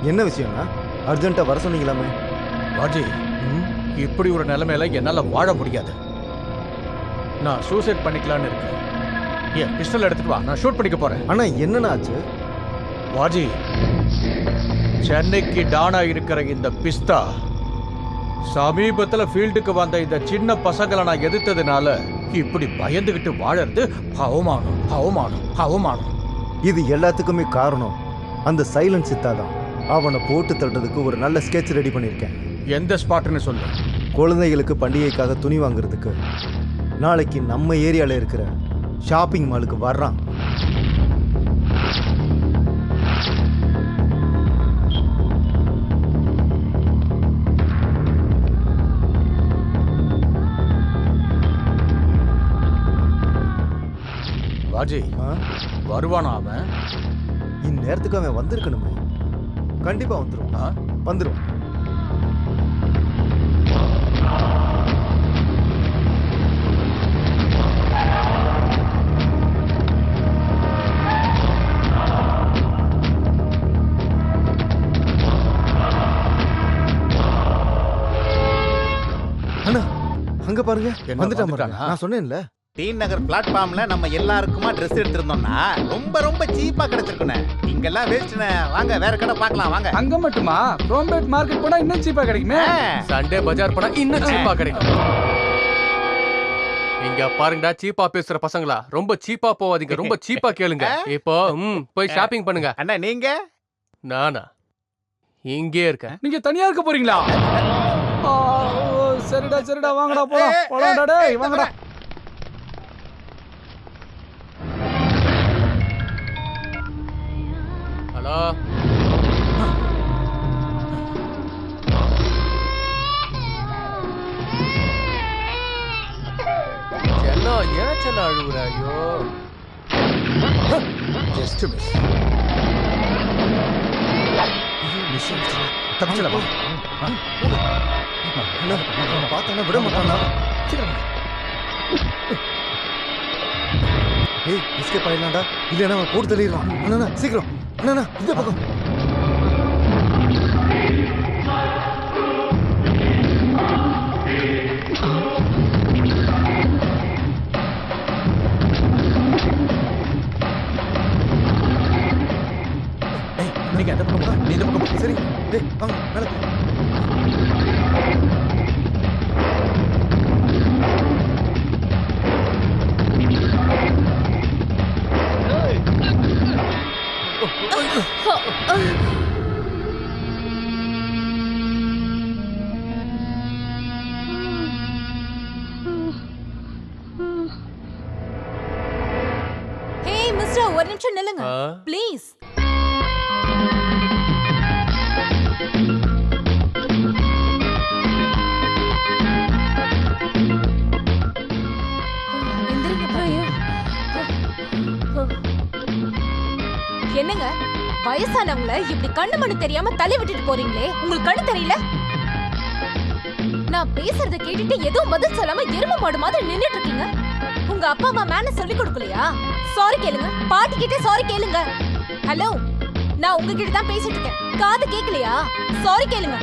என்ன விஷயம்னா அர்ஜென்ட்டா வர சொன்னீங்களாமே? ராஜி, இப்படி ஒரு நிலைமையில என்னால வாழ முடியாது. நான் சூசைட் பண்ணிக்கலான்னு இருக்கேன். ஏன் பிஸ்டல் எடுத்துட்டு வா, நான் ஷூட் பண்ணிக்க போறேன். ஆனா என்னண்ணா ஆச்சு? வாஜி, சென்னைக்கு டானா இருக்கிற இந்த பிஸ்தா சமீபத்துல ஃபீல்டுக்கு வந்த இந்த சின்ன பசங்களை நான் எதிர்த்ததுனால இப்படி பயந்துகிட்டு வாழறது அவமானம், அவமானம், அவமானம். இது எல்லாத்துக்குமே காரணம் அந்த சைலன்ஸ் சித்தா தான். அவனை போட்டு தள்ளுறதுக்கு ஒரு நல்ல ஸ்கெட்ச் ரெடி பண்ணியிருக்கேன். எந்த ஸ்பாட்னு சொல்லு. குழந்தைகளுக்கு பண்டிகைக்காக துணி வாங்குறதுக்கு நாளைக்கு நம்ம ஏரியாவில் இருக்கிற ஷாப்பிங் மாலுக்கு வர்றான். வாஜி, வருவானா அவன்? இந்நேரத்துக்கு அவன் வந்திருக்கணுமே. கண்டிப்பா வந்துருவான். வந்துருவான். அண்ணா அங்க பாருங்க, வந்துட்டான். நான் சொன்னேன்ல, டி நகர் பிளாட்ஃபார்ம்ல நம்ம எல்லாருக்குமா ட்ரெஸ் எடுத்திருந்தோம்னா ரொம்ப ரொம்ப சீப்பா கிடைச்சிருக்குண்ணே. இங்கெல்லாம் வேஸ்ட்ண்ணே. வாங்க வேற கடை பார்க்கலாம் வாங்க. அங்க மட்டுமா? குரோம்பேட் மார்க்கெட் போனா இன்னும் சீப்பா கிடைக்குமே. சண்டே பஜார் போனா இன்னும் சீப்பா கிடைக்கும். இங்க பாருங்கடா, சீப்பா பேசுற பசங்களா, ரொம்ப சீப்பா போவாதீங்க, ரொம்ப சீப்பா கேளுங்க. இப்போ போய் ஷாப்பிங் பண்ணுங்க. அண்ணா நீங்க? நானா இங்கே இருக்கேன். நீங்க தனியா இருக்க போறீங்களா? சரிடா சரிடா, வாங்கடா போலாம். போலாம்டா டேய், வாங்கடா. ஹலோ, செல்லோ, ஏன் செல்ல அழுகுற? ஐயோ, ஜஸ்ட் மிஸ். தப்பிச்சல வா. பார்த்தானா விட மாட்டானா? ஏய், எஸ்கேப் ஆயிடலாம்டா. இல்லைன்னா அவன் போட்டு தள்ளிடுவான். அண்ணா சீக்கிரம், அண்ணா இந்த பக்கம். நீங்க அந்த பக்கம் போங்க, நீ இந்த பக்கம் போ. சரி, டேய் வாங்க மேலே போ. ஹே மிஸ்டர், ஒரு நிமிஷம் நில்லுங்க ப்ளீஸ். என்னங்க, வயசானவங்கள இப்படி கண்ணு மண்ணு தெரியாம தள்ளி விட்டுட்டு போறீங்களே, உங்களுக்கு கண்ணு தெரியல? நான் பேசுறத கேட்டுட்டு எதுவும் பதில் சொல்லாம எருமை மாடு மாதிரி நின்னுட்டு இருக்கீங்க. உங்க அப்பா அம்மா மேன சொல்லி கொடுக்கலையா? சாரி கேளுங்க, பாட்டி கிட்ட சாரி கேளுங்க. ஹலோ, நான் உங்ககிட்ட தான் பேசிட்டு இருக்கேன், காது கேட்கலையா? சாரி கேளுங்க.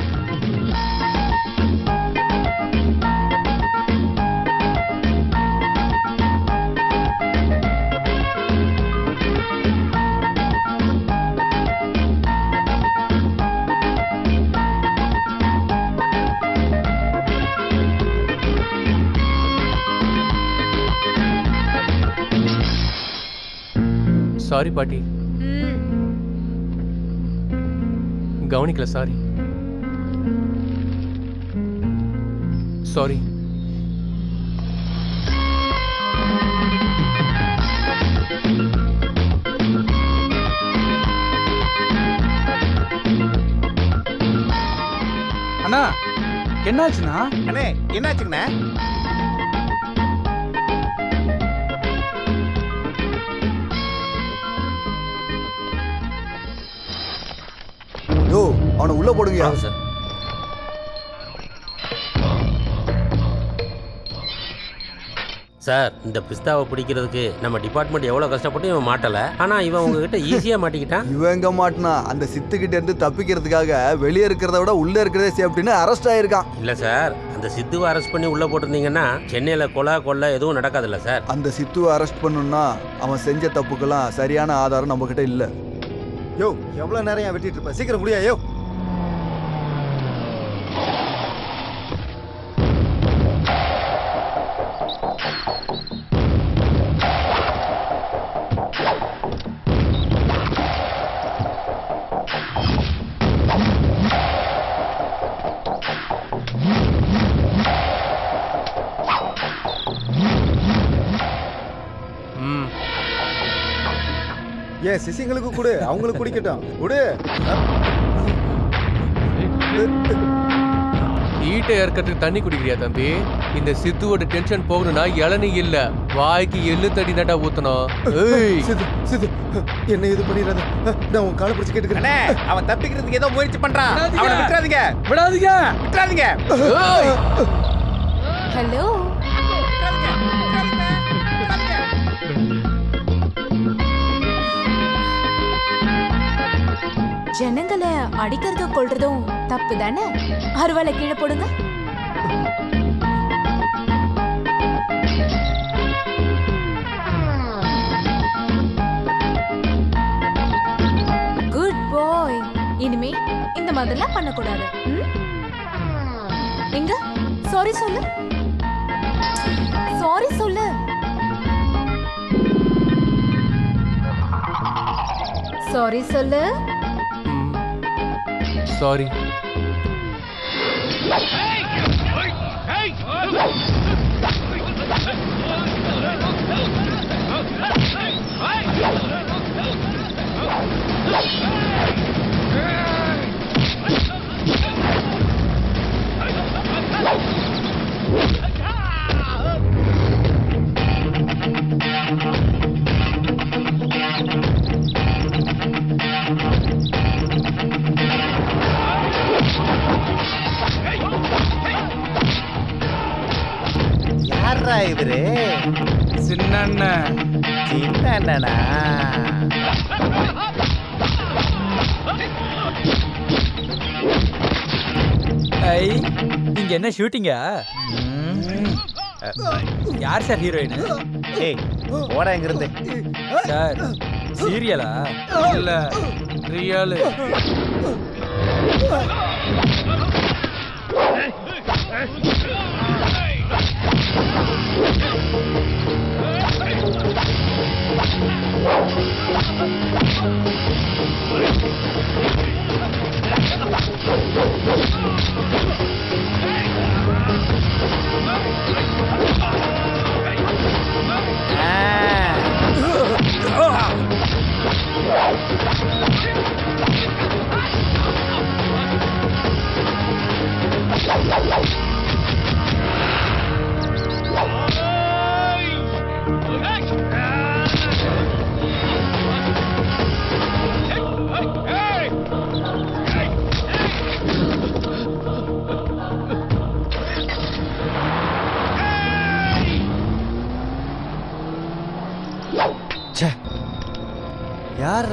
சாரி பாட்டி, கவனிக்கல. Sorry sorry. அண்ணா என்னாச்சுண்ணா? அண்ணே என்னாச்சுங்கண்ணே? யோ, அவனை உள்ள போடுங்க சார். சார் இந்த பிஸ்தாவை பிடிக்கிறதுக்கு நம்ம டிபார்ட்மெண்ட் எவ்வளோ கஷ்டப்பட்டு இவன் மாட்டலை, ஆனால் இவன் உங்ககிட்ட ஈஸியாக மாட்டிக்கிட்டான். இவன் எங்க மாட்டினா அந்த சித்துக்கிட்ட இருந்து தப்பிக்கிறதுக்காக வெளியே இருக்கிறத விட உள்ள இருக்கிறதே சேஃப்டின்னு அரெஸ்ட் ஆயிருக்கான். இல்லை சார், அந்த சித்துவை அரெஸ்ட் பண்ணி உள்ளே போட்டிருந்தீங்கன்னா சென்னையில் கொலை எதுவும் நடக்காதுல்ல சார். அந்த சித்துவை அரெஸ்ட் பண்ணணும்னா அவன் செஞ்ச தப்புக்கெல்லாம் சரியான ஆதாரம் நம்ம கிட்ட இல்ல. யோ எவ்வளவு நேரம் ஏன் வெட்டிட்டு இருப்ப, சீக்கிரம் முடியா. யோ ம் ஏன் சிசிங்களுக்கு கொடு, அவங்களுக்கு குடிக்கட்டும். கொடு. ஈட்டை இறக்கிறதுக்கு தண்ணி குடிக்கிறியா தம்பி? இந்த சித்துவோட டென்ஷன் போகணும்னா இளநீ இல்ல, வாய்க்கு எள்ளு தடி நட்டா ஊத்தணும். ஏய் சித்து சித்து என்ன இது பண்ணிடாத, நான் உன் காலை பிடிச்சு கேட்டுக்கிறேன். அண்ணே, அவன் தப்பிக்கிறதுக்கு ஏதோ முயற்சி பண்றான். விடாதீங்க. அவனை விட்டுறாதீங்க, விடாதீங்க. விட்டுறாதீங்க. ஏய் ஹலோ, ஜனங்களை அடிக்கிறதும் கொள்றதும் தப்பு தானே? அருவாளை கீழே போடுங்க. குட் பாய். இனிமே இந்த மாதிரிலாம் பண்ணக்கூடாது. எங்க சாரி சொல்லு, சாரி சொல்லு. சாரி சொல்லு. சாரி. யாரா இவரு? சின்ன அண்ணன். சின்ன அண்ணனா? ஐ, இங்க என்ன ஷூட்டிங்கா? யார் சார் ஹீரோயின்? ஏய், போடா இங்க இருந்து. சார் சீரியலா? இல்ல ரியல். யார்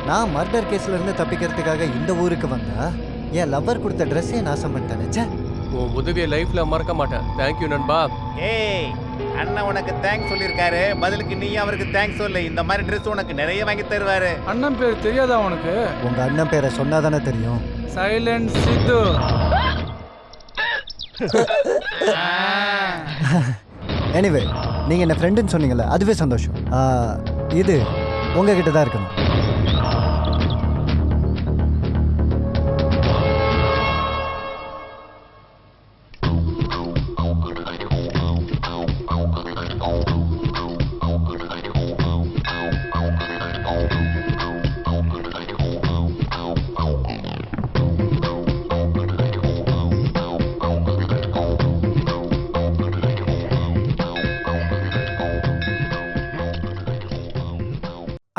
நான் மர்டர் கேஸ்ல இருந்து தப்பிக்கிறதுக்காக இந்த ஊருக்கு வந்தா என் லவ்வர் கொடுத்த ட்ரெஸ்ஸே நாசம் பண்ணிட்டேன். உன் உதவியை லைஃப்ல மறக்க மாட்டேன். தேங்க்யூ நண்பா. ஏய், அண்ணன் உனக்கு தேங்க்ஸ் சொல்லியிருக்காரு, பதிலுக்கு நீ அவருக்கு தேங்க்ஸ் சொல்லு. இந்த மாதிரி ட்ரெஸ் உனக்கு நிறைய வாங்கி தருவாரு. அண்ணன் பேர் தெரியாதா உனக்கு? உங்க அண்ணன் பேரை சொன்னாதானே தெரியும். சைலண்ட் சித்து. எனிவே, நீங்க என்ன ஃப்ரெண்டுன்னு சொன்னீங்கல்ல, அதுவே சந்தோஷம். இது உங்ககிட்ட தான் இருக்கணும்.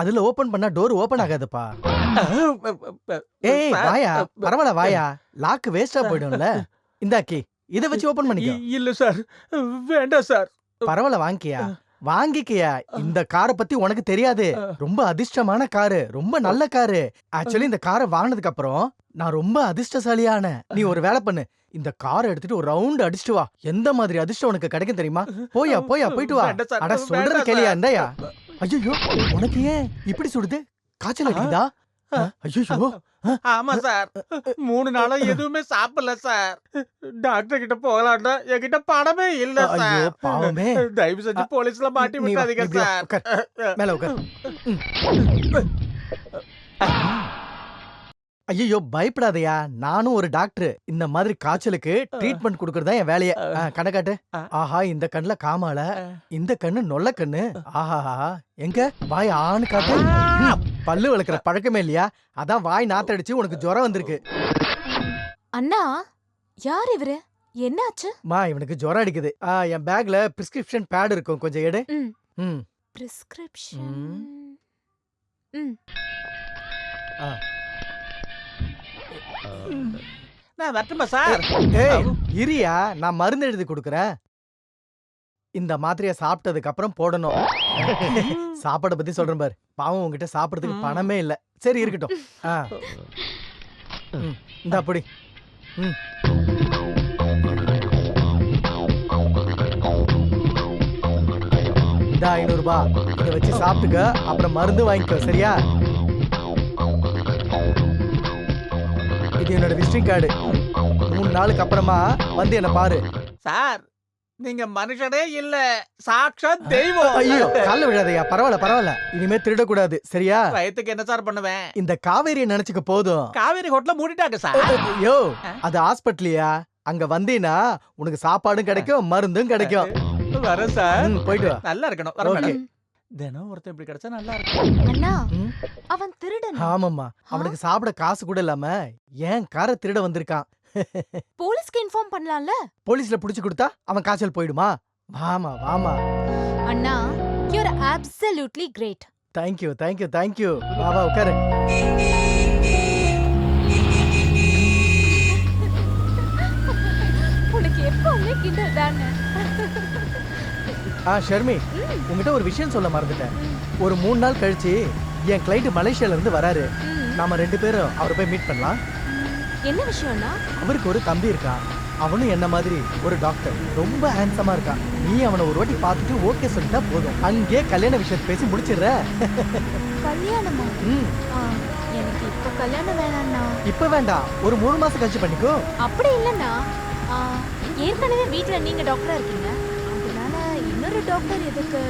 அதுல ஓபன் பண்ணா டோர் ஓபன் ஆகாதுப்பா. ஏய் வாயா, பரவாயில்ல வாயா, லாக் வேஸ்டா போயிடும்ல. இந்தாக்கி இதை வச்சு ஓபன் பண்ணிக்கோ. இல்ல சார், வேண்டாம் சார். பரவாயில்ல வாங்கிக்கியா வாங்கிக்கியா. இந்த காரை பத்தி உனக்கு தெரியாது. ரொம்ப அதிர்ஷ்டமான காரு, ரொம்ப நல்ல காரு. ஆக்சுவலி இந்த காரை வாங்கினதுக்கு அப்புறம் நான் ரொம்ப அதிர்ஷ்டசாலியான. நீ ஒரு வேலை பண்ணு, இந்த காரை எடுத்துட்டு ஒரு ரவுண்ட் அடிச்சுட்டு வா. எந்த மாதிரி அதிர்ஷ்டம் உனக்கு கிடைக்கும் தெரியுமா? போயா போயிட்டு வா. அட சொல்றது கேளியா இந்தாயா. ஐயோ உனக்கு ஏன் இப்படி சுடுது? காய்ச்சல் அடிக்குதா? ஐயோ ஆமா சார், 3 நாளா எதுவுமே சாப்பிடல சார். டாக்டர் கிட்ட போகலாம்னா என்கிட்ட பணமே இல்ல ஐயோ சார். பாவமே. தயவு செஞ்சு போலீஸ்ல மாட்டி நீ வா, விட்டாதீங்க இப்படி வா, சார். உட்கார். மேல உட்கார். ஐயோ பயப்படாதயா, நானும் ஒரு டாக்டர். இந்த மாதிரி காய்ச்சலுக்கு ட்ரீட்மெண்ட் கொடுக்கறதா என் வேலைய. கண்ணக்காட்டு. ஆஹா இந்த கண்ணுல காமால, இந்த கண்ணு நொல்ல கண்ணு. ஆஹா எங்க வாய் ஆணு காட்டு. பல்லு வளர்க்குற பழக்கமே இல்லையா? அதான் வாய் நாத்தடிச்சு உனக்கு ஜுரம் வந்திருக்கு. அண்ணா யார் இவரு? என்னாச்சு? மா இவனுக்கு ஜுரம் அடிக்குது. என் பேக்ல பிரிஸ்கிரிப்ஷன் பேட் இருக்கும், கொஞ்சம் எடு. ம். பிரிஸ்கிரிப்ஷன். நான் வரட்டுமா சார்? ஏய் இரியா, நான் மருந்து எழுதி கொடுக்குறேன். இந்த மாத்திரைய சாப்பிட்டதுக்கு அப்புறம் போடணும். சாப்பாட பத்தி சொல்றேன் பாரு. பாவம் உங்ககிட்ட சாப்பிடுறதுக்கு பணமே இல்ல. சரி இருக்கட்டும். இந்த அப்படி. இந்த 500 ரூபாய் இதை வச்சு சாப்பிட்டுக்க, அப்புறம் மருந்து வாங்கிக்கோ சரியா? இது என்னோட விசிட்டிங் கார்டு. 3 நாளுக்கு அப்புறமா வந்து என்ன பாரு. சார் நீங்க மனுஷனே இல்ல, சாட்சாத் தெய்வம். ஐயோ கால்ல விழாதையா. பரவாயில்ல இனிமே திருடக்கூடாது சரியா? வயத்துக்கு என்ன சார் பண்ணுவேன்? இந்த காவேரியை நினைச்சுக்க போதும். காவேரி ஹோட்டல மூடிட்டாங்க சார். ஐயோ அது ஹாஸ்பிட்டலியா? அங்க வந்தீனா உனக்கு சாப்பாடும் கிடைக்கும், மருந்தும் கிடைக்கும். வர சார். போயிட்டு வா. நல்லா இருக்கணும். வர ஓகே. மேடம். தினம் ஒருத்தன் இப்படி கிடைச்சா நல்லா இருக்கும். அண்ணா அவன் திருடன். ஆமாம்மா, அவனுக்கு சாப்பிட காசு கூட இல்லாம ஏன் காரை திருட வந்திருக்கான். போலீஸ்க்கு இன்ஃபார்ம் பண்ணலாம்ல? போலீஸ்ல புடிச்சு கொடுத்தா அவன் காய்ச்சல் போயிடுமா? வாமா. அண்ணா you are absolutely great. Thank you. வா உட்காரு. உனக்கு எப்பவுமே கிண்டல் தானே. ஷர்மி, உங்ககிட்ட ஒரு விஷயம் சொல்ல மறந்துட்டேன். ஒரு 3 நாள் கழிச்சு என் கிளைண்ட் மலேசியால இருந்து வராரு. நாம 2 பேரும் அவரை போய் மீட் பண்ணலாம். என்ன விஷயம்னா? அவருக்கு ஒரு தம்பி இருக்கான். அவனும் என்ன மாதிரி ஒரு டாக்டர். ரொம்ப ஹேண்ட்ஸமா இருக்கான். நீ அவனை ஒரு வாட்டி பார்த்துட்டு ஓகே சொல்லிட்டா போதும். அங்கே கல்யாண விஷயத்தை பேசி முடிச்சிடுற. கல்யாணமா? எனக்கு இப்ப கல்யாணம் வேணாம்ண்ணா. இப்ப வேண்டாம், ஒரு 3 மாசம் கழிச்சு பண்ணிக்கோ. அப்படி இல்லைண்ணா, ஏற்கனவே வீட்டுல நீங்க டாக்டரா இருக்கீங்க, அதனால இன்னொரு டாக்டர் எதுக்கு?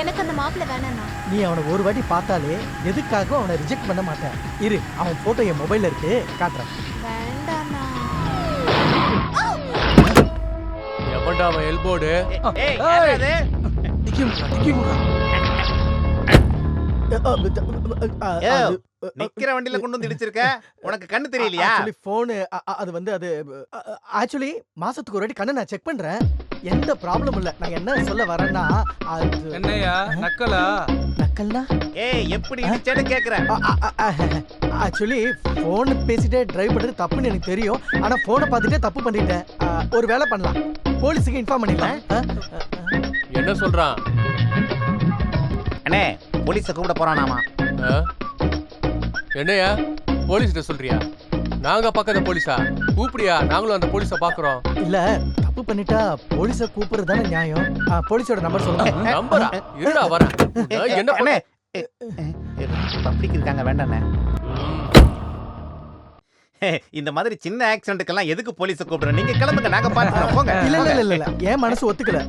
எனக்கு அந்த மாப்பிள்ளை வேணாண்ணா. நீ அவனை ஒரு வாட்டி பார்த்தாலே எதுக்காக அவனை ரிஜெக்ட் பண்ண மாட்டேன். இரு, அவன் போட்டோ என் மொபைல்ல இருக்கு, காட்டுறேன். வேண்டாண்ணா. எவன்டா அவன் எல்போர்டு? ஏய் யாரது? நிக்கிற வண்டியில கொண்டு வந்து இடிச்சிருக்க. உனக்கு கண்ணு தெரியலையா? போனு அது வந்து அது ஆக்சுவலி மாசத்துக்கு ஒரு வாட்டி கண்ணை நான் செக் பண்றேன். எந்த ப்ராப்ளம் இல்ல. நான் என்ன சொல்ல வரேன்னா அது என்னையா நக்கலா? நக்கல்னா? ஏய் எப்படி இடிச்சேன்னு கேக்குறேன். ஆக்சுவலி போன் பேசிட்டே டிரைவ் பண்றது தப்புன்னு எனக்கு தெரியும். ஆனா போனை பார்த்துட்டே தப்பு பண்ணிட்டேன். ஒரு வேலை பண்ணலாம், போலீஸுக்கு இன்ஃபார்ம் பண்ணிடலாம். என்ன சொல்றான்? அண்ணே போலீஸ கூப்பிட போறானாமா. என்னையா போலீஸ்கிட்ட சொல்றியா? நாங்க பக்கத்துல போலீஸா? கூப்பிடியா, நாங்களும் அந்த போலீஸ பாக்குறோம். இல்ல தப்பு பண்ணிட்டா போலீஸ கூப்பிடுறது தானே நியாயம். போலீஸோட நம்பர் சொல்லுங்க. நம்பரா? இருடா வரேன். என்ன பண்ணே? பப்ளிக் இருக்காங்க, வேண்டாண்ணே. இந்த மாதிரி சின்ன ஆக்சிடென்ட்க்கெல்லாம் எதுக்கு போலீஸ கூப்பிடுறோம்? நீங்க கிளம்புங்க, நாங்க பாத்துறோம் போங்க. இல்ல என் மனசு ஒத்துக்கல.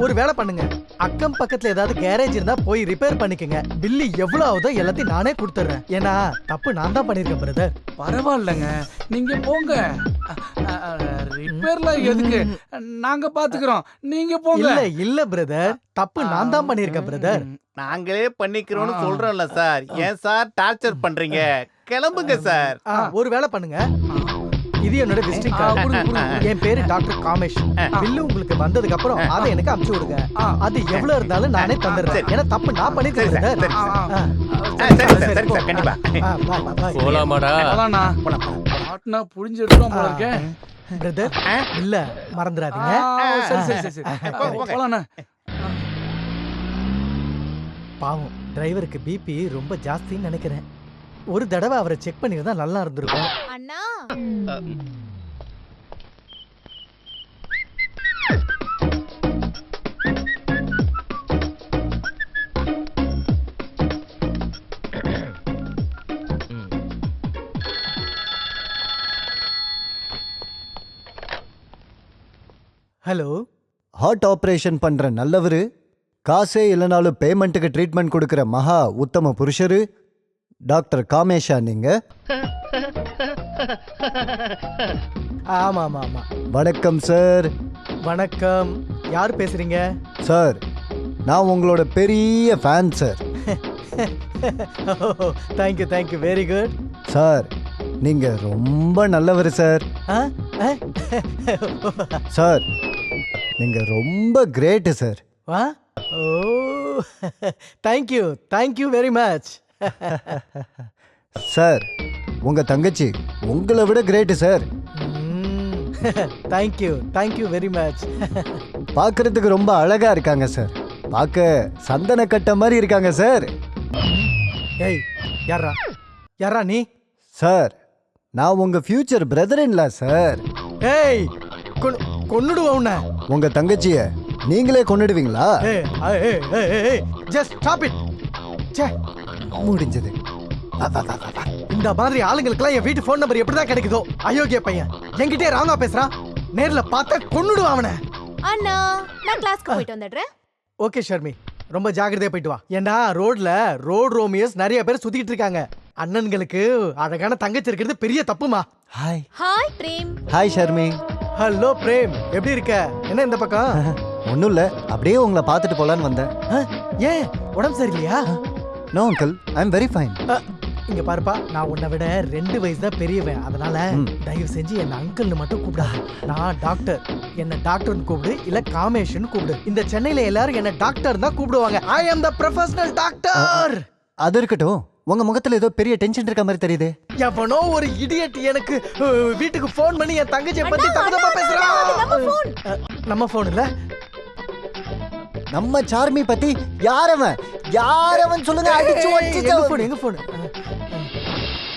ஒரு வேலை பண்ணுங்க, அக்கம் பக்கத்துல ஏதாவது கேரேஜ் இருந்தா போய் ரிப்பேர் பண்ணிக்கங்க. பில்லு எவ்வளவு ஆகுதோ எல்லாத்தையும் நானே கொடுத்துறேன். ஏன்னா தப்பு நான் தான் பண்ணிருக்கேன் பிரதர். பரவாயில்லங்க, நீங்க போங்க. ரிப்பேர்ல எதுக்கு? நாங்க பாத்துக்கிறோம், நீங்க போங்க. இல்ல பிரதர், தப்பு நான் தான் பண்ணிருக்கேன் பிரதர். நாங்களே பண்ணிக்கிறோம்னு சொல்றோம்ல சார். ஏன் சார் டார்ச்சர் பண்றீங்க? கிளம்புங்க சார். ஒரு வேலை பண்ணுங்க, இது என்னோட விசிட்டிங் கார்டு. என் பேரு டாக்டர் காமேஷ். பில்லு உங்களுக்கு வந்ததுக்கு அப்புறம் அதை எனக்கு அனுப்பிச்சு விடுங்க. அது எவ்வளவு இருந்தாலும் நானே தந்துடுறேன். ஏன்னா தப்பு நான் பண்ணிருக்கேன். கண்டிப்பா போலாமாடா? போலாம்ண்ணா. பாட்னா புடிஞ்சு எடுத்துறோம் போல இருக்கேன். பிரதர் இல்ல மறந்துடாதீங்க. சரி போலாம்ண்ணா. பாவம் டிரைவருக்கு பிபி ரொம்ப ஜாஸ்தின்னு நினைக்கிறேன். ஒரு தடவை அவரை செக் பண்ணிருந்தா நல்லா இருந்திருக்கும். அண்ணா ஹலோ, ஹார்ட் ஆபரேஷன் பண்ற நல்லவரு, காசே இல்லைனாலும் பேமெண்ட்டுக்கு ட்ரீட்மெண்ட் கொடுக்கிற மகா உத்தம புருஷரு டாக்டர் காமேஷா நீங்க? ஆமா ஆமா ஆமா. வணக்கம் சார். வணக்கம். யார் பேசுறீங்க? சார், நான் உங்களோட பெரிய fan sir. Thank you thank you, very good. Sir, நீங்க ரொம்ப நல்லவர் சார். சார், நீங்க ரொம்ப great sir. Oh, thank you very much. Sir, உங்க தங்கச்சி உங்களை விட great sir. Thank you very much. பார்க்கறதுக்கு ரொம்ப அழகா இருக்காங்க சார். பார்க்க சந்தன கட்ட மாதிரி இருக்காங்க சார். ஏய், யாரா நீ? சார், நான் உங்க ஃபியூச்சர் பிரதர் இல்ல சார். ஏய், கொன்னுடுவா உன்னை. உங்க தங்கச்சிய நீங்களே கொன்னுடுவீங்களா? Just stop it. ச்சே, முடிஞ்சது. இந்த மாதிரி ஆளுங்களுக்குலாம் என் வீட்டு ஃபோன் நம்பர் எப்படிதான் கிடைக்குதோ? அயோக்கிய பையன் என்கிட்டே ராங்கா பேசுறான். நேர்ல பார்த்தா கொன்னுடுவா அவனை. அண்ணா, நான் கிளாஸ்க்கு போயிட்டு வந்துடுறேன். ஓகே ஷர்மி, ரொம்ப ஜாக்கிரதையா போயிட்டு வா. ஏண்டா ரோடு ரோமியோஸ் நிறைய பேர் சுத்திக்கிட்டு இருக்காங்க. அண்ணன்களுக்கு அழகான தங்கச்சி இருக்கிறது பெரிய தப்புமா. Hi Prem. Hi Sharmi. Hello Prem, எப்படி இருக்க? என்ன இந்த பக்கம்? ஒன்றும் இல்லை, அப்படியே உங்களை பார்த்துட்டு போலான்னு வந்தேன். ஏன், உடம்பு சரியில்லையா? No uncle, I am very fine. இங்க பாருப்பா, நான் உன்னை விட 2 வயசு தான் பெரியவன். அதனால தயவு செஞ்சு என்ன அங்கிள்னு மட்டும் கூப்பிடாது. நான் டாக்டர். என்ன டாக்டர்னு கூப்பிடு, இல்ல காமேஷன் கூப்பிடு. இந்த சென்னையில எல்லாரும் என்ன டாக்டர் தான் கூப்பிடுவாங்க. ஐ அம் த ப்ரொஃபஷனல் டாக்டர். அது இருக்கட்டும், உங்க முகத்துல ஏதோ பெரிய டென்ஷன் இருக்க மாதிரி தெரியுது. எவனோ ஒரு இடியட் எனக்கு வீட்டுக்கு ஃபோன் பண்ணி என் தங்கச்சியை பத்தி தப்பா பேசுறான். நம்ம ஃபோன் இல்ல, நம்ம சார்மி பத்தி. யாரவன் சொல்லுங்க. அடிச்சு ஃபோன், எங்க ஃபோன்?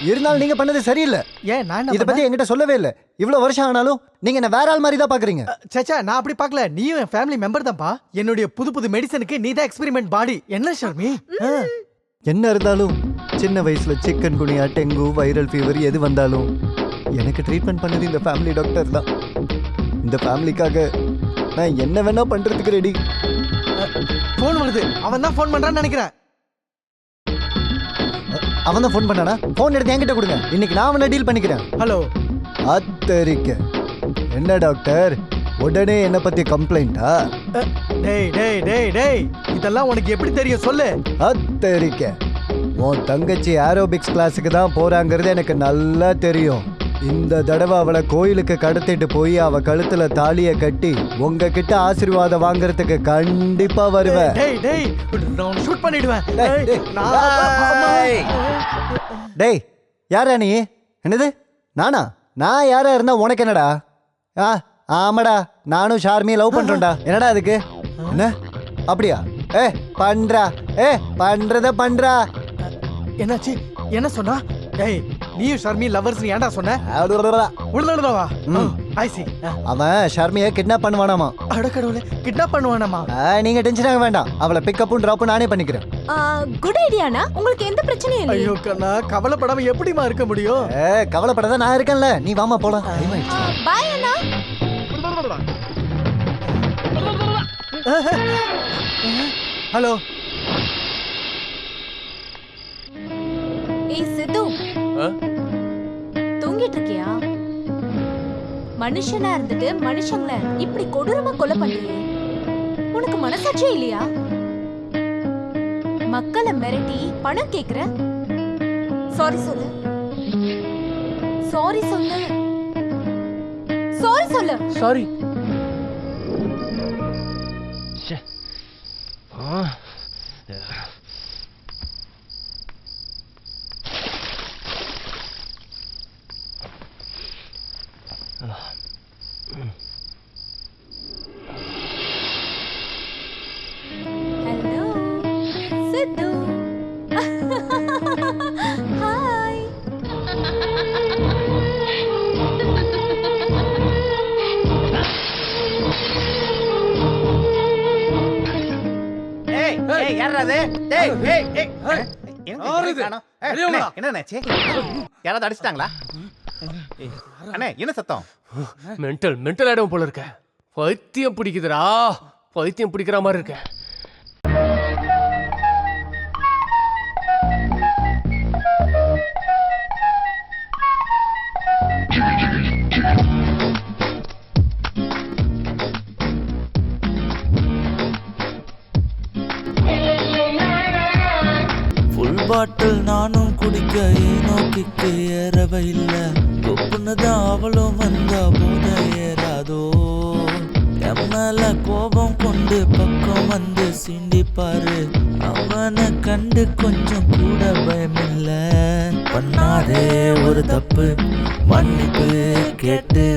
இருந்தாலும் நீங்க பண்ணது சரியில்லை. ஏன், நான் இத பத்தி என்கிட்ட சொல்லவே இல்லை. இவ்வளவு வருஷம் ஆனாலும் நீங்க என்ன வேற ஆள் மாதிரி தான் பாக்குறீங்க. சச்சா, நான் அப்படி பார்க்கல. நீயும் என் ஃபேமிலி மெம்பர் தான்ப்பா. என்னுடைய புது மெடிசனுக்கு நீ தான் எக்ஸ்பெரிமெண்ட் பாடி. என்ன ஷர்மி? என்ன இருந்தாலும் சின்ன வயசுல சிக்கன் குனியா, டெங்கு, வைரல் ஃபீவர் எது வந்தாலும் எனக்கு ட்ரீட்மெண்ட் பண்ணது இந்த ஃபேமிலி டாக்டர் தான். இந்த ஃபேமிலிக்காக நான் என்ன வேணா பண்றதுக்கு ரெடி. ஃபோன் வருது. அவன் தான் ஃபோன் பண்றான்னு நினைக்கிறேன். அவன் தான் ஃபோன் பண்ணானா? ஃபோன் எடுத்து என்கிட்ட கொடுங்க. இன்னைக்கு நான் அவனை டீல் பண்ணிக்கிறேன். ஹலோ. அத்தரிக்க. என்ன டாக்டர், உடனே என்ன பத்தி கம்ப்ளைண்டா? டேய், இதெல்லாம் உனக்கு எப்படி தெரியும் சொல்லு. அத்தரிக்க. உன் தங்கச்சி ஏரோபிக்ஸ் கிளாஸுக்கு தான் போறாங்கிறது எனக்கு நல்லா தெரியும். இந்த தடவை அவளை கோயிலுக்கு கடத்திட்டு போய் அவ கழுத்துல தாலிய கட்டி உங்ககிட்ட ஆசீர்வாதம் வாங்குறதுக்கு கண்டிப்பா வருவேன். ஷூட் பண்ணிடுவேன். டேய், யாரா நீ? என்னது நானா? நான் யாரா இருந்தா உனக்கு என்னடா? ஆமாடா, நானும் ஷார்மியை லவ் பண்றேன்டா. என்னடா அதுக்கு? என்ன அப்படியா? பண்றா. என்னாச்சு? என்ன சொன்னா? ஏய், நீயும் ஷர்மி லவர்ஸ் ஏன்டா சொன்ன? அவன் ஷர்மியை கிட்னாப் பண்ணுவானாமா. அடக்கடவுளே, கிட்னாப் பண்ணுவானாமா? நீங்க டென்ஷன் ஆக வேண்டாம். அவளை பிக்கப்பும் டிராப்பும் நானே பண்ணிக்கிறேன். குட் ஐடியானா? உங்களுக்கு எந்த பிரச்சனையும் இல்லை. ஐயோ கண்ணா, கவலைப்படாம எப்படிமா இருக்க முடியும்? கவலைப்படாத, நான் இருக்கேன்ல. நீ வாமா போலாம். பை அண்ணா. ஹலோ. ஏய் சித்து, தூங்கிட்டு இருக்கியா? மனுஷனா இருந்துட்டு மனுஷங்களை இப்படி கொடூரமா கொலை பண்றியே, உனக்கு மனசாட்சியே இல்லையா? மக்களை மிரட்டி பணம் கேக்குற. சாரி சொல்லு. சாரி. ஹலோ சித்து. அது? டேய், ஏய், ஏய். எங்க யாரு இது? காணோம்? வெளிய அண்ணே, வாடா. என்னண்ணாச்சு? யாராவது அடிச்சிட்டாங்களா? அண்ணே, என்ன சத்தம்? மென்டல் ஆயிடும் போல இருக்க. பைத்தியம் பிடிக்குதுடா, பைத்தியம் பிடிக்கிற மாதிரி இருக்க. ஃபுல் பாட்டில் நானும் குடிக்க ஏனோ கிக்கு ஏறவே இல்லை. கொப்புன்னு தான் அவளும் வந்தா போத ஏறாதோ. என் மேல கோபம் கொண்டு பக்கம் வந்து சிண்டிப்பாரு. அவனை கண்டு கொஞ்சம் கூட பயமில்ல. பண்ணாதே ஒரு தப்பு மன்னிப்பு கேட்டு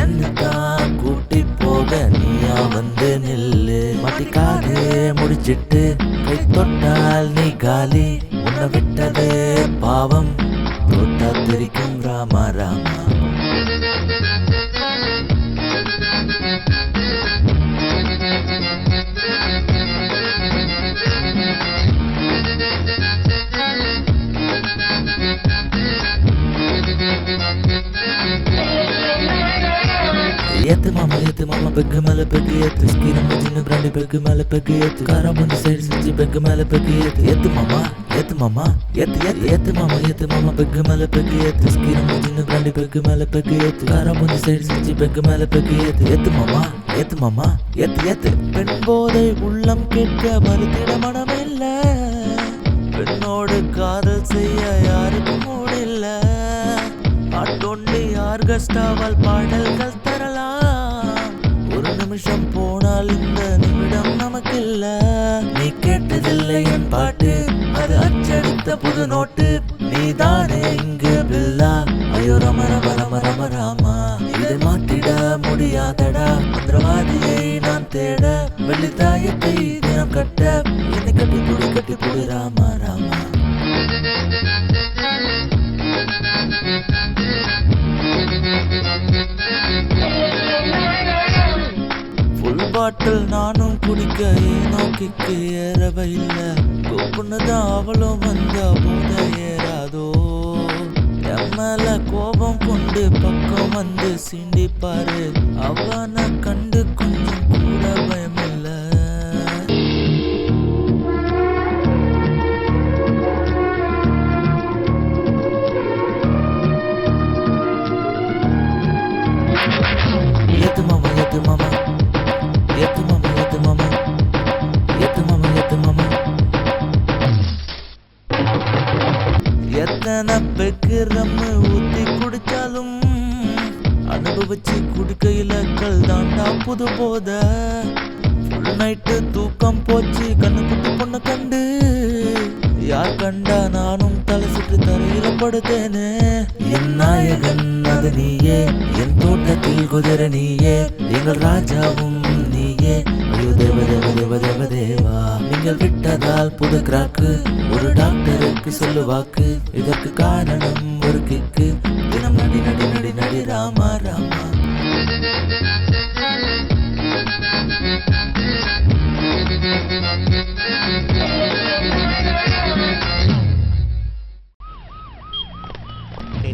என்னதான் கூட்டி போக நீயா வந்து நில்லு. மாட்டிக்காதே முடிச்சிட்டு கை தொட்டால் நீ காலி. உன்னை விட்டதே பாவம் தொட்டா தெரிக்கும் ராமா ராமா. ஏத்து மாமா பெக்கு மேல பெக்கு ஏத்து. ஸ்கீரம் சின்ன பிராண்டி பெக்கு மேல பெக்கு ஏத்து. காரம் வந்து சைடு சுத்தி பெக்கு மேல பெக்கு ஏத்து. ஏத்து மாமா ஏத்து மாமா ஏத்து மாமா பெக்கு மேல பெக்கு ஏத்து. ஸ்கீரம் சின்ன பிராண்டி பெக்கு மேல பெக்கு ஏத்து. காரம் வந்து சைடு சுத்தி பெக்கு மேல பெக்கு ஏத்து. ஏத்து மாமா ஏத்து. பெண் போதை உள்ளம் கேட்க மறுத்திட மனமில்ல. பெண்ணோடு காதல் செய்ய யாருக்கும் மூடில்ல. ஆட்டோண்டி ஆர்கஸ்டாவால் பாடல்கள் தரலாம். ஒரு நிமிஷம் போனால் இந்த நிமிடம் நமக்கில்ல. நீ கேட்டதில்லை என் பாட்டு, அது அச்சடித்த புது நோட்டு. நீதானே இங்கு பில்லா. ஐயோ ரம ரம ரம ரம ராமா. இதை மாத்திட முடியாதடா. மந்திரவாதியை நான் தேட வெள்ளித்தாயத்தை தினம் கட்ட. என்னை கட்டி புடி ராமா ராமா. ஃபுல் பாட்டில் நானும் குடிக்க ஏனோ கிக்கு ஏறவே இல்லை. கொப்புன்னு தான் அவளும் வந்தா போத ஏறாதோ. என் மேல கோபம் கொண்டு பக்கம் வந்து சிண்டிப்பாரு. அவனை கண்டு கொஞ்சம் கூட பயமில்லை. ஏத்து மாமா எத்தனை பெக்கு ரம்மு ஊத்தி குடிச்சாலும் அனுபவிச்சு குடிக்கையில கல் தாண்டா புது போத. ஃபுல் நைட்டு தூக்கம் போச்சு கண்ணு குட்டி பொண்ணு கண்டு. யார் கண்டா நானும் தலை சுற்றி தரையில படுத்தேனே. என் நாயகன் அது நீயே, என் தோட்டத்தில் குதிரை நீயே, எங்கள் ராஜாவும் நீயே. ஐயோ தேவ தேவ தேவ தேவ தேவா. நீங்கள் விட்டதால் புது கிராக்கு. ஒரு டாக்டருக்கு சொல்லு வாக்கு. இதற்கு காரணம் ஒரு கிக்கு. தினம் நடி நடி நடி நடி ராமா ராமா.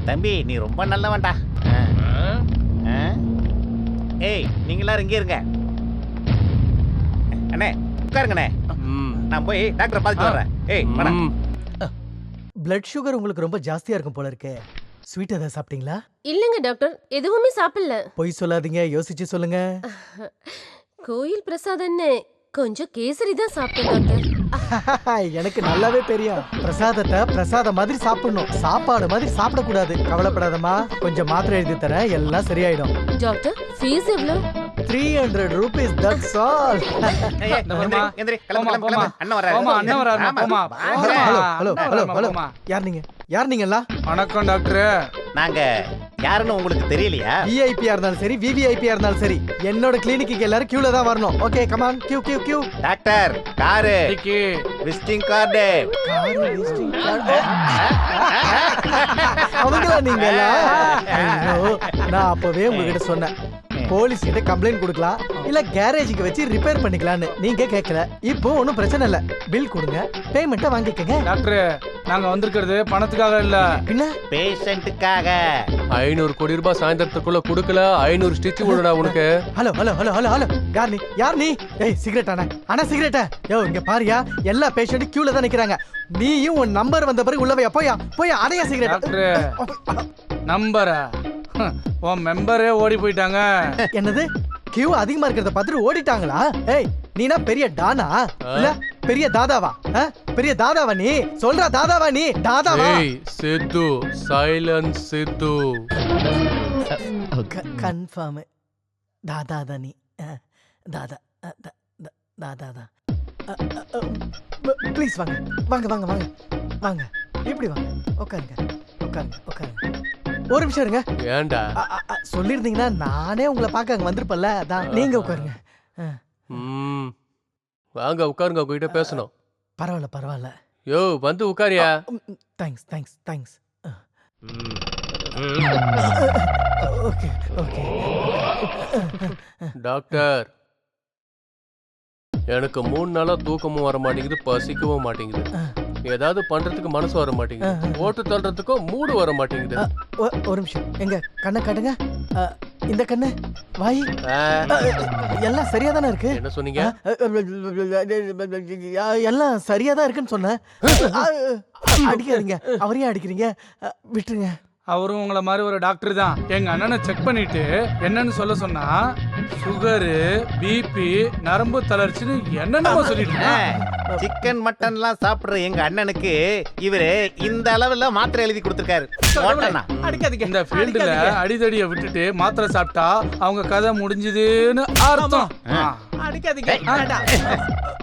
தம்பி நீ ரொம்ப நல்லவன்டா. ஏய் நீங்க எல்லாரும் இங்கே இருங்க. அண்ணே உட்காருங்கண்ணே. நான் போய் டாக்டரை பார்த்துட்டு வரேன். ஏய் மேடம். பிளட் சுகர் உங்களுக்கு ரொம்ப ஜாஸ்தியா இருக்கும் போல இருக்கே. ஸ்வீட் ஏதாவது சாப்பிட்டீங்களா? இல்லங்க டாக்டர், எதுவுமே சாப்பிடல. பொய் சொல்லாதீங்க, யோசிச்சு சொல்லுங்க. கோயில் பிரசாதம்னு கொஞ்சம் கேசரி தான் சாப்பிட்டேன் டாக்டர். எனக்கு நல்லாவே தெரியும். பிரசாதத்தை பிரசாதம் மாதிரி சாப்பிடணும், சாப்பாடு மாதிரி சாப்பிடக்கூடாது. கவலைப்படாதம்மா, கொஞ்சம் மாத்திரை எழுதி தரேன், எல்லாம் சரியாயிடும். டாக்டர் ஃபீஸ் எவ்வளவு? 300 rupees, that's all. ஹலோ, யார் நீங்களா? வணக்கம் டாக்டர். நாங்க யாருன்னு உங்களுக்கு தெரியலையா? விஐபியா இருந்தாலும் சரி, விவிஐபியா இருந்தாலும் சரி, என்னோட கிளினிக்கு எல்லாரும் கியூல தான் வரணும். Okay come on, queue. Doctor காரு விசிட்டிங் கார்டு. அவங்களா நீங்களா? நான் அப்பவே உங்ககிட்ட சொன்னேன், போலீஸ் கிட்ட கம்ப்ளைண்ட் கொடுக்கலாம் இல்ல கேரேஜுக்கு வச்சு ரிப்பேர் பண்ணிக்கலாம்னு நீங்க கேட்கல. இப்போ ஒன்றும் பிரச்சனை இல்ல, பில் கொடுங்க, பேமெண்ட்டை வாங்கிக்கங்க. டாக்டர் நாங்க வந்திருக்கிறது பணத்துக்காக இல்ல, பின்ன பேஷண்ட்டுக்காக. 500 கோடி ரூபாய் சாயந்தரத்துக்குள்ள கொடுக்கல 500 ஸ்டிச் விடுடா உனக்கு. Hello hello hello hello hello, யார் நீ? ஏய் சிகரெட் அண்ணா சிகரெட்டா? யோ இங்க பாரியா, எல்லா பேஷண்ட்டும் கியூல தான் நிக்கிறாங்க. நீயும் உன் நம்பர் வந்த பிறகு உள்ளவையா போயா அடையா சிகரெட். டாக்டர் நம்பரா? உன் மெம்பரே ஓடி போயிட்டாங்க. என்னது கியூ அதிகமா இருக்கிறத பார்த்துட்டு ஓடிட்டாங்களா? ஏய் நீனா பெரிய டானா இல்ல பெரிய தாதாவா? பெரிய தாதாவா நீ? சொல்றா தாதாவா நீ? தாதாவா? ஏய் சித்து, சைலன்ஸ் சித்து. கன்ஃபார்ம் தாதா நீ. தாதா தாதா ப்ளீஸ் வாங்க வாங்க வாங்க வாங்க வாங்க, இப்படி வாங்க, உட்காருங்க உட்காருங்க உட்காருங்க. ஒரு நிமிஷம் இருங்க. ஏன்டா? சொல்லிருந்தீங்கன்னா நானே உங்களை பார்க்க அங்க வந்திருப்பல்ல. அதான் நீங்க உட்காருங்க. வாங்க உட்காருங்க, உங்ககிட்ட பேசணும். பரவாயில்ல பரவாயில்ல. யோ வந்து உட்காரியா. Thanks thanks thanks. Okay okay. Doctor எனக்கு 3 நாளா தூக்கமும் வர மாட்டேங்குது, பசிக்கவும் மாட்டேங்குது, ஏதாவது பண்றதுக்கு மனசு வர மாட்டேங்குது, ஓட்டு தள்ளுறதுக்கும் மூடு வர மாட்டேங்குது. ஒரு நிமிஷம், எங்க கண்ணை காட்டுங்க. இந்த கண்ணு வாய் எல்லாம் சரியா தானே இருக்கு? என்ன சொன்னீங்க? எல்லாம் சரியா தான் இருக்குன்னு சொன்னேன். அடிக்காதீங்க, அவரையும் அடிக்கிறீங்க, விட்டுருங்க. அவரும் உங்களை மாதிரி ஒரு டாக்டர் தான். எங்க அண்ணனை செக் பண்ணிட்டு என்னன்னு சொல்ல சொன்னா சுகரு, பிபி, நரம்பு தளர்ச்சின்னு என்னென்ன சொல்லிட்டு சிக்கன் மட்டன்லாம் சாப்பிடுற எங்க அண்ணனுக்கு இவரு இந்த அளவுல மாத்திரை எழுதி கொடுத்திருக்காரு. அடிக்காதீங்க. இந்த ஃபீல்டுல அடிதடியை விட்டுட்டு மாத்திரை சாப்பிட்டா அவங்க கதை முடிஞ்சதுன்னு அர்த்தம். அடிக்காதீங்க. வேண்டாம்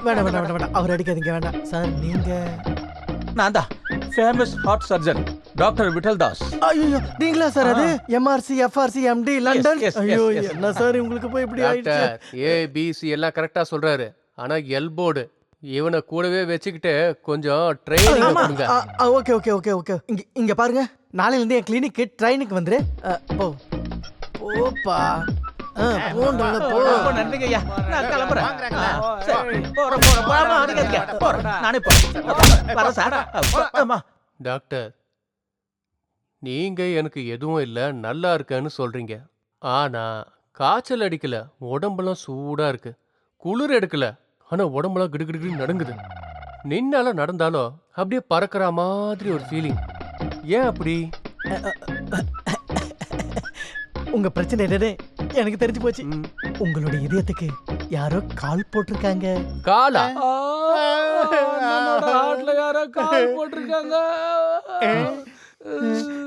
வேண்டாம் வேண்டாம், அவர் அடிக்காதீங்க, வேண்டாம் சார். நீங்க? நான் தான் famous heart surgeon doctor Vittal Das. ஐயோ நீங்களா சார்? அது எம்ஆர்சி எஃப்ஆர்சி எம்டி லண்டன். ஐயோ என்ன சார் உங்களுக்கு போய் இப்படி ஆயிடுச்சு? ஏபிசி எல்லாம் கரெக்டா சொல்றாரு, ஆனா எல்போர்டு இவனை கூடவே வச்சுக்கிட்டு கொஞ்சம் ட்ரைனிங் கொடுங்க. Okay okay okay okay. இங்க பாருங்க, நாளையில இருந்து என் கிளினிக்கு ட்ரைனிங் வந்துரு. போப்பா. நன்றிங்க ஐயா, நான் கிளம்புறேன். டாக்டர் நீங்க எனக்கு எதுவும் இல்ல, நல்லா இருக்கேன்னு சொல்றீங்க, ஆனா காய்ச்சல் அடிக்கல, உடம்பெல்லாம் சூடா இருக்கு, குளிர் எடுக்கல, ஆனா உடம்பெல்லாம் கிடுகிடு நடுங்குது, நின்னால நடந்தாலும் அப்படியே பறக்கிற மாதிரி ஒரு ஃபீலிங். ஏன் அப்படி? உங்க பிரச்சனை என்னன்னு எனக்கு தெரிஞ்சு போச்சு. உங்களுடைய இதயத்துக்கு யாரோ கால் போட்டிருக்காங்க. காலா? யாரோ கால் போட்டிருக்காங்க.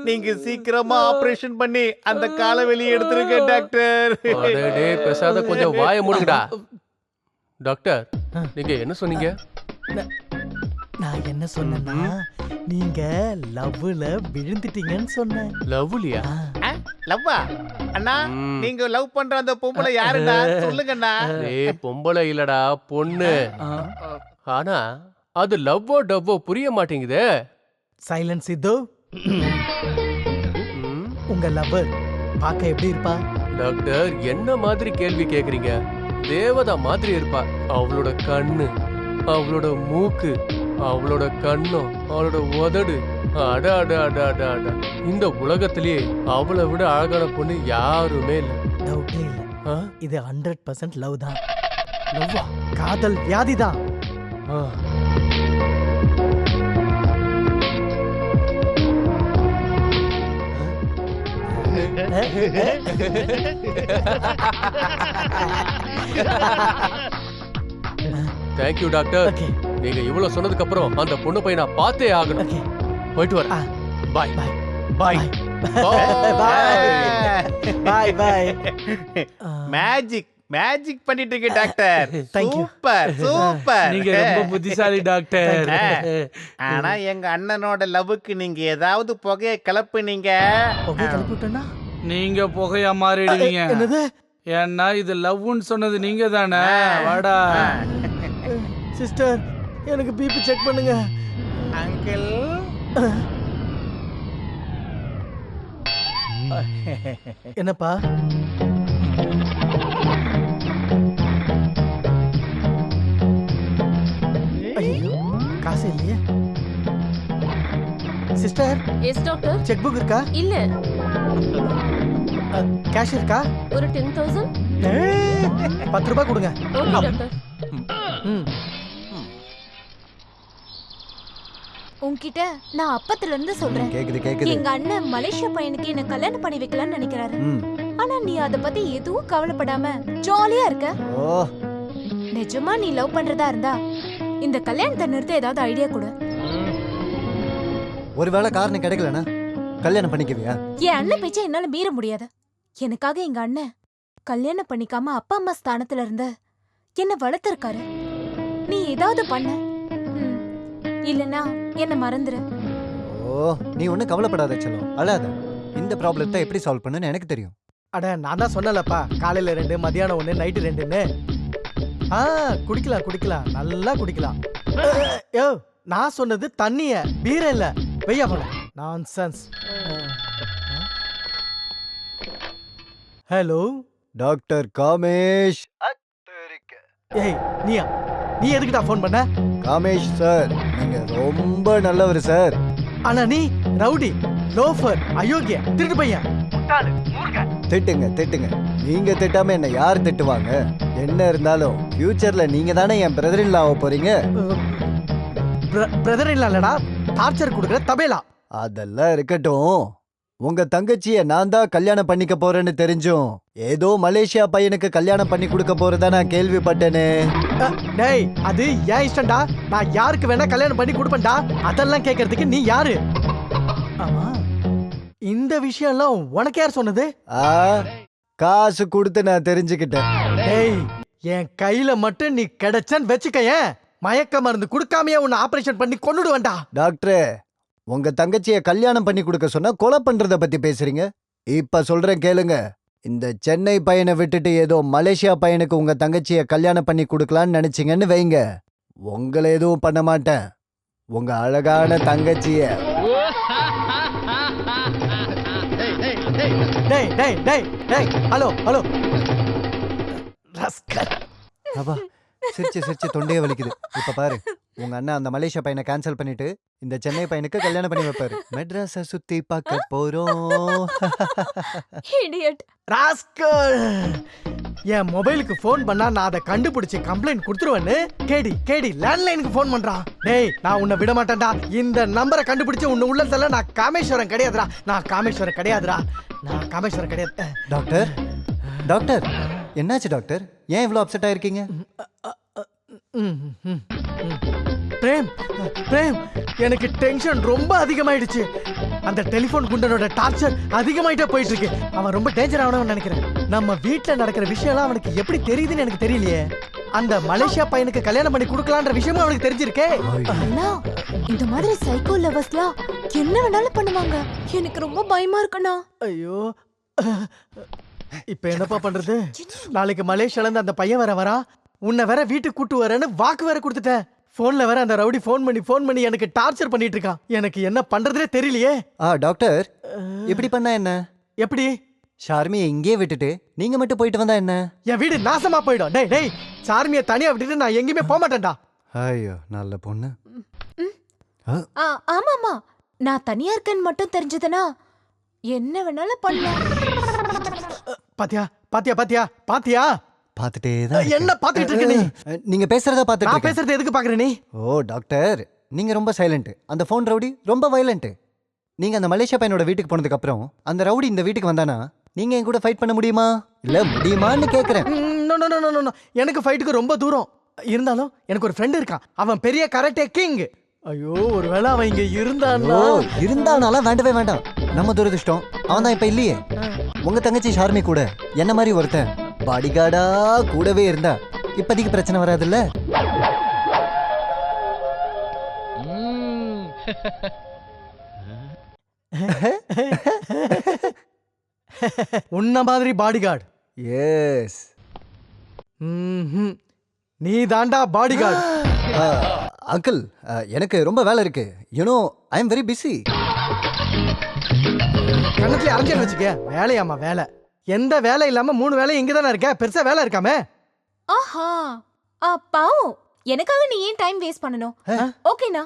நீங்க சீக்கிரமா ஆபரேஷன் பண்ணி அந்த காலை வெளியே எடுத்துருங்க டாக்டர். பேசாத, கொஞ்சம் வாய மூடுங்கடா. டாக்டர் நீங்க என்ன சொன்னீங்க? நான் என்ன சொன்னேன்னா, நீங்க லவ்ல விழுந்துட்டீங்கன்னு சொன்னேன். லவ்லியா? லவ்வா? அண்ணா நீங்க லவ் பண்ற அந்த பொம்பளை யாருடா சொல்லுங்கண்ணா. ஏய் பொம்பளை இல்லடா, பொண்ணு. ஆனா அது லவ்வோ டவ்வோ புரிய மாட்டேங்குதே. சைலன்ஸ் இதோ. உங்க லவ்வர் பார்க்க எப்படி இருப்பா? டாக்டர் என்ன மாதிரி கேள்வி கேக்குறீங்க? தேவதா மாதிரி இருப்பா. அவளோட கண்ணு, அவளோட மூக்கு, அவளோட கண்ணம், அவளோட உதடு, அட அட அட அட அட. இந்த உலகத்திலேயே அவளை விட அழகான பொண்ணு யாருமே இல்ல. டவுட்டே இல்ல, இது 100% லவ் தான். லவ்வா? காதல் வியாதி தான். Thank you doctor. நீங்க இவ்வளவு சொன்னதுக்கு அப்புறம் அந்த பொண்ணு போய் நான் பார்த்தே ஆகணும். போயிட்டு வரேன். பாய் பாய் பாய் பாய் பாய். மேஜிக் மேஜிக் பண்ணிட்டு இருக்க டாக்டர். Super super. நீங்க ரொம்ப புத்திசாலி டாக்டர். ஆனா எங்க அண்ணனோட லவ்வுக்கு நீங்க ஏதாவது புகையை கிளப்புனீங்க, நீங்க புகையா மாறிடுவீங்க. என்னது? ஏன்னா இது லவ்னு சொன்னது நீங்க தானே. வாடா சிஸ்டர், எனக்கு பிபி செக் பண்ணுங்க. அங்கிள் என்னப்பா? ஐயோ காசு இல்லையே. Sister yes doctor. Check book இருக்கா? இல்ல. கேஷ் இருக்கா? ஒரு 10,000. 10 ரூபாய் கொடுங்க. Okay doctor. உன்கிட்ட நான் அப்பத்துல இருந்து சொல்றேன். கேக்குது. எங்க அண்ணன் மலேசியா பையனுக்கு என்ன கல்யாணம் பண்ணி வைக்கலாம்னு நினைக்கிறாரு. ஆனா நீ அத பத்தி எதுவும் கவலைப்படாம ஜாலியா இருக்க. நிஜமா நீ லவ் பண்றதா இருந்தா இந்த கல்யாணத்தை நிறுத்த ஏதாவது ஐடியா கொடு. ஒருவேளை காரணம் கிடைக்கலனா கல்யாணம் பண்ணிக்குவியா? என் அண்ணன் பேச்ச என்னால மீற முடியாது. எனக்காக எங்க அண்ணன் கல்யாணம் பண்ணிக்காம அப்பா அம்மா ஸ்தானத்துல இருந்து என்ன வளர்த்திருக்காரு. நீ ஏதாவது பண்ண, இல்லனா என்ன மறந்துரு. நீ ஒன்னும் கவலைப்படாத செல்லம், அழாத. இந்த ப்ராப்ளத்தை எப்படி சால்வ் பண்ணனும் எனக்கு தெரியும். அட நான் தான் சொன்னலப்பா, காலையில 2, மதியானம் 1, நைட்டு 2ன்னு. குடிக்கலாம் நல்லா குடிக்கலாம். யோ நான் சொன்னது தண்ணிய, பீர இல்ல. வெய்யா போல நான்சென்ஸ். Hello doctor Kamesh. ஏய் நீ எதுக்குடா ஃபோன் பண்ண? காமேஷ் சார், நீங்க ரொம்ப நல்லவர் சார். ஆனா நீ ரவுடி, லோஃபர், அயோக்கிய, திருட்டு பையன். திட்டுங்க. நீங்க திட்டாம என்ன யார் திட்டுவாங்க? என்ன இருந்தாலும் ஃபியூச்சர்ல நீங்க தானே என் பிரதர் இன் லா ஆக போறீங்க. பிரதர் இல்லடா, டார்ச்சர் கொடுக்குற தபேலா. அதெல்லாம் இருக்கட்டும். உங்க தங்கச்சிய நான் தான் கல்யாணம் பண்ணிக்க போறேன்னு தெரிஞ்சும் ஏதோ மலேசியா பையனுக்கு கல்யாணம் பண்ணி கொடுக்க போறதா நான் கேள்விப்பட்டேனே. டேய் அது ஏன் இஷ்டம்டா, நான் யாருக்கு வேணா கல்யாணம் பண்ணி கொடுப்பேன்டா. அதெல்லாம் கேட்கறதுக்கு நீ யாரு? ஆமா, இந்த விஷயம்லாம் உனக்கு யார் சொன்னது? காசு கொடுத்து நான் தெரிஞ்சுக்கிட்டேன். டேய் என் கையில மட்டும் நீ கிடைச்சன்னு வெச்சுக்கயேன், மயக்க மருந்து கொடுக்காமயே உன்னை ஆபரேஷன் பண்ணி கொன்னுடுவேன்டா. டாக்டரே, உங்க தங்கச்சிய கல்யாணம் பண்ணி கொடுக்க சொன்னா கொலை பண்றத பத்தி பேசுறீங்க. இப்ப சொல்றேன் கேளுங்க. இந்த சென்னை பையனை விட்டுட்டு ஏதோ மலேசியா பையனுக்கு உங்க தங்கச்சிய கல்யாணம் பண்ணி கொடுக்கலான்னு நினைச்சீங்கன்னு வைங்க, உங்களை எதுவும் பண்ண மாட்டேன். உங்க அழகான தங்கச்சிய ஹலோ சிரிச்சு தொண்டையே வலிக்குது. இப்ப பாரு, உங்க அண்ணன் அந்த மலேசியா பையனை கேன்சல் பண்ணிட்டு இந்த சென்னை பையனுக்கு கல்யாணம் பண்ணி வைப்பாரு. மெட்ராஸ சுத்தி பார்க்க போறோம். என் மொபைலுக்கு போன் பண்ணா நான் அதை கண்டுபிடிச்சு கம்ப்ளைண்ட் கொடுத்துருவேன்னு கேடி லேண்ட்லைனுக்கு போன் பண்றான். டேய் நான் உன்னை விட மாட்டேன்டா. இந்த நம்பரை கண்டுபிடிச்சு உன்னை உள்ளத்துல நான் காமேஸ்வரன் கிடையாதுடா. நான் காமேஸ்வரன் கிடையாது. டாக்டர் என்னாச்சு டாக்டர்? ஏன் இவ்வளவு அப்செட் ஆயிருக்கீங்க? பிரேம் எனக்கு டென்ஷன் ரொம்ப அதிகமாயிடுச்சு. அந்த டெலிபோன் குண்டனோட டார்ச்சர் அதிகமாயிட்டே போயிட்டு இருக்கு. அவன் ரொம்ப டேஞ்சர் ஆகணும்னு நினைக்கிறேன். நம்ம வீட்டுல நடக்கிற விஷயம்லாம் அவனுக்கு எப்படி தெரியுதுன்னு எனக்கு தெரியலையே. அந்த மலேசியா பையனுக்கு கல்யாணம் பண்ணி கொடுக்கலான்ற விஷயமும் அவனுக்கு தெரிஞ்சிருக்கே. இந்த மாதிரி சைக்கோ லவர்ஸ்லாம் என்ன வேணாலும் பண்ணுவாங்க. எனக்கு ரொம்ப பயமா இருக்குண்ணா. ஐயோ, இப்ப என்னப்பா பண்றது? நாளைக்கு மலேசியால இருந்து அந்த பையன் வரா, உன்னை வேற வீட்டுக்கு கூட்டு வரேன்னு வாக்கு வேற கொடுத்துட்டேன். போன்ல வேற அந்த ரவுடி போன் பண்ணி எனக்கு டார்ச்சர் பண்ணிட்டு இருக்கான். எனக்கு என்ன பண்றதுனே தெரியலையே. டாக்டர், இப்படி பண்ணா என்ன? எப்படி? ஷார்மியை இங்கே விட்டுட்டு நீங்க மட்டும் போயிட்டு வந்தா என்ன? என் வீடு நாசமா போயிடும். டேய் ஷார்மியை தனியா விட்டுட்டு நான் எங்கேயுமே போக மாட்டேன்டா. ஐயோ நல்ல பொண்ணு. ஆமாமா, நான் தனியா இருக்கேன்னு மட்டும் தெரிஞ்சதுன்னா என்ன வேணாலும் பண்ணலாம். பாத்தியா பாத்துட்டே தான். என்ன பாத்துட்டு இருக்க நீ? நீங்க பேசுறத பாத்துட்டு நான் பேசுறது எதுக்கு பாக்குற நீ? டாக்டர், நீங்க ரொம்ப சைலண்ட். அந்த போன் ரவுடி ரொம்ப வயலண்ட். நீங்க அந்த மலேசியா பையனோட வீட்டுக்கு போனதுக்கு அப்புறம் அந்த ரவுடி இந்த வீட்டுக்கு வந்தானா நீங்க என் கூட ஃபைட் பண்ண முடியுமா? இல்ல முடியுமான்னு கேக்குறேன். நோ, எனக்கு ஃபைட்டுக்கு ரொம்ப தூரம். இருந்தாலும் எனக்கு ஒரு ஃப்ரெண்ட் இருக்கான். அவன் பெரிய கராட்டே கிங். ஐயோ, ஒருவேளை அவன் இங்க இருந்தானாலும் வேண்டவே வேண்டாம். நம்ம துரதிர்ஷ்டம் அவன் தான் இப்ப இல்லையே. உங்க தங்கச்சி ஷார்மி கூட என்ன மாதிரி ஒருத்தன் பாடிகார்டா கூடவே இருந்தா இப்போதைக்கு பிரச்சனை வராதுல்ல? உன்ன மாதிரி பாடிகார்டு? எஸ். நீ தாண்டா பாடிகார்டு. அங்கிள், எனக்கு ரொம்ப வேலை இருக்கு. You know I am very busy. கண்ணத்துல அரைஞ்சேன்னு வச்சுக்க. வேலையாமா வேலை? எந்த வேலை இல்லாம 3 வேலை இங்க தானே இருக்க, பெருசா வேலை இருக்காமே. ஆஹா பாவம், எனக்காக நீ ஏன் டைம் வேஸ்ட் பண்ணணும்? ஓகேண்ணா,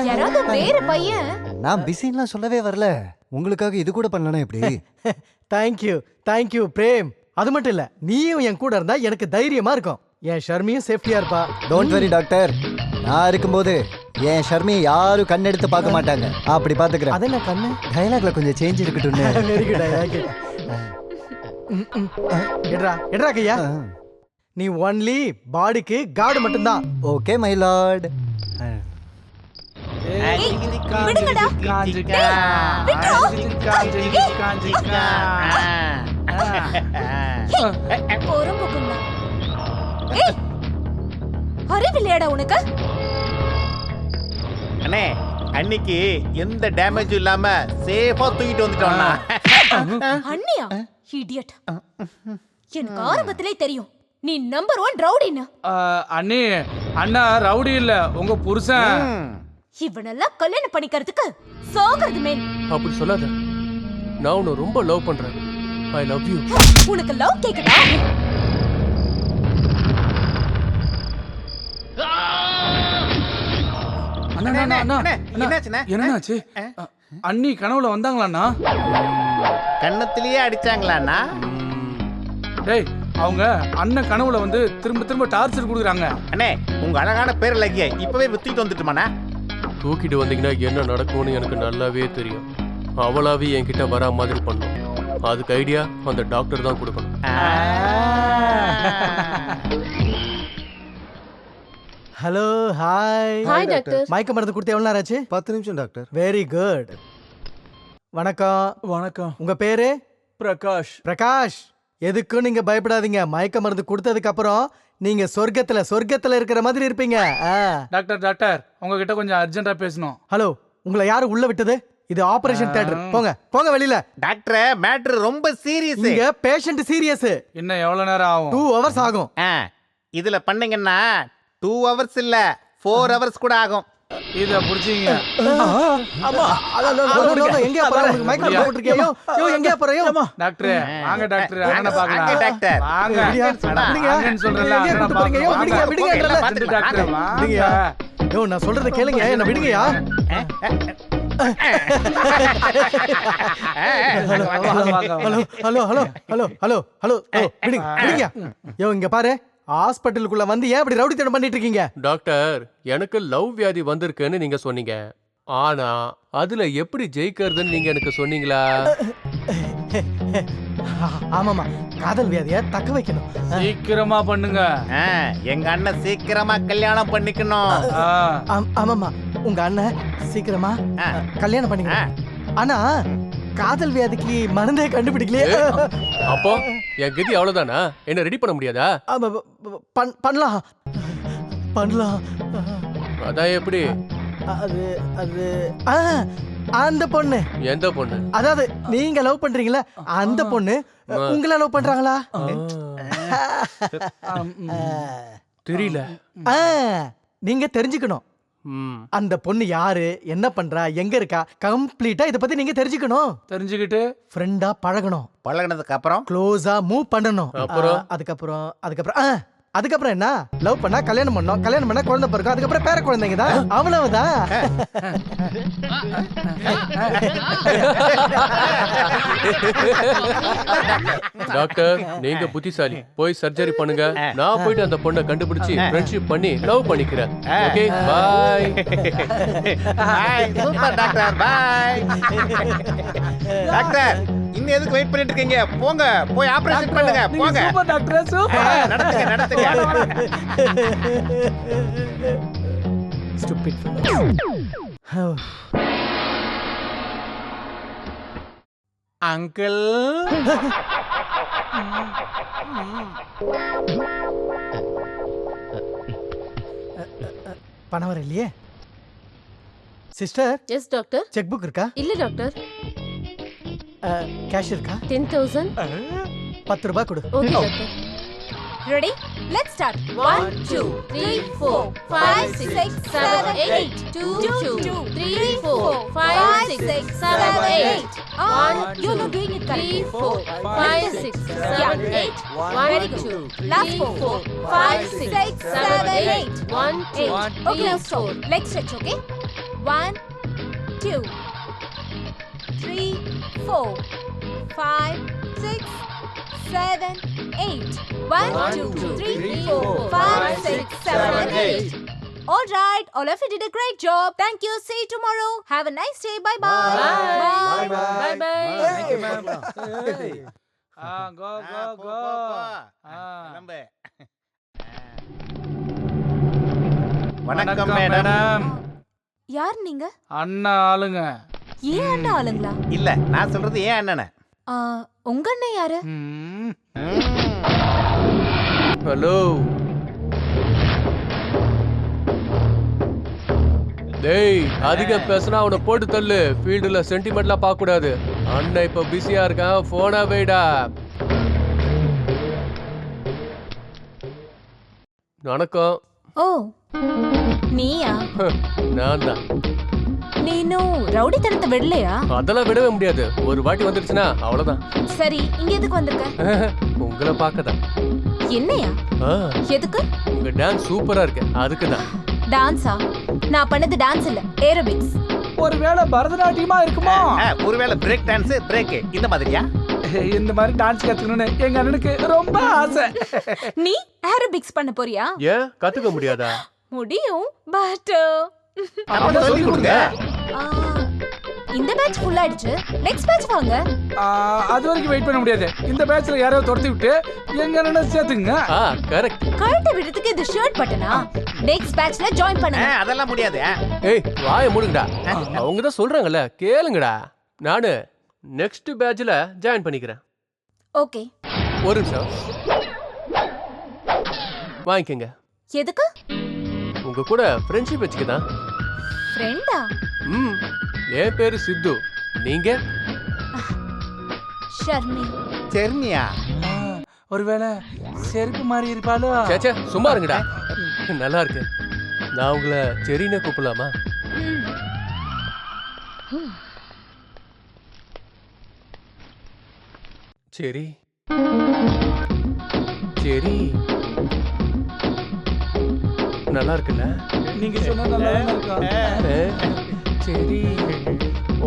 யாராவது வேற பையன். நான் பிஸின்லாம் சொல்லவே வரல, உங்களுக்காக இது கூட பண்ணலனா எப்படி? தேங்க்யூ பிரேம். அது மட்டும் இல்ல, நீயும் என் கூட இருந்தா எனக்கு தைரியமா இருக்கும். என் ஷர்மியும் சேஃப்டியா இருப்பா. டோன்ட் வரி டாக்டர், நான் இருக்கும்போது என் ஷர்மியை யாரும் கண்ணெடுத்து பார்க்க மாட்டாங்க. அப்படி பாத்துக்கிறேன். அது என்ன கண்ணு? டயலாக்ல கொஞ்சம் சேஞ்ச் இருக்கட்டும்னு. Very good. எட்ரா கையா. நீ ஒன்லி பாடிக்கு கார்டு மட்டும்தான். Okay my lord. விடுங்கடா. பொறும்புக்குங்க. அறிவில்லையாடா உனக்கு? அண்ணே, அன்னைக்கு எந்த டேமேஜும் இல்லாம சேஃபா தூக்கிட்டு வந்துட்டோம்னா. அண்ணியா? இடியட். எனக்கு ஆரம்பத்திலே தெரியும் நீ நம்பர் 1 ரவுடின்னு. அண்ணி, அண்ணா ரவுடி இல்ல, உங்க புருஷன். இவனெல்லாம் கல்யாணம் பண்ணிக்கிறதுக்கு சாகிறது மேல். அப்படி சொல்லாத, நான் உன்னை ரொம்ப லவ் பண்றேன். I love you. உனக்கு லவ் கேக்குதா? என்னாச்சு? அண்ணி கனவுல வந்தாங்களாண்ணா? கண்ணத்திலேயே அடிச்சாங்களாண்ணா? டேய், அவங்க அண்ணன் கனவுல வந்து திரும்ப திரும்ப டார்ச்சர் கொடுக்குறாங்க. அண்ணே, உங்க அழகான பேர் லக்கிய இப்பவே வித்திட்டு வந்துட்டுமாண்ணா? தூக்கிட்டு வந்தீங்கன்னா என்ன நடக்கும்னு எனக்கு நல்லாவே தெரியும். அவளாவே என்கிட்ட வரா மாதிரி பண்ணும். அதுக்கு ஐடியா அந்த டாக்டர் தான் கொடுக்கணும். Hello, hi doctor. மயக்க மருந்து கொடுத்து எவ்வளவு நேரம் ஆச்சு? 10 நிமிஷம் டாக்டர். Very good. வணக்கம். வணக்கம். உங்க பேரு? பிரகாஷ். எதுக்கும் நீங்க பயப்படாதீங்க. மயக்க மருந்து கொடுத்ததுக்கு அப்புறம் நீங்க சொர்க்கத்துல இருக்கிற மாதிரி இருப்பீங்க. டாக்டர் உங்ககிட்ட கொஞ்சம் அர்ஜென்ட்டா பேசணும். ஹலோ, உங்களை யாரு உள்ள விட்டது? இது ஆபரேஷன் தியேட்டர். போங்க வெளியில. டாக்டர், மேட்டர் ரொம்ப சீரியஸ். இங்க பேஷண்ட் சீரியஸ். இன்னும் எவ்வளவு நேரம் ஆகும்? 2 hours ஆகும். இதுல பண்ணீங்கன்னா 2 hours இல்ல 4 hours கூட ஆகும். இத புடிச்சீங்க. அம்மா, எங்க போறீங்க? மைக் போட்டுருக்கீங்க. எங்க போறீங்க? டாக்டர், வாங்க டாக்டர், அண்ணனை பார்க்கலாம். டாக்டர், வாங்க. அண்ணன் சொல்றல, அண்ணனை பார்க்கலாம். விடுங்க டாக்டர், வாங்க. நான் சொல்றத கேளுங்க, என்ன விடுங்கயா. ஹலோ விடுங்க. இங்க பாரு, ஹாஸ்பிட்டலுக்குள்ள வந்து ஏன் இப்படி ரவுடி தனம் பண்ணிட்டு இருக்கீங்க? டாக்டர், எனக்கு லவ் வியாதி வந்திருக்குன்னு நீங்க சொன்னீங்க. ஆனா அதுல எப்படி ஜெயிக்கிறதுன்னு நீங்க எனக்கு சொன்னீங்களா? ஆமாமா, காதல் வியாதிய தக்க வைக்கணும். சீக்கிரமா பண்ணுங்க. எங்க அண்ணன் சீக்கிரமா கல்யாணம் பண்ணிக்கணும். ஆமாமா, உங்க அண்ணன் சீக்கிரமா கல்யாணம் பண்ணிக்கணும். ஆனா காதல் வியாதிக்கு மருந்தே கண்டுபிடிக்கலையே. அப்போ என் கதி அவ்வளவுதானா? என்ன ரெடி பண்ண முடியாதா? பண்ணலாம். அதான் எப்படி? அது அந்த பொண்ணு. எந்த பொண்ணு? அதாவது நீங்க லவ் பண்றீங்களா, அந்த பொண்ணு உங்களை லவ் பண்றாங்களா? தெரியல. நீங்க தெரிஞ்சுக்கணும். அந்த பொண்ணு யாரு, என்ன பண்றா, எங்க இருக்கா, கம்ப்ளீட்டா இத பத்தி நீங்க தெரிஞ்சுக்கணும். தெரிஞ்சுக்கிட்டு ஃப்ரெண்டா பழகணும். பழகினதுக்கு அப்புறம் க்ளோஸா மூவ் பண்ணணும். அதுக்கப்புறம் என்ன? லவ் பண்ணா கல்யாணம் பண்ணணும், கல்யாணம் பண்ணா குழந்தை பிறக்கும், அதுக்கப்புறம் பேர குழந்தைங்க தான். அவ்வளவுதான். டாக்டர், நீங்க புத்திசாலி. போய் சர்ஜரி பண்ணுங்க. நான் போயிட்டு அந்த பொண்ணை கண்டுபிடிச்சு ஃப்ரெண்ட்ஷிப் பண்ணி லவ் பண்ணிக்கிறேன். Okay, bye. Super doctor, bye. Doctor, இன்னும் எதுக்கு வெயிட் பண்ணிட்டு இருக்கீங்க? போங்க, போய் ஆபரேஷன் பண்ணுங்க. போங்க. Super doctor, super. நடத்துங்க. Stupid. அங்கிள், பணம் வர இல்லையே. Sister. Yes doctor. Check book இருக்கா? இல்ல டாக்டர். கேஷ் இருக்கா? 10,000. 10 ரூபாய் கொடு. Okay doctor. Ready? Let's start. 1, 2, 3, 4, 5, 6, 7, 8. 2, 2, 3, 4, 5, 6, 7, 8. You're not doing it correctly. 4, 5, 6, 7, 8. Very good. Last 4, 5, 6, 7, 8. 1, 8. Okay, now stop. Let's stretch, okay? 1, 2, 3, 4, 5, 6, 7, 8. 1, 2, 3, 4, 5, 6, 7, 8. All right, all of you did a great job. Thank you. See you tomorrow. Have a nice day. Bye bye. Bye bye. Bye bye. go go go. வணக்கம் madam. யார் நீங்க? அண்ணா ஆளுங்க. ஏன் அண்ணா ஆளுங்களா? இல்ல, நான் சொல்றது ஏன் அண்ணனை. உங்க அண்ணன் யாரு? ஹலோ டேய், அதிக பேசினா அவனை போட்டு தள்ளு. ஃபீல்டுல சென்டிமெண்ட்லாம் பார்க்க கூடாது. அண்ணன் இப்ப பிஸியா இருக்கான், போனா வைடா. வணக்கம். ஓ, நீயா? நான் தான். நீனு ரவுடித்தனத்தை விடலையா? அதெல்லாம் விடவே முடியாது. ஒரு வாட்டி வந்துருச்சுன்னா அவ்வளவுதான். சரி, இங்க எதுக்கு வந்திருக்க? உங்களை பார்க்கதான். என்னையா? எதுக்கு? உங்க டான்ஸ் சூப்பரா இருக்கு, அதுக்குதான். டான்ஸா? நான் பண்ணது டான்ஸ் இல்ல, ஏரோபிக்ஸ். ஒருவேளை பரதநாட்டியமா இருக்குமா? ஒருவேளை பிரேக் டான்ஸ், பிரேக் இந்த மாதிரியா? இந்த மாதிரி டான்ஸ் கத்துக்கணும்னு எங்க அண்ணனுக்கு ரொம்ப ஆசை. நீ ஏரோபிக்ஸ் பண்ண போறியா? ஏன் கத்துக்க முடியாதா? முடியும், பட் சொல்லி கொடுங்க. இந்த பேட்ச் ஃபுல் ஆயிடுச்சு. நெக்ஸ்ட் பேட்ச் வாங்க. அது வரைக்கும் வெயிட் பண்ண முடியாது. இந்த பேட்ச்ல யாராவது துரத்தி விட்டு எங்க அண்ணனை சேர்த்துங்க. கரெக்ட். கழுத்தை விடுறதுக்கு இது ஷர்ட் பட்டனா? நெக்ஸ்ட் பேட்ச்ல ஜாயின் பண்ணுங்க. அதெல்லாம் முடியாது. ஏய், வாயை மூடுங்கடா. அவங்க தான் சொல்றாங்கல்ல, கேளுங்கடா. நானு நெக்ஸ்ட் பேட்ச்ல ஜாயின் பண்ணிக்கிறேன். ஓகே. ஒரு நிமிஷம் வாங்கிக்கங்க. எதுக்கு? உங்க கூட ஃப்ரெண்ட்ஷிப் வச்சுக்கதான். ஃப்ரெண்டா? என் பேரு சித்து. நீங்க? ஷர்மி. ஷர்மியா? ஒருவேளை செருப்பு மாதிரி இருப்பாளோ? சேச்சே, சும்மா இருங்கடா. நல்லா இருக்கு. நான் உங்களை செரின்னு கூப்பிடலாமா? சரி சரி, நல்லா இருக்குல்ல? நீங்க சொன்னா நல்லா இருக்கும். சரி.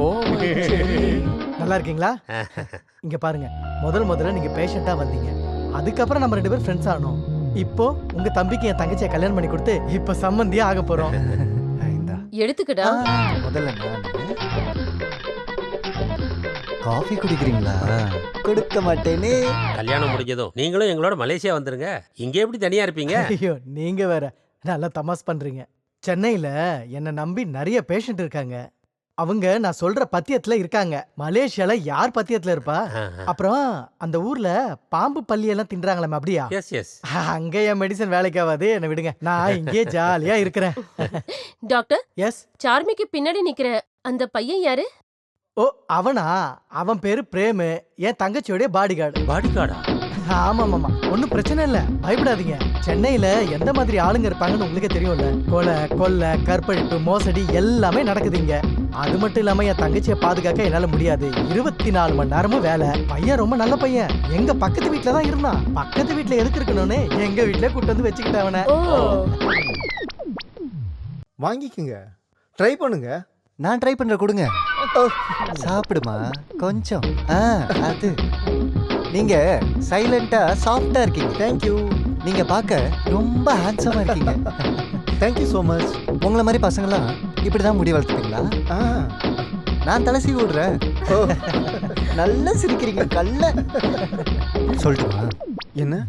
ஓ சரி. நல்லா இருக்கீங்களா? இங்க பாருங்க, முதல்ல நீங்க பேஷண்டா வந்தீங்க. அதுக்கப்புறம் நம்ம 2 பேரும் ஃப்ரெண்ட்ஸ் ஆனோம். இப்போ உங்க தம்பிக்கு என் தங்கச்சியை கல்யாணம் பண்ணி கொடுத்து இப்ப சம்மந்தியா ஆக போறோம். எடுத்துக்கடா. முதல்ல காஃபி குடிக்கிறீங்களா? கொடுக்க மாட்டேனே. கல்யாணம் முடிஞ்சதும் நீங்களும் எங்களோட மலேசியா வந்துருங்க. இங்கே எப்படி தனியா இருப்பீங்க? ஐயோ, நீங்க வேற நல்லா தமாஸ் பண்றீங்க. சென்னையில என்ன நம்பி நிறைய பேஷண்ட் இருக்காங்க. அவங்க நான் சொல்ற பத்தியத்துல இருக்காங்க. மலேசியால யார் பத்தியத்துல இருப்பா? அப்புறம் அந்த ஊர்ல பாம்பு பல்லி எல்லாம் தின்றாங்களே, அப்படியா? Yes yes. அங்க என் மெடிசன் வேலைக்கு ஆகாது, என்ன விடுங்க. நான் இங்கே ஜாலியா இருக்கிறேன். Doctor, S. சார்மிக்கு பின்னாடி நிக்கிற அந்த பையன் யாரு? ஓ, அவனா? அவன் பேரு பிரேமு, என் தங்கச்சியோட பாடிகார்டு. பாடிகார்டா? ஆமாமாமா, ஒன்னும் பிரச்சனை இல்ல, பயப்படாதீங்க. சென்னையில எந்த மாதிரி ஆளுங்க இருப்பாங்கன்னு உங்களுக்கே தெரியும்ல. கொலை, கொள்ளை, கற்பழிப்பு, மோசடி எல்லாமே நடக்குதுங்க. அது மட்டும் இல்லாம என் தங்கச்சியை பாதுகாக்க என்னால முடியாது. 24 மணி நேரமும் வேலை. பையன் ரொம்ப நல்ல பையன். எங்க பக்கத்து வீட்டுல தான் இருந்தான். பக்கத்து வீட்டுல எதுக்கு இருக்கணும்னு எங்க வீட்டுல கூட்டு வந்து வச்சுக்கிட்டவன. வாங்கிக்கங்க, ட்ரை பண்ணுங்க. நான் ட்ரை பண்ற, கொடுங்க. சாப்பிடுமா கொஞ்சம். அது நீங்க சைலண்டா சாஃப்டா இருக்கீங்க. தேங்க்யூ. நீங்க பார்க்க ரொம்ப ஹேண்ட்ஸமா இருக்கீங்க. Thank you so much. உங்களை மாதிரி பசங்களாம் இப்படிதான் முடி வளர்த்துப்பீங்களா? நான் தலை சீவி விடுறேன். நல்லா சிரிக்கிறீங்க, கல்ல. சொல்லட்டுமா? என்ன?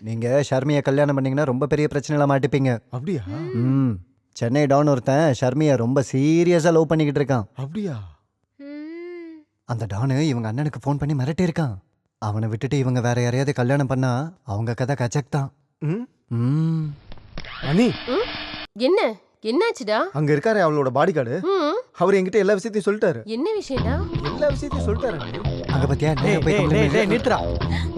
நீங்க ஷர்மியை கல்யாணம் பண்ணீங்கன்னா ரொம்ப பெரிய பிரச்சனைல மாட்டிப்பீங்க. அப்படியா? சென்னை டவுன் ஒருத்தன் ஷர்மியை ரொம்ப சீரியஸா லவ் பண்ணிக்கிட்டு இருக்கான். அப்படியா? அந்த டானு இவங்க அண்ணனுக்கு ஃபோன் பண்ணி மிரட்டி இருக்கான். அவனை விட்டுட்டு இவங்க வேற யாரையாவது கல்யாணம் பண்ணா அவங்க கதை கச்சக் தான். அனி, என்ன என்னாச்சுடா? அங்க இருக்காரு அவளோட பாடிகார்டு. அவர் என்கிட்ட எல்லா விஷயத்தையும் சொல்லிட்டாரு. என்ன விஷயம்டா? எல்லா விஷயத்தையும் சொல்லிட்டாரு. அங்க பத்தியா நிறுத்துறா,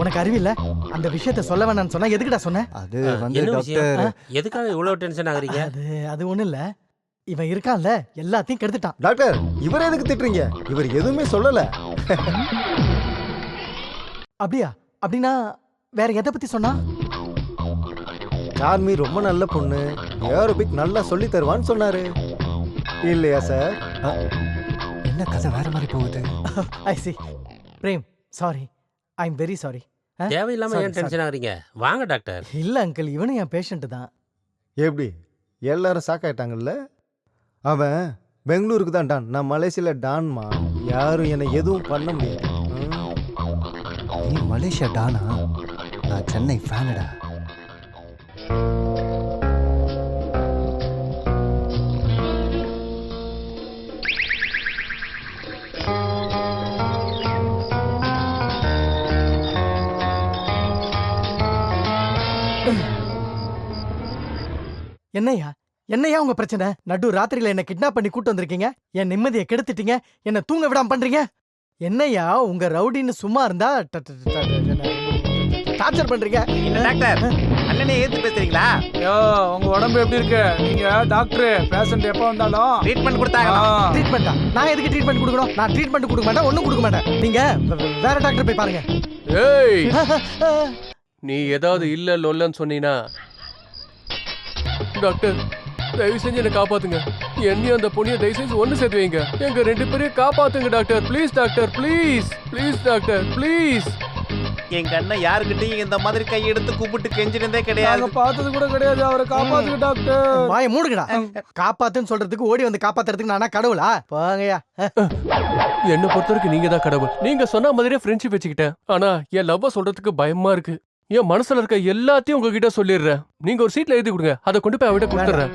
உனக்கு அறிவில்ல? அந்த விஷயத்த சொல்ல வேணாம்னு சொன்னா எதுக்குடா சொன்ன? அது வந்து டாக்டர், எதுக்காக இவ்வளவு டென்ஷன் ஆகுறீங்க? அது ஒண்ணு இல்ல. இவன் இருக்கான்ல எல்லாத்தையும் கெடுத்துட்டான். டாக்டர் இவரை எதுக்கு திட்டுறீங்க? இவர் எதுவுமே சொல்லல. அப்படியா? அப்படின்னா வேற எதை பத்தி சொன்னா? சார்மி ரொம்ப நல்ல பொண்ணு, ஏரோபிக் நல்லா சொல்லி தருவான்னு சொன்னாரு. இல்லையா சார்? என்ன கதை வேற மாதிரி போகுது? I see. Prem, sorry, I am very sorry. தேவையில்லாம ஏன் டென்ஷன் ஆகுறீங்க? வாங்க டாக்டர். இல்ல அங்கிள், இவனும் என் பேஷண்ட் தான். எப்படி எல்லாரும் சாக்காயிட்டாங்கல்ல? அவன் பெங்களூருக்கு தான் டான், நான் மலேசியால டான்மா. யாரும் என்னை எதுவும் பண்ண முடியாது. நீ மலேசியா டானா? நான் சென்னை ஃபேனடா. என்னையா என்னையா உங்க பிரச்சனை? நடு ராத்திரியில என்ன கிட்னாப் பண்ணி கூட்டு வந்திருக்கீங்க, என் நிம்மதியை கெடுத்துட்டீங்க, என்ன தூங்க விடாம பண்றீங்க. என்னையா உங்க ரவுடின்னு சும்மா இருந்தா டார்ச்சர் பண்றீங்க. டாக்டர் அண்ணனே ஏத்து பேசுறீங்களா? யோ, உங்க உடம்பு எப்படி இருக்கு? நீங்க டாக்டர், பேஷண்ட் எப்ப வந்தாலும் ட்ரீட்மெண்ட் கொடுத்தாங்க. ட்ரீட்மெண்டா? நான் எதுக்கு ட்ரீட்மெண்ட் கொடுக்கணும்? நான் ட்ரீட்மெண்ட் கொடுக்க மாட்டேன், ஒண்ணும் கொடுக்க மாட்டேன். நீங்க வேற டாக்டர் போய் பாருங்க. ஏய், நீ ஏதாவது இல்ல லொல்லன்னு சொன்னீனா டாக்டர் தயவு செஞ்சு என்ன காப்பாத்துங்க. என்னையும் அந்த பொண்ணியை தயவு செஞ்சு ஒண்ணு சேர்த்து வைங்க. எங்க 2 பேரையும் காப்பாத்துங்க doctor. Please doctor, please please doctor, please. எங்க அண்ணன் யாருக்கிட்டையும் இந்த மாதிரி கை எடுத்து கூப்பிட்டு கெஞ்சினதே கிடையாது. பார்த்தது கூட கிடையாது. அவரை காப்பாத்துங்க டாக்டர். வாயை மூடுங்கடா. காப்பாத்துன்னு சொல்றதுக்கு ஓடி வந்து காப்பாத்துறதுக்கு நானா கடவுளா? போங்கயா. என்ன பொறுத்தவரைக்கும் நீங்க தான் கடவுள். நீங்க சொன்ன மாதிரியே ஃப்ரெண்ட்ஷிப் வச்சுக்கிட்டேன். ஆனா என் லவ்வ சொல்றதுக்கு பயமா இருக்கு. என் மனசுல இருக்க எல்லாத்தையும் உங்ககிட்ட சொல்லிடுறேன். நீங்க ஒரு சீட்ல எழுதி கொடுங்க, அதை கொண்டு போய் அவகிட்ட கொடுத்துறேன்.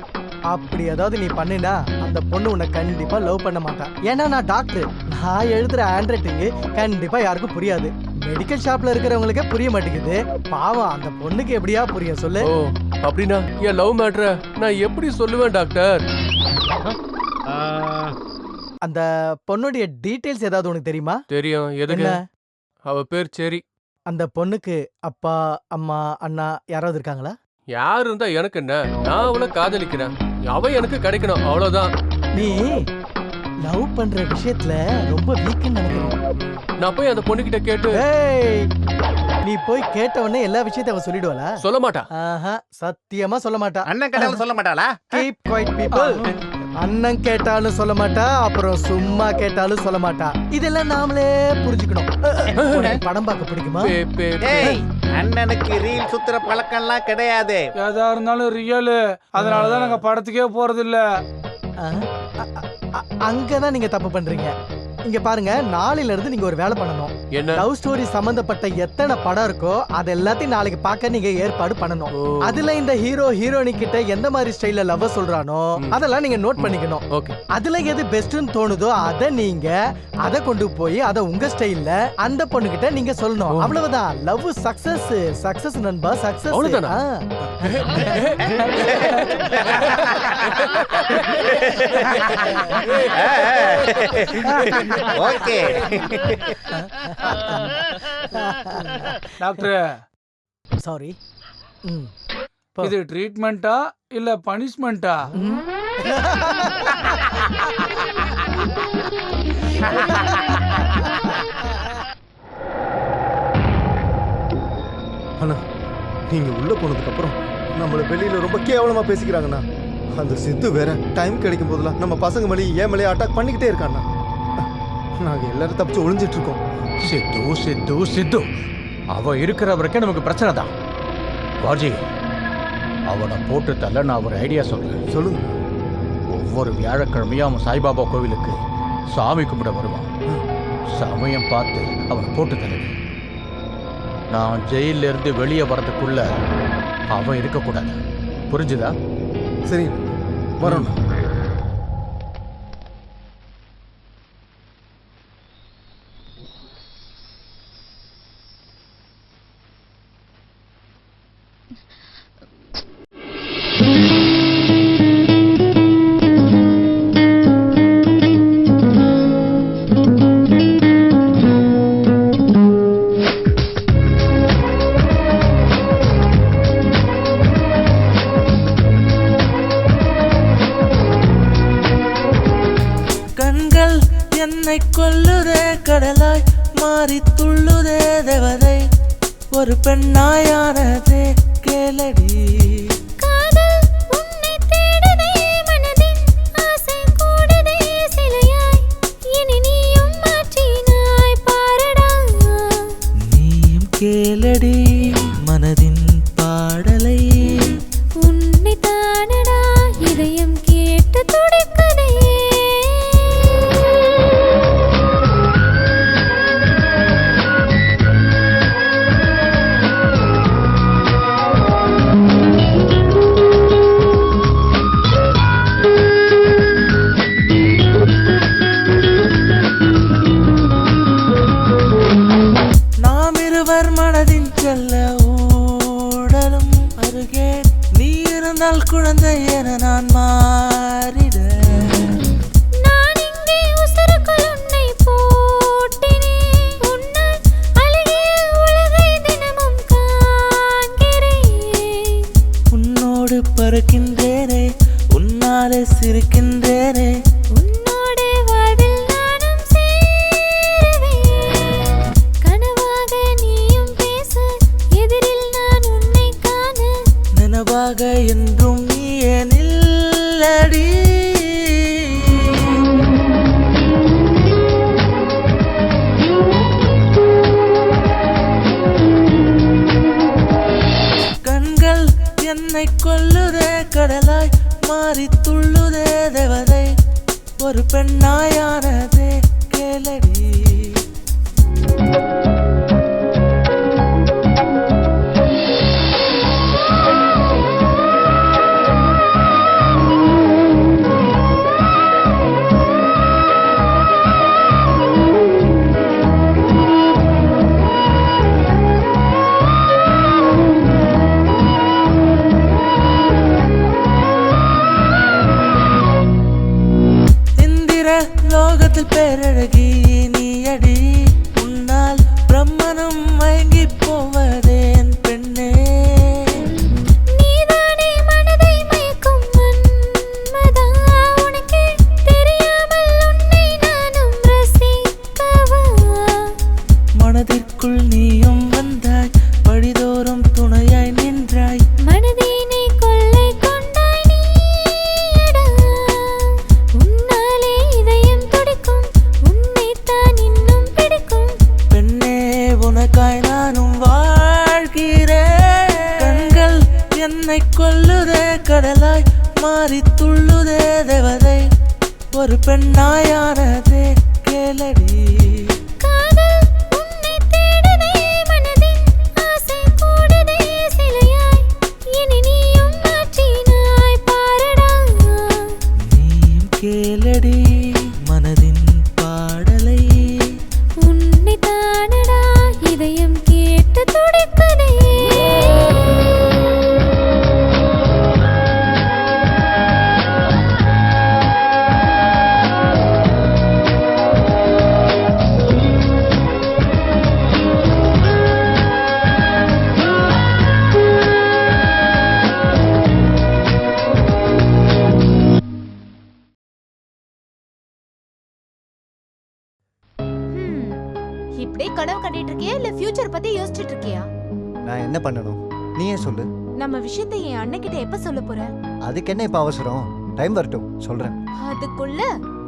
அப்படி ஏதாவது நீ பண்ணினா அந்த பொண்ணு உன்னை கண்டிப்பா லவ் பண்ண மாட்டான். ஏன்னா நான் டாக்டர், நான் எழுதுற ஹேண்ட் ரைட்டிங் கண்டிப்பா யாருக்கும் புரியாது. மெடிக்கல் ஷாப்ல இருக்கிறவங்களுக்கே புரிய மாட்டேங்குது. பாவம் அந்த பொண்ணுக்கு எப்படியா புரியும் சொல்லு? ஓ, அப்படின்னா என் லவ் மேட்டரை நான் எப்படி சொல்லுவேன் டாக்டர்? அந்த பொண்ணுடைய டீடைல்ஸ் ஏதாவது உனக்கு தெரியுமா? தெரியும். எதுக்கு? அவ பேர் செரி. அந்த பொண்ணுக்கு அப்பா, அம்மா, அண்ணா யாராவது இருக்காங்களா? யாரு இருந்தா எனக்கு என்ன? நான் அவளை காதலிக்கிறேன், அவ எனக்கு கிடைக்கணும், அவ்வளவுதான். நீ லவ் பண்ற விஷயத்துல ரொம்ப வீக்னு நினைக்கிறேன். நான் போய் அந்த பொண்ணு கிட்ட கேட்டு நீ போய் கேட்டவனே எல்லா விஷயத்தையும் அவ சொல்லிடுவாளா? சொல்ல மாட்டா. சத்தியமா சொல்ல மாட்டா. அண்ணன் கேட்டாலும் சொல்ல மாட்டாளா? Keep quiet people. அண்ணன் கேட்டாலும் சொல்ல மாட்டா, அப்புறம் சும்மா கேட்டாலும் சொல்ல மாட்டா. இதெல்லாம் நாமளே புரிஞ்சுக்கணும். படம் பார்க்க பிடிக்குமா? அண்ணனுக்கு ரீல் சுத்துற பழக்கம்லாம் கிடையாது. எதா இருந்தாலும் ரியல். அதனாலதான் நாங்க படத்துக்கே போறது இல்ல. அங்கதான் நீங்க தப்பு பண்றீங்க. இங்க பாருங்க, நாளையில இருந்து நீங்க ஒரு வேலை பண்ணணும். என்ன? லவ் ஸ்டோரி சம்பந்தப்பட்ட எத்தனை படம் இருக்கோ அது எல்லாத்தையும் நாளைக்கு பார்க்க நீங்க ஏற்பாடு பண்ணணும். அதுல இந்த ஹீரோ ஹீரோனி கிட்ட எந்த மாதிரி ஸ்டைல்ல லவ் சொல்றானோ அதெல்லாம் நீங்க நோட் பண்ணிக்கணும். அதுல எது பெஸ்ட்னு தோணுதோ அத நீங்க அத கொண்டு போய் அத உங்க ஸ்டைல்ல அந்த பொண்ணு கிட்ட நீங்க சொல்லணும். அவ்வளவுதான். Love success. சக்சஸ் நண்பா, சக்சஸ். அவ்வளவுதானா? Okay doctor, sorry. இது ட்ரீட்மெண்டா இல்ல பனிஷ்மெண்டா? அண்ணா, நீங்க உள்ள போனதுக்கு அப்புறம் நம்மள வெளியில ரொம்ப கேவலமா பேசிக்கிறாங்கண்ணா. அந்த சித்து வேற டைம் கிடைக்கும் போதெல்லாம் நம்ம பசங்க மேலே ஏன் மேலே அட்டாக் பண்ணிக்கிட்டே இருக்காண்ணா. நாங்க எல்லாரும் தப்பிச்சு ஒளிஞ்சிட்டு இருக்கோம். சித்து சித்து சித்து அவ இருக்கிற வரைக்கும் நமக்கு பிரச்சனை தான். வாஜி, அவனை போட்டு தள்ள நான் ஒரு ஐடியா சொல்றேன். சொல்லுங்க. ஒவ்வொரு வியாழக்கிழமையும் அவன் சாய்பாபா கோவிலுக்கு சாமி கும்பிட வருவான். சமயம் பார்த்து அவனை போட்டு தள்ளு. நான் ஜெயில இருந்து வெளியே வர்றதுக்குள்ள அவன் இருக்கக்கூடாது. புரிஞ்சுதா? சரி, வரோம். என்னை கொல்லுதே கடலாய் மாறி துள்ளுதே தேவதை ஒரு பெண்ணாயானதே கேளடி காதல் உன்னை தேடுதே மனதின் ஆசை கூடுதே சிலையாய் இனி நீயும் மாற்றினாய் பாரடா நீயும் கேளடி மனதின் பாடலை உன்னை தானடா இதயம் கேட்டு துடிக்குதே நாம் இருவர் மனதின் செல்ல ஊடலும் அருகே நீ இருந்தால் குழந்தை என நான் மாறிட நான் இங்கே உசுருக்குள் உன்னை போட்டினேன் உன்னால் அழகிய உலகை தினமும் காண்கிறேன் உன்னோடு பறக்கின்றேனே உன்னாலே சிரிக்கின்றேனே உன்னோடு வாழ்வில் நானும் சேருவேன் கனவாக நீயும் பேச எதிரில் நான் உன்னை காண நினைவாக என்றும் நீயே நில்லடி கண்கள் என்னை கொல்லுதே கடலாய் மாறி துள்ளுதே தேவதை ஒரு பெண்ணாயானதே கேளடி இந்திர லோகத்தில் பேரழகி நீயடி உன்னால் பிரம்மனும் மயங்கி போவதேன் பெண்ணே நீதானே மனதை மயக்கும் மன்மதா உனக்கே தெரியாமல் உன்னை நானும் ரசிக்கவா மனதிற்குள் நீயும் வந்தாய் வழிதோறும் துணையாய் நின்றாய் மனதினை கொள்ளை கொண்டாய் நீயடா உன்னாலே இதயம் துடிக்கும் உன்னைத்தான் இன்னும் பிடிக்கும் பெண்ணே உனக்காய் நானும் வாழ்கிறேன் கண்கள் என்னை கொல்லுதே கடலாய் மாறி துள்ளுதே தேவதை ஒரு பெண்ணாயானதே கேளடி காதல் உன்னை தேடுதே மனதின் ஆசை கூடுதே சிலையாய் இனி நீயும் மாற்றினாய் பாரடா நீயும் கேளடி மனதின் பாடலை உன்னை தானடா இதயம் கேட்டு துடிக்குதே இப்படியே கனவு கண்டிட்டு இருக்கியா இல்ல ஃபியூச்சர் பத்தி யோசிச்சுட்டு இருக்கியா? நான் என்ன பண்ணணும் நீயே சொல்லு. நம்ம விஷயத்தை என் அண்ணன் கிட்ட எப்ப சொல்ல போற? அதுக்கு என்ன இப்ப அவசரம்? டைம் வரட்டும் சொல்றேன். அதுக்குள்ள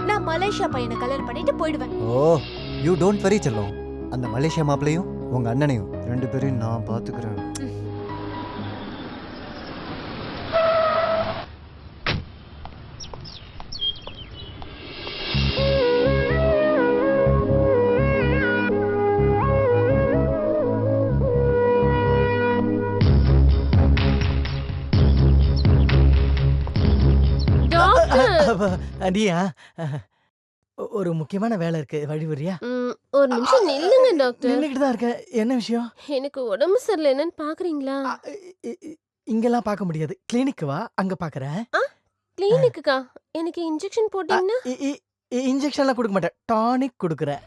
நான் மலேசியா பையனை கல்யாணம் பண்ணிட்டு போயிடுவேன். ஓ யூ டோன்ட் வரி செல்லம். அந்த மலேசியா மாப்பிளையும் உங்க அண்ணனையும் ரெண்டு பேரையும் நான் பாத்துக்கிறேன். அடியா ஒரு முக்கியமான வேலை இருக்கு வழி வரியா? ஒரு நிமிஷம் நில்லுங்க டாக்டர். நின்னுக்கிட்டு தான் இருக்கேன். என்ன விஷயம்? எனக்கு உடம்பு சரியில்லை, என்னன்னு பாக்குறீங்களா? இங்கெல்லாம் பார்க்க முடியாது. கிளினிக்கு வா, அங்க பாக்குறேன். கிளினிக்குக்கா? எனக்கு இன்ஜெக்ஷன் போட்டீங்கன்னா? இன்ஜெக்ஷன்லாம் கொடுக்க மாட்டேன், டானிக் கொடுக்குறேன்.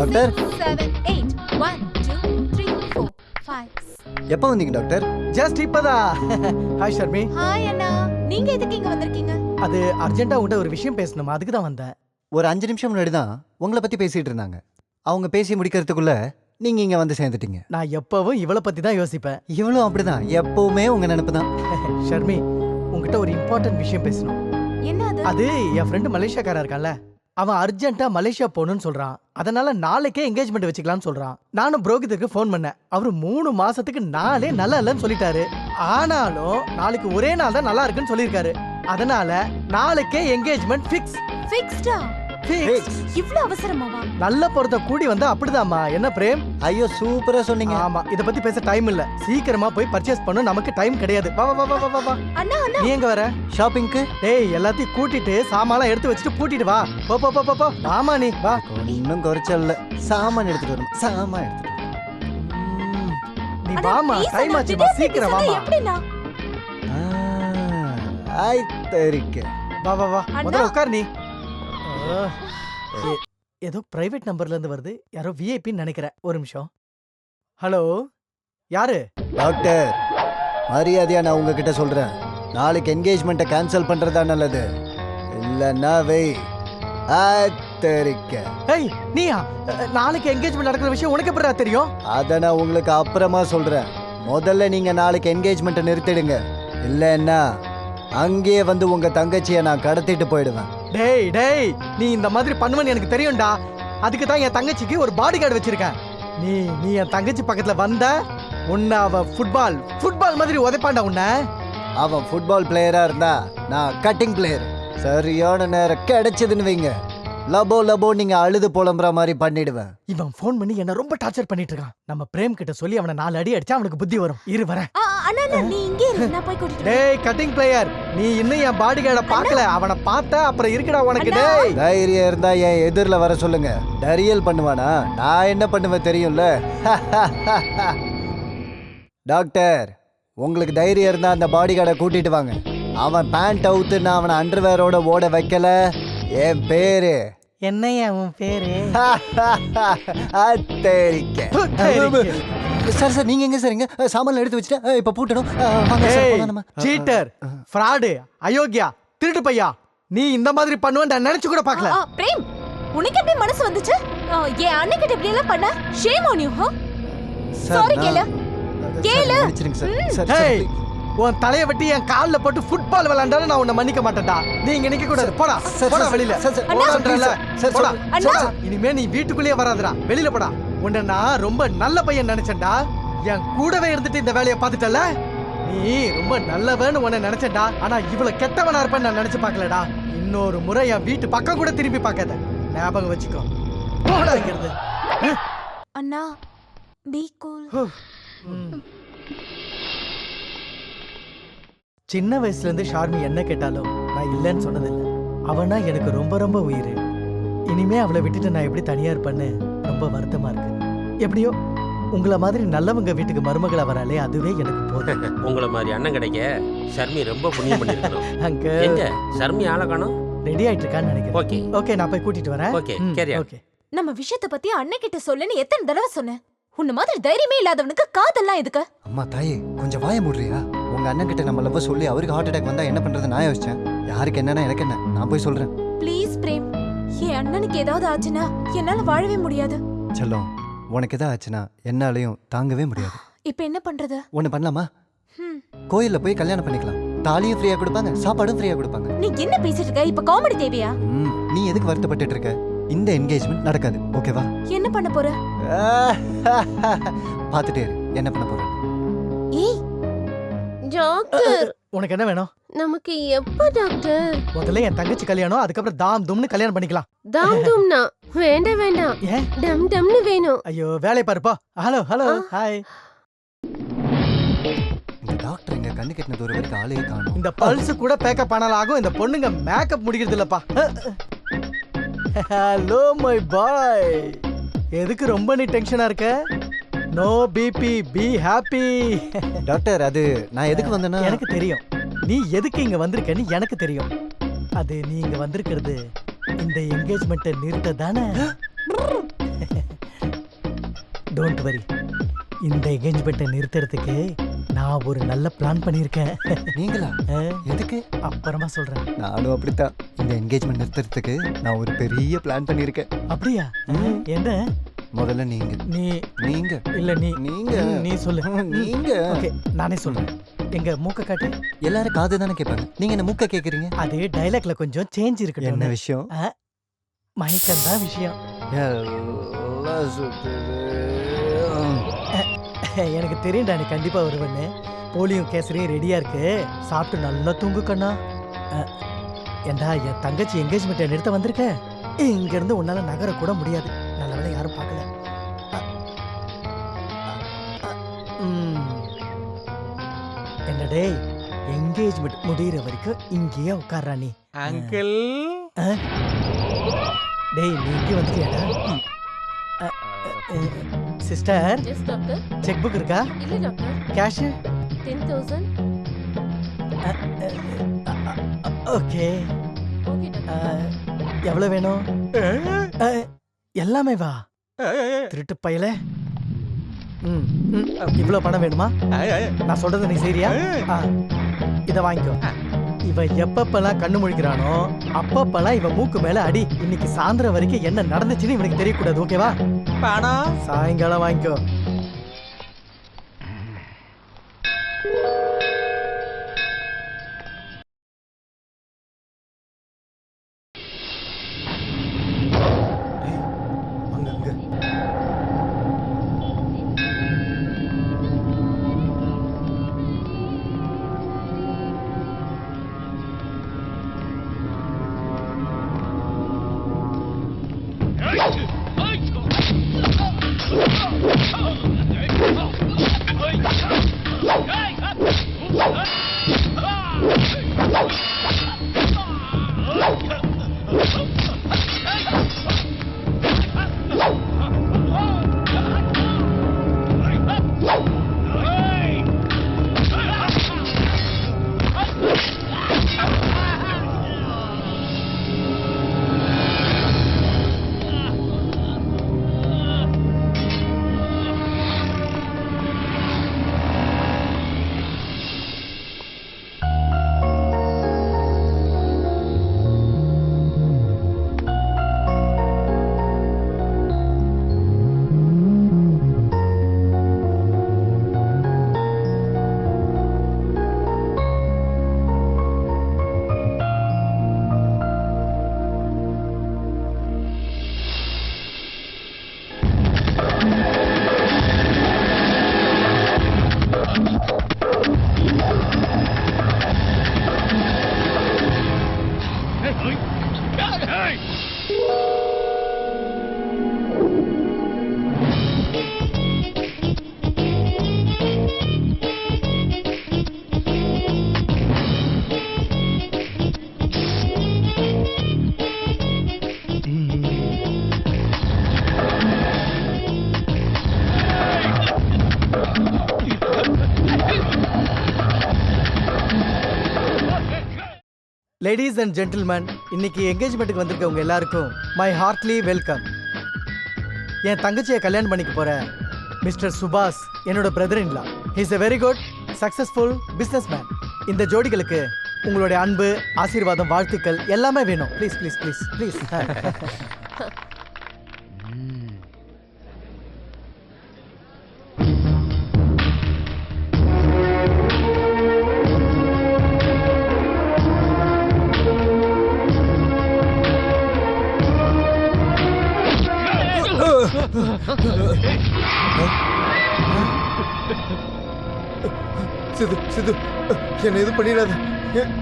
டாக்டர் 7 8 1 2 3 4 5 எப்போ வந்தீங்க டாக்டர்? ஜஸ்ட் இப்பதான். ஹாய் ஷர்மி. ஹாய் அண்ணா, நீங்க எதுக்கு இங்க வந்திருக்கீங்க? அது அர்ஜென்ட்டா உன்கிட்ட ஒரு விஷயம் பேசணும், அதுக்கு தான் வந்தேன். ஒரு 5 நிமிஷம் முன்னாடி தான் உங்களை பத்தி பேசிட்டு இருந்தாங்க. அவங்க பேசி முடிக்கிறதுக்குள்ள நீங்க இங்க வந்து சேர்ந்துட்டீங்க. நான் எப்பவும் இவளை பத்தி தான் யோசிப்பேன். இவளும் அப்படிதான், எப்பவுமே உங்க நினைப்பு தான். ஷர்மி, உங்ககிட்ட ஒரு இம்பார்ட்டன்ட் விஷயம் பேசணும். என்ன அது? அது என் ஃப்ரெண்டு மலேசியாக்காரன் இருக்கான்ல, அவன் அர்ஜென்ட்டா மலேசியா போகணும்னு சொல்றான். அதனால நாளைக்கே என்கேஜ்மெண்ட் வச்சுக்கலாம்னு சொல்றான். நானும் புரோகிதருக்கு ஃபோன் பண்ணேன். அவரு 3 மாசத்துக்கு நாளே நல்லா இல்லைன்னு சொல்லிட்டாரு. ஆனாலும் நாளைக்கு ஒரே நாள் தான் நல்லா இருக்குன்னு சொல்லியிருக்காரு. அதனால நாளைக்கே என்கேஜ்மெண்ட் ஃபிக்ஸ். ஃபிக்ஸ்டா? ஃபிக்ஸ். இவ்ளோ அவசரமாவா? நல்ல பொறுத்த கூடி வந்தா அப்படிதாம்மா. என்ன பிரேம்? ஐயோ சூப்பரா சொன்னீங்க. ஆமா, இத பத்தி பேச டைம் இல்ல. சீக்கிரமா போய் பர்ச்சேஸ் பண்ணு, நமக்கு டைம் கிடையாது. வா வா வா வா வா. அண்ணா அண்ணா, நீ எங்க வர? ஷாப்பிங்க்கு? டேய், எல்லாத்தையும் கூட்டிட்டு சாமான்லாம் எடுத்து வச்சுட்டு பூட்டிட்டு வா. போ போ போ போ. ஆமா நீ வா. இன்னும் குறைச்சல்ல. சாமான் எடுத்துட்டு வரணும். சாமான் எடுத்துட்டு வரணும். நீ வாமா, டைம் ஆச்சுமா, சீக்கிரம் வாமா. எப்படினா? ஐ தெரிக்க. வா வா வா. முதல்ல உட்கார் நீ. ஏதோ பிரைவேட் நம்பர்ல இருந்து வருது. யாரோ விஐபின்னு நினைக்கிறேன். ஒரு நிமிஷம். ஹலோ, யாரு? டாக்டர், மரியாதையா நான் உங்ககிட்ட சொல்றேன், நாளைக்கு என்கேஜ்மெண்ட்டை கேன்சல் பண்றதா நல்லது. இல்லன்னா வெய் தெரிக்க. ஏய் நீயா? நாளைக்கு என்கேஜ்மெண்ட் நடக்கிற விஷயம் உனக்கு எப்படிடா தெரியும்? அத நான் உங்களுக்கு அப்புறமா சொல்றேன். முதல்ல நீங்க நாளைக்கு என்கேஜ்மெண்ட்டை நிறுத்திடுங்க. இல்லன்னா அங்கேயே வந்து உங்க தங்கச்சியை நான் கடத்திட்டு போயிடுவேன். டேய் டேய், நீ இந்த மாதிரி பண்ணுவேன்னு எனக்கு தெரியும்டா. அதுக்கு தான் என் தங்கச்சிக்கு ஒரு பாடி கார்டு வச்சிருக்கேன். நீ என் தங்கச்சி பக்கத்துல வந்த உன்னை அவ ஃபுட்பால் மாதிரி உதைப்பாண்டா உன்னை. அவன் ஃபுட்பால் பிளேயரா இருந்தா நான் கட்டிங் பிளேயர். சரியான நேரம் கிடைச்சதுன்னு வைங்க, லபோ லபோ நீங்க அழுது புலம்புற மாதிரி பண்ணிடுவேன். இவன் ஃபோன் பண்ணி என்ன ரொம்ப டார்ச்சர் பண்ணிட்டு இருக்கான். நம்ம பிரேம் கிட்ட சொல்லி அவனை 4 அடி அடிச்சா அவனுக்கு புத்தி வரும். இரு வரேன். அண்ணா நீ இங்கே இரு, நான் போய் கூட்டிட்டு வரேன். டேய் கட்டிங் பிளேயர், நீ இன்னும் என் பாடி கார்டை பார்க்கல. அவனை பார்த்தா அப்புறம் இருக்குடா உனக்கு. டேய், தைரியம் இருந்தா என் எதிரில் வர சொல்லுங்க. டரியல் பண்ணுவானா? நான் என்ன பண்ணுவேன் தெரியும்ல. டாக்டர், உங்களுக்கு தைரியம் இருந்தா அந்த பாடி கார்டை கூட்டிட்டு வாங்க. அவன் பேண்ட் அவுத்து நான் அவனை அண்டர்வேரோட ஓட வைக்கல. என் பேரு என்னையா உன் பேரு? சார் சார், நீங்க எங்க சரிங்க? சாமான் எடுத்து வச்சுட்டு இப்ப பூட்டணும். சீட்டர், ஃப்ராடு, அயோக்கியா, திருட்டு பையா, நீ இந்த மாதிரி பண்ணுவேன் நினைச்சு கூட பார்க்கல. பிரேம், உனக்கு எப்படி மனசு வந்துச்சு? என் அண்ணன் கிட்ட இப்படி எல்லாம் பண்ண? Shame on you. சாரி கேளு கேளு. ஹேய், உன் தலைய வெட்டி என் கால்ல போட்டு ஃபுட்பால் விளையாண்டாலும் நான் உன்னை மன்னிக்க மாட்டேன்டா. நீ இங்க நிக்க கூடாது. போடா போடா வெளியில. போடா. இனிமே நீ வீட்டுக்குள்ளேயே வராதடா, வெளியில போடா. உன்னை நான் ரொம்ப நல்ல பையன் நினைச்சேன்டா. என் கூடவே இருந்துட்டு இந்த வேலையை பார்த்துட்டல. நீ ரொம்ப நல்லவன்னு உன்னை நினைச்சேன்டா. ஆனா இவ்வளவு கெட்டவனா இருப்பேன்னு நான் நினைச்சு பார்க்கலடா. இன்னொரு முறை என் வீட்டு பக்கம் கூட திரும்பி பார்க்காத. ஞாபகம் வச்சுக்கோ. போடா இங்கிருந்து. அண்ணா, பீ கூல். சின்ன வயசுல இருந்து ஷார்மி என்ன கேட்டாலும் நான் இல்லைன்னு சொன்னதில்லை. அவனா எனக்கு ரொம்ப ரொம்ப உயிர். இனிமே அவளை விட்டுட்டு நான் எப்படி தனியா இருப்பேன்னு ரொம்ப வருத்தமா இருக்கு. எப்படியோ உங்களை மாதிரி நல்லவங்க வீட்டுக்கு மருமகளா வராலே அதுவே எனக்கு போதும். உங்களை மாதிரி அண்ணன் கிடைக்க ஷர்மி ரொம்ப புண்ணியம் பண்ணிருக்கணும். அங்க எங்க ஷர்மி ஆளை காணோம்? ரெடி ஆயிட்டு இருக்கான்னு நினைக்கிறேன். ஓகே ஓகே, நான் போய் கூட்டிட்டு வரேன். ஓகே கேரியா. ஓகே. நம்ம விஷயத்தை பத்தி அண்ணன் கிட்ட சொல்லுன்னு எத்தனை தடவை சொன்னேன். உன்ன மாதிரி தைரியமே இல்லாதவனுக்கு காதெல்லாம் எதுக்கு? அம்மா தாயே, கொஞ்சம் வாய மூடுறியா? உங்க அண்ணன் கிட்ட நம்ம லவ் சொல்லி அவருக்கு ஹார்ட் அட்டாக் வந்தா என்ன பண்றது நான் யோசிச்சேன். யாருக்கு என்னன்னா எனக்கு என்ன, நான் போய் சொல்றேன். ப்ளீஸ் பிரேம், என் அண்ணனுக்கு ஏதாவது ஆச்சுன்னா என்னால வாழவே முடியாது. செல்லம், உனக்கு ஏதாவது ஆச்சுன்னா என்னாலையும் தாங்கவே முடியாது. இப்ப என்ன பண்றது? ஒண்ணு பண்ணலாமா? கோயில்ல போய் கல்யாணம் பண்ணிக்கலாம். தாலியும் ஃப்ரீயா கொடுப்பாங்க, சாப்பாடும் ஃப்ரீயா கொடுப்பாங்க. நீ என்ன பேசிட்டு இருக்க? இப்ப காமெடி தேவையா? நீ எதுக்கு வருத்தப்பட்டு இருக்க? இந்த என்கேஜ்மெண்ட் நடக்காது, ஓகேவா? என்ன பண்ண போற? பாத்துட்டே இரு, என்ன பண்ண போற? ஏய் டாக்டர், உனக்கு என்ன வேணும்? நமக்கு எப்ப டாக்டர்? முதல்ல என் தங்கச்சி கல்யாணம், அதுக்கப்புறம் தாம் தும்னு கல்யாணம் பண்ணிக்கலாம். தாம் தும்னா வேண்டாம் வேண்டாம், டம் டம்னு வேணும். ஐயோ, வேலைய பாருப்பா. Hello hello hi. இந்த டாக்டர் எங்க கண்ணு கெட்டினது ஒரு வரைக்கும் ஆளே காணோம். இந்த பல்ஸ் கூட பேக்கப் ஆனாலும் ஆகும். இந்த பொண்ணுங்க மேக்கப் முடிக்கிறது இல்லப்பா. Hello my boy. எதுக்கு ரொம்ப நீ டென்ஷனா இருக்க? No BP, be happy. Doctor, அது நான் எதுக்கு வந்தேன்னா எனக்கு தெரியும். நீ எதுக்கு இங்க வந்திருக்கன்னு எனக்கு தெரியும். அது நீ இங்க வந்திருக்கிறது இந்த என்கேஜ்மெண்ட்டை நிறுத்த தானே? Don't worry. இந்த என்கேஜ்மெண்ட்டை நிறுத்துறதுக்கு நான் ஒரு நல்ல பிளான் பண்ணியிருக்கேன். நீங்களா? எதுக்கு? அப்புறமா சொல்றேன். நானும் அப்படித்தான். இந்த என்கேஜ்மெண்ட் நிறுத்துறதுக்கு நான் ஒரு பெரிய பிளான் பண்ணியிருக்கேன். அப்படியா? என்ன? முதல்ல நீங்க நீங்க இல்ல நீங்க நீ சொல்லு. நீங்க. ஓகே, நானே சொல்றேன். எங்க மூக்க காட்டு. எல்லாரும் காது தானே கேட்பாங்க, நீங்க என்ன மூக்க கேக்குறீங்க? அது டைலாக்ல கொஞ்சம் சேஞ்ச் இருக்கு. என்ன விஷயம்? மயக்கம் தான் விஷயம். எனக்கு தெரியும்டா, நீ கண்டிப்பா வருவன்னு. போலியும் கேசரியும் ரெடியா இருக்கு, சாப்பிட்டு நல்லா தூங்கு கண்ணா. ஏண்டா, என் தங்கச்சி என்கேஜ்மெண்ட்டை நிறுத்த வந்திருக்க. இங்க இருந்து உன்னால நகர கூட முடியாது. நல்ல வேளை யாரும் பார்க்கல. என்னடே, என்கேஜ்மெண்ட் முடிகிற வரைக்கும் இங்கேயே உட்கார்றா நீ. அங்கிள். டேய், நீ இங்கே வந்துட்டியாடா? சிஸ்டர், செக் புக் இருக்கா? இல்ல doctor. Cash 10,000. Okay. Okay doctor. எவ்வளவு வேணும்? எல்லாமே வா. திருட்டு பயலே. இவ்வளவு பணம் வேணுமா? நான் சொல்றது நீ சரியா? இத வாங்கிக்கோ. இவ எப்பப்பெல்லாம் கண்ணு முழிக்கிறானோ அப்பப்பெல்லாம் இவ மூக்கு மேல அடி. இன்னைக்கு சாயந்தரம் வரைக்கும் என்ன நடந்துச்சுன்னு இவனுக்கு தெரியக்கூடாது. ஓகேவா? பணம் சாயங்காலம் வாங்கிக்கோ. லேடிஸ் அண்ட் ஜென்டில்மேன், இன்னைக்கு என்கேஜ்மெண்ட்டுக்கு வந்திருக்கவங்க எல்லாருக்கும் மை ஹார்ட்லி வெல்கம். என் தங்கச்சியை கல்யாணம் பண்ணிக்க போற மிஸ்டர் சுபாஷ் என்னோட brother in law. Is a very good successful businessman. இந்த ஜோடிகளுக்கு உங்களுடைய அன்பு, ஆசீர்வாதம், வாழ்த்துக்கள் எல்லாமே வேணும். Please please please please. Sidhu Sidhu, என்ன எதுவும் பண்ணிடாத.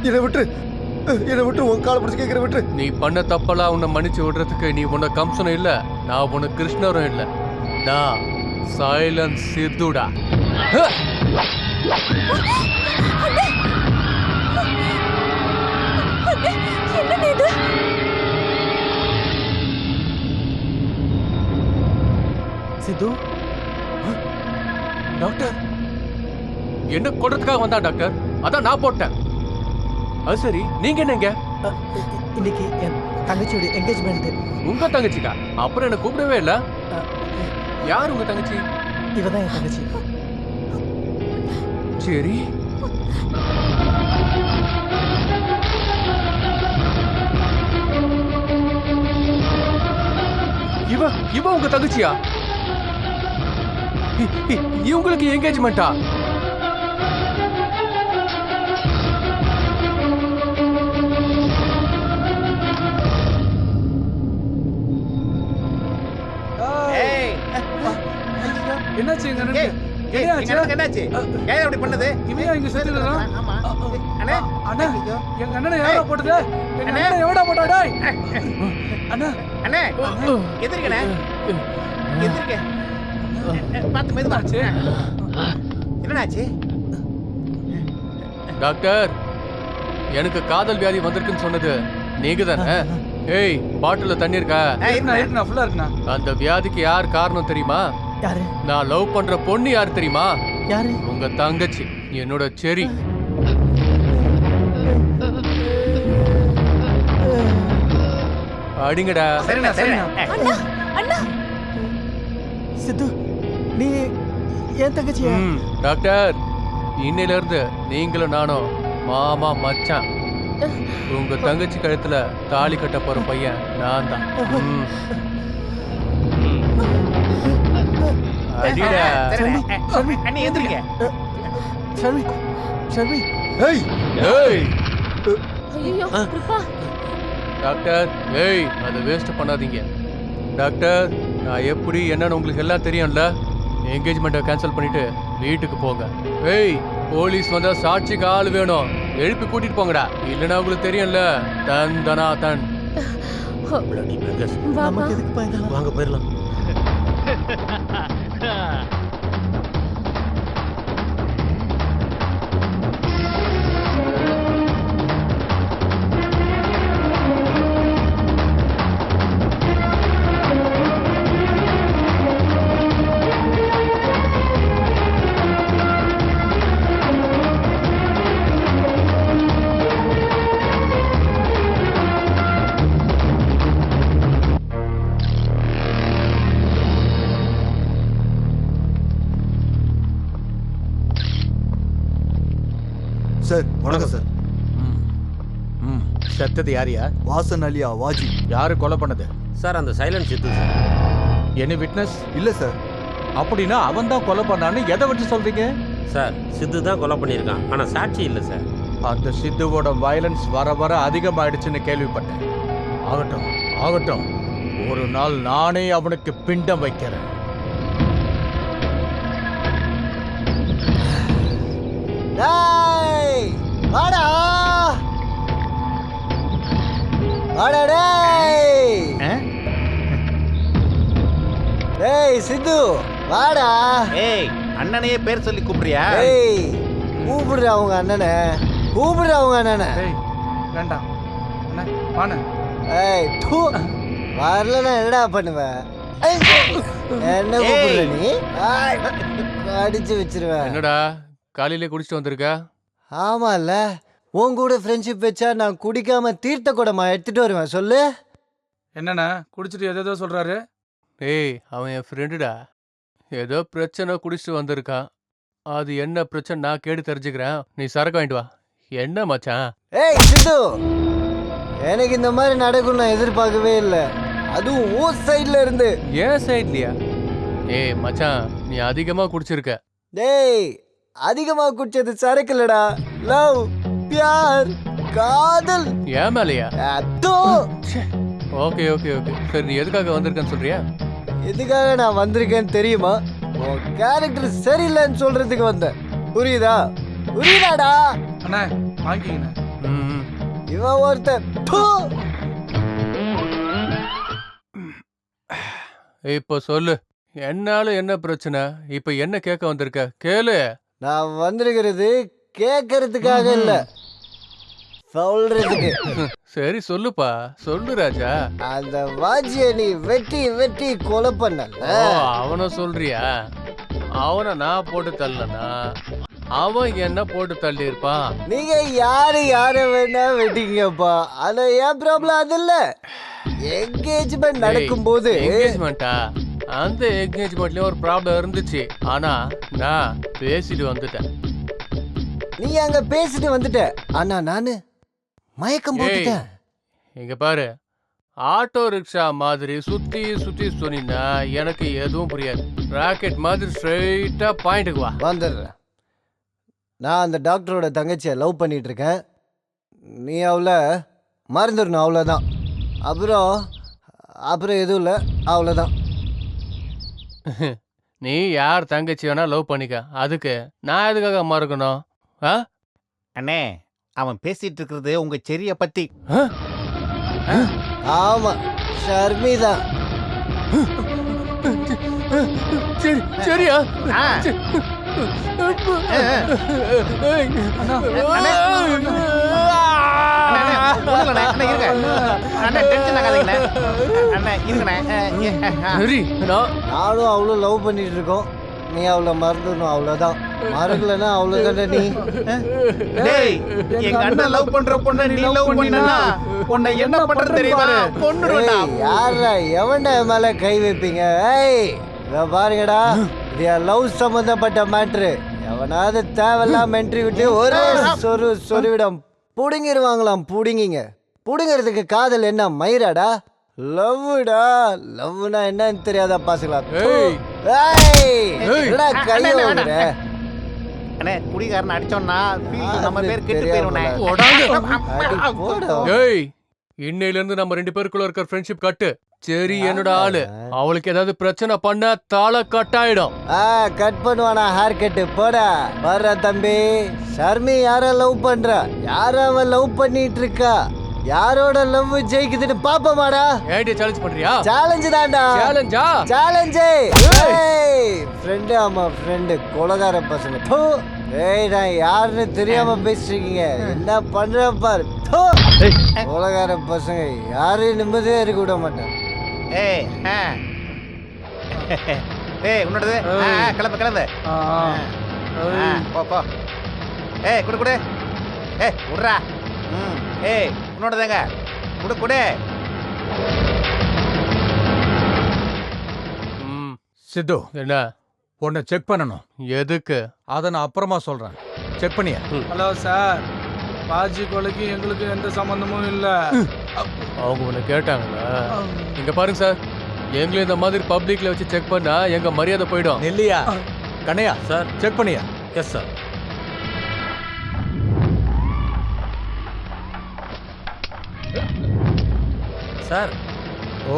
என்னை விட்டு உன் காலை பிடிச்சி கேட்கிற விட்டு. நீ பண்ண தப்பெல்லாம் உன்னை மன்னிச்சு விடுறதுக்கு நீ உன்னை கம்சனும் இல்ல, நான் உன்னை கிருஷ்ணரும் இல்ல. நான் சைலன்ஸ் சித்துடா. சித்து, டாக்டர் என்ன கொல்றதுக்காக வந்தா டாக்டர்? அதான் நான் போட்டேன். அது சரி, நீங்க என்னங்க? இன்னைக்கு என் தங்கச்சியோட என்கேஜ்மெண்ட். உங்க தங்கச்சிக்கா? அப்புறம் என்ன கூப்பிடவே இல்ல. யார் உங்க தங்கச்சி? இவதான் என் தங்கச்சி. சரி. இவ உங்க தங்கச்சியா? இவங்களுக்கு என்கேஜ்மெண்டா? என்னாச்சு எங்க அண்ணனுக்கு? என்னாச்சு? ஏன் அப்படி பண்ணது? இவன் இங்க சேர்த்துறான். ஆமா. அண்ணே, அண்ணா, எங்க அண்ணனை எவடா போட்டது? எங்க அண்ணனை எவடா போட்டா டேய்? அண்ணா, அண்ணே, எதிர்க்கண்ணே. எதிர்க்க. பாத்து மெதுவாச்சு. என்னடாச்சு? டாக்டர், எனக்கு காதல் வியாதி வந்திருக்குன்னு சொன்னது நீங்க தானே? ஏய், பாட்டில தண்ணி இருக்கா? இருக்குண்ணா, ஃபுல்லா இருக்குண்ணா. அந்த வியாதிக்கு யார் காரணம் தெரியுமா? யாரு? நான் லவ் பண்ற பொண்ணு யார் தெரியுமா? யாரு? உங்க தங்கச்சி, என்னோட செரி. அடிங்கடா. சரிண்ணா, சரிண்ணா. அண்ணா அண்ணா சித்து, நீ என் தங்கச்சியா? டாக்டர், இன்னையில இருந்து நீங்களும் நானும் மாமா மச்சான். உங்க தங்கச்சி கழுத்துல தாலி கட்ட போற பையன் நான் தான். அடிடா. அண்ணே, எதிர்க்க. ஷர்மி, ஷர்மி. ஏய், ஏய். ஐயோ கிருபா. டாக்டர், ஏய், அதை வேஸ்ட் பண்ணாதீங்க. டாக்டர், நான் எப்படி என்னன்னு உங்களுக்கு எல்லாம் தெரியும்ல. என்கேஜ்மெண்ட்டை கேன்சல் பண்ணிட்டு வீட்டுக்கு போங்க. ஏய், போலீஸ் வந்தா சாட்சிக்கு ஆள் வேணும். எழுப்பி கூட்டிட்டு போங்கடா. இல்லைன்னா உங்களுக்கு தெரியும்ல, தன் தனா தன். நமக்கு எதுக்குப்பா இதெல்லாம்? வாங்க போயிடலாம். சார் வணக்கம் சார். செத்தது யாரியா? வாசன் அலியா வாஜி. யாரு கொலை பண்ணது? சார், அந்த சைலண்ட் சித்து சார். Any witness? இல்ல சார். அப்படின்னா அவன் தான் கொலை பண்ணான்னு எதை வச்சு சொல்றீங்க? சார், சித்து தான் கொலை பண்ணியிருக்கான், ஆனா சாட்சி இல்லை சார். அந்த சித்துவோட வயலன்ஸ் வர வர அதிகமாயிடுச்சுன்னு கேள்விப்பட்டேன். ஆகட்டும் ஆகட்டும், ஒரு நாள் நானே அவனுக்கு பிண்டம் வைக்கிறேன். டேய், வாடா வாடா டேய். டேய் சித்து, வாடா. ஏய், அண்ணனையே பேர் சொல்லி கூப்பிடுறியா? ஏய், கூப்பிடுற அவங்க அண்ணனை, கூப்பிடுற அவங்க அண்ணனை. டேய் வேண்டாம் அண்ணா, வாண்ணே. ஏய், தூ, வரலன்னா என்னடா பண்ணுவ? என்ன கூப்பிடுற நீ? அடிச்சு வச்சிருவேன். என்னடா காலையிலே குடிச்சிட்டு வந்திருக்க? ஆமால, உன் கூட ஃப்ரெண்ட்ஷிப் வச்சா நான் குடிக்காம தீர்த்த குடமா எடுத்துட்டு வருவேன். சொல்லு. என்னண்ணா குடிச்சிட்டு எதோ சொல்றாரு? ஏய், அவன் என் ஃப்ரெண்டுடா. ஏதோ பிரச்சனை குடிச்சிட்டு வந்திருக்கான். அது என்ன பிரச்சனை நான் கேட்டு தெரிஞ்சுக்கிறேன். நீ சரக்கு வாங்கிட்டு வா. என்ன மச்சான்? ஏய் சித்து, எனக்கு இந்த மாதிரி நடக்கும் நான் எதிர்பார்க்கவே இல்லை. அதுவும் ஊர் சைட்ல இருந்து. ஏன் சைட்லயா? ஏய் மச்சான், நீ அதிகமா குடிச்சிருக்க. டேய், அதிகமா குடிச்சது சரக்கு இல்லடா, லவ், பியார், காதல். ஏன் மேலையா? அதோ. ஓகே ஓகே ஓகே, சரி, நீ எதுக்காக வந்திருக்கேன்னு சொல்றியா? எதுக்காக நான் வந்திருக்கேன்னு தெரியுமா? உன் கேரக்டர் சரியில்லைன்னு சொல்றதுக்கு வந்தேன். புரியுதா? புரியுதாடா? அண்ணா வாங்கிக்கண்ணே. இவன் ஒருத்தன். இப்போ சொல்லு, என்னால என்ன பிரச்சனை? இப்ப என்ன கேட்க வந்திருக்க? கேளு. நான் வந்திருக்கிறது கேட்கறதுக்காக இல்ல, சொல்றதுக்கு. சரி சொல்லுப்பா, சொல்லு ராஜா. அந்த வாஜிய நீ வெட்டி வெட்டி கொலை பண்ணல. அவனை சொல்றியா? அவனை நான் போட்டு தள்ளனா அவன் என்ன போட்டு தள்ளி இருப்பான். நீங்க யார வேணா வெட்டிங்கப்பா, ஆனா ஏன் ப்ராப்ளம் அது இல்ல. என்கேஜ்மெண்ட் நடக்கும் போது. என்கேஜ்மெண்டா? அந்த என்கேஜ்மெண்ட்லயும் ஒரு ப்ராப்ளம் இருந்துச்சு. ஆனா நான் பேசிட்டு வந்துட்டேன். நீ அங்க பேசிட்டு வந்துட்ட, ஆனா நானு மயக்கம் போட்டுட்டேன். இங்க பாரு, ஆட்டோ ரிக்ஷா மாதிரி சுத்தி சுத்தி சொன்னா எனக்கு எதுவும் புரியாது. ராக்கெட் மாதிரி ஸ்ட்ரைட்டா பாயிண்ட்டுக்கு வா. வந்துடுறேன். நான் அந்த டாக்டரோட தங்கச்சியை லவ் பண்ணிட்டு இருக்கேன். நீ அவளை மறந்துடணும், அவ்வளோதான். அப்புறம் எதுவும் இல்லை, அவ்வளோதான். நீ யார் தங்கச்சி வேணா லவ் பண்ணிக்க, அதுக்கு நான் எதுக்காக மறக்கணும்? அண்ணே, அவன் பேசிட்டு இருக்கிறது உங்க செரிய பத்தி. ஆமா, ஷர்மிதா. சரியா? நானும் அவளும் லவ் பண்ணிட்டு இருக்கோம். நீ அவளை மறந்துடணும், அவ்வளவுதான். மறக்கலன்னா அவ்வளவுதானே. நீ எங்க அண்ணன் லவ் பண்ற பொண்ண நீ லவ் பண்ணினா உன்னை என்ன பண்றது தெரியுமா? கொன்னுடுடா. யாரா எவன்டா மேல கை வைப்பீங்க? ஏய், இத பாருங்கடா, இது லவ் சம்பந்தப்பட்ட மேட்ரு. எவனாவது தேவையில்லாம என்ட்ரி விட்டு ஒரு சொருவிடம் புடுங்கிடுவாங்களாம். புடுங்கிறதுக்கு காதல் என்ன மயிராடா? லவ்டா. லவ்னா என்னன்னு தெரியாதா பாசுக்கலாம். அண்ணே, குடிகாரன் அடிச்சோம்னா நம்ம பேர் கெட்டு போயிருவோனே. ஏய், இன்னையில இருந்து நம்ம 2 பேருக்குள்ள இருக்கிற ஃப்ரெண்ட்ஷிப் கட்டு. சரி, என்னோட ஆளு அவளுக்கு ஏதாவது பிரச்சனை பண்ண தாள கட் ஆயிடும். கட் பண்ணுவானா? ஹேர் கட்டு போடா. வர்ற தம்பி, ஷர்மி யார லவ் பண்றா? யார அவ லவ் பண்ணிட்டு இருக்கா? யாரோட லவ் ஜெயிக்குதுன்னு பாப்பமாடா. ஏடி சேலஞ்ச் பண்றியா? சேலஞ்ச் தான்டா. சேலஞ்சா? சேலஞ்ச். ஃப்ரெண்ட். ஆமா ஃப்ரெண்ட். கொலகார பசங்க. ஏய், நான் யாருன்னு தெரியாம பேசிருக்கீங்க. என்ன பண்ற பாரு. கொலகார பசங்க யாரையும் நிம்மதியா இருக்க விட மாட்டேன். உன்னோடது கிளம்பு. போ. குடு. விட்றா. உன்னோடதாங்க. குடு. சித்து, என்ன? உன்னை செக் பண்ணணும். எதுக்கு? அதை நான் அப்புறமா சொல்றேன். செக் பண்ணியா? ஹலோ சார், பாஜி கொலைக்கு எங்களுக்கு எந்த சம்பந்தமும் இல்ல. அவங்க உன்னை கேட்டாங்களா? இங்க பாருங்க சார், எங்களை இந்த மாதிரி பப்ளிக்ல வச்சு செக் பண்ணா எங்க மரியாதை போயிடும். இல்லையா? கண்ணையா சார், செக் பண்ணியா? Yes sir. சார்.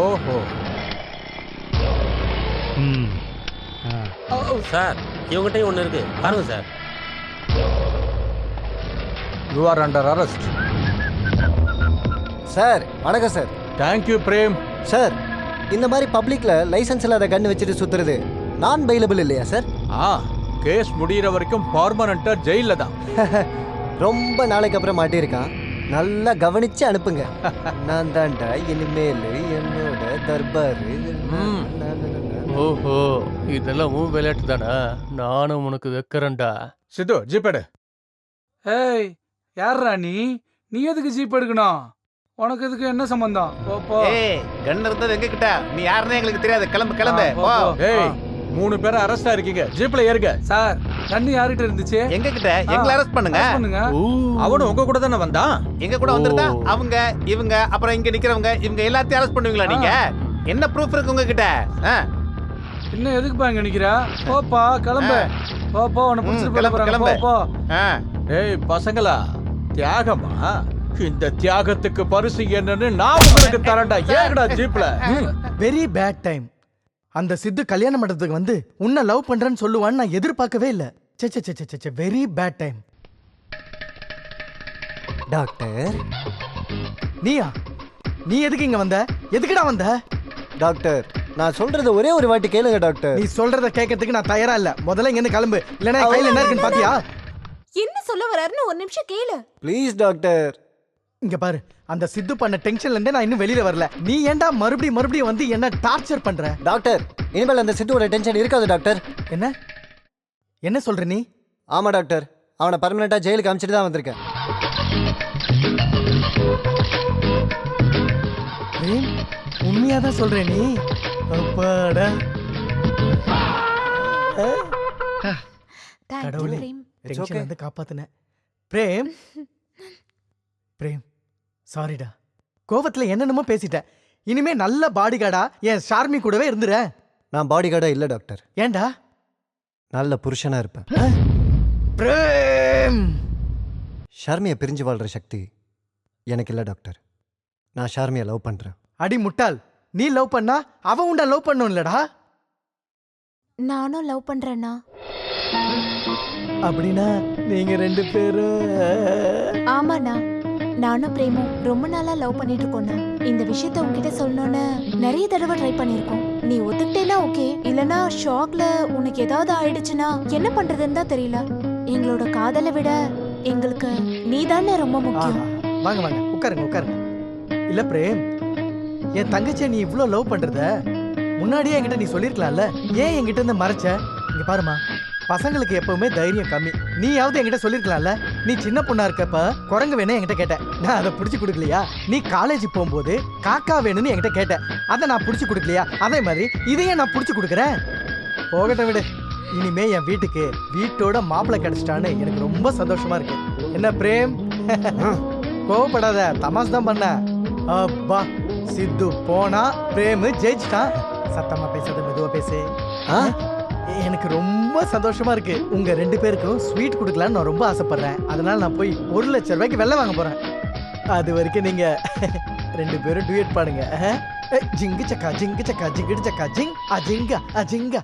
ஓஹோ. சார், இவங்ககிட்ட ஒன்று இருக்கு, பாருங்க sir. You are under arrest. Sir வணக்கம் சார். தேங்க்யூ பிரேம். சார், இந்த மாதிரி பப்ளிக்ல லைசன்ஸ் இல்லாத கன் வச்சுட்டு சுத்துறது நான் பெயிலபிள் இல்லையா சார்? கேஸ் முடிகிற வரைக்கும் பர்மனண்டா ஜெயில தான். ரொம்ப நாளைக்கு அப்புறம் மாட்டியிருக்கான். நல்லா கவனிச்சு அனுப்புங்க. நான் தான்டா இனிமேல் என்னோட தர்பாரு. ஓஹோ, இதெல்லாம் உன் விளையாட்டு தானா? நானும் உனக்கு வைக்கிறேன்டா. சித்து, ஜீப் எடு. ஏய், யாரா நீ எதுக்கு ஜீப் எடுக்கணும்? உனக்கு இதுக்கு என்ன சம்பந்தம்? போ. கன் இருந்தது எங்க கிட்ட. நீ யாருன்னு எங்களுக்கு தெரியாது. கிளம்பு. ஏய், 3 பேரை அரெஸ்டா இருக்கீங்க. ஜீப்ல ஏறுங்க. சார், கண்ணு யார்கிட்ட இருந்துச்சு? எங்க கிட்ட. எங்களை அரெஸ்ட் பண்ணுங்க. அவனும் உங்க கூட தானே வந்தான். எங்க கூட வந்திருந்தா அவங்க இவங்க அப்புறம் இங்க நிக்கிறவங்க இவங்க எல்லாத்தையும் அரெஸ்ட் பண்ணுவீங்களா நீங்க? என்ன ப்ரூஃப் இருக்கு உங்க கிட்ட? இன்னும் எதுக்குப்பா இங்க நிக்கிற? போப்பா, கிளம்பு. போ, உன்னை பிடிச்சிட்டு கிளம்பு. போ. ஏய் பசங்களா, தியாகமா? இந்த தியாகத்துக்கு பரிசு என்னன்னு நான் உங்களுக்கு தரேன்டா. ஏங்கடா ஜீப்ல. Very bad time. அந்த சித்து கல்யாண மண்டபத்துக்கு வந்து உன்னை லவ் பண்றேன்னு சொல்லுவான்னு நான் எதிர்பார்க்கவே இல்லை. Very bad time. டாக்டர், நீயா? நீ எதுக்கு இங்க வந்த? எதுக்குடா வந்த? டாக்டர், நான் சொல்றது ஒரே ஒரு வாட்டி கேளுங்க டாக்டர். நீ சொல்றத கேட்கறதுக்கு நான் தயாரா இல்ல. முதல்ல இங்க இருந்து கிளம்பு, இல்லனா கையில என்ன இருக்குன்னு பாத்தியா? என்ன சொல்ல வராருன்னு ஒரு நிமிஷம் கேளு. Please doctor. இங்க பாரு, அந்த சித்து பண்ண டென்ஷன்ல இருந்தே நான் இன்னும் வெளியில வரல. நீ ஏன்டா மறுபடியும் வந்து என்ன டார்ச்சர் பண்ற? டாக்டர், இனிமேல் அந்த சித்துவோட டென்ஷன் இருக்காது டாக்டர். என்ன சொல்ற நீ? ஆமா டாக்டர், அவனை பர்மனண்டா ஜெயிலுக்கு அனுப்பிச்சிட்டு தான் வந்திருக்கேன். உண்மையாதான் சொல்றேன் நீ? அப்பாடா. கடவுளே டென்ஷன் வந்து காப்பாத்துன. பிரேம் பிரேம் சாரிடா, கோவத்துல என்னென்னமோ பேசிட்டேன். இனிமே நல்ல பாடி கார்டா என் ஷார்மி கூடவே இருந்துற. நான் பாடி கார்டா இல்ல டாக்டர். ஏண்டா? நல்ல புருஷனா இருப்பேன். பிரேம் ஷார்மியை பிரிஞ்சு வாழ்ற சக்தி எனக்கு இல்ல டாக்டர். நான் ஷார்மியை லவ் பண்றேன். அடி முட்டாள், நீ லவ் பண்ணா அவ உண்டா லவ் பண்ணும் இல்லடா. நானும் லவ் பண்றேன்னா. அப்படின்னா நீங்க 2 பேரும்? ஆமாண்ணா, நானும் பிரேமும் ரொம்ப நாளா லவ் பண்ணிட்டு இருக்கோம்ண்ணா. இந்த விஷயத்த உன்கிட்ட சொல்லணும்னு நிறைய தடவை ட்ரை பண்ணிருக்கோம். நீ ஒத்துக்கிட்டேனா ஓகே, இல்லனா ஷாக்ல உனக்கு ஏதாவது ஆயிடுச்சுன்னா என்ன பண்றதுன்னு தான் தெரியல. எங்களோட காதலை விட எங்களுக்கு நீதானே ரொம்ப முக்கியம். வாங்க வாங்க உட்காருங்க உட்காருங்க. இல்ல பிரேம், என் தங்கச்சியை நீ இவ்ளோ லவ் பண்றத முன்னாடியே என்கிட்ட நீ சொல்லிருக்கலாம்ல. ஏன் என்கிட்ட இருந்து மறைச்ச? இங்க பாருமா, பசங்களுக்கு எப்பவுமே தைரியம் கம்மி. நீயாவது என்கிட்ட சொல்லிருக்கலாம்ல. நீ சின்ன பொண்ணா இருக்கப்ப குரங்கு வேணும் என்கிட்ட கேட்ட, நான் அதை பிடிச்சி கொடுக்கலையா? நீ காலேஜ் போகும்போது காக்கா வேணும்னு என்கிட்ட கேட்ட, அதை நான் பிடிச்சி கொடுக்கலையா? அதே மாதிரி இதையே நான் பிடிச்சி கொடுக்குறேன். போகட்டும் விடு. இனிமே என் வீட்டுக்கு வீட்டோட மாப்பிள்ளை கிடைச்சிட்டான்னு எனக்கு ரொம்ப சந்தோஷமா இருக்கு. என்ன பிரேம்? கோவப்படாத, தமாஷ் தான் பண்ண. அப்பா, சித்து போனா பிரேம் ஜெயிச்சிட்டான். சத்தமா பேசாத, மெதுவா பேசு. எனக்கு ரொம்ப சந்தோஷமா இருக்கு. உங்க 2 பேருக்கும் ஸ்வீட் கொடுக்கலான்னு நான் ரொம்ப ஆசைப்படுறேன். அதனால நான் போய் 1 லட்சம் ரூபாய்க்கு வெள்ளை வாங்க போறேன். அது வரைக்கும் நீங்க 2 பேரும் டுயட் பாடுங்க. ஜிங்கு சக்கா ஜிங்கு சக்கா ஜிங்கிடு சக்கா ஜிங் அஜிங்கா அஜிங்கா.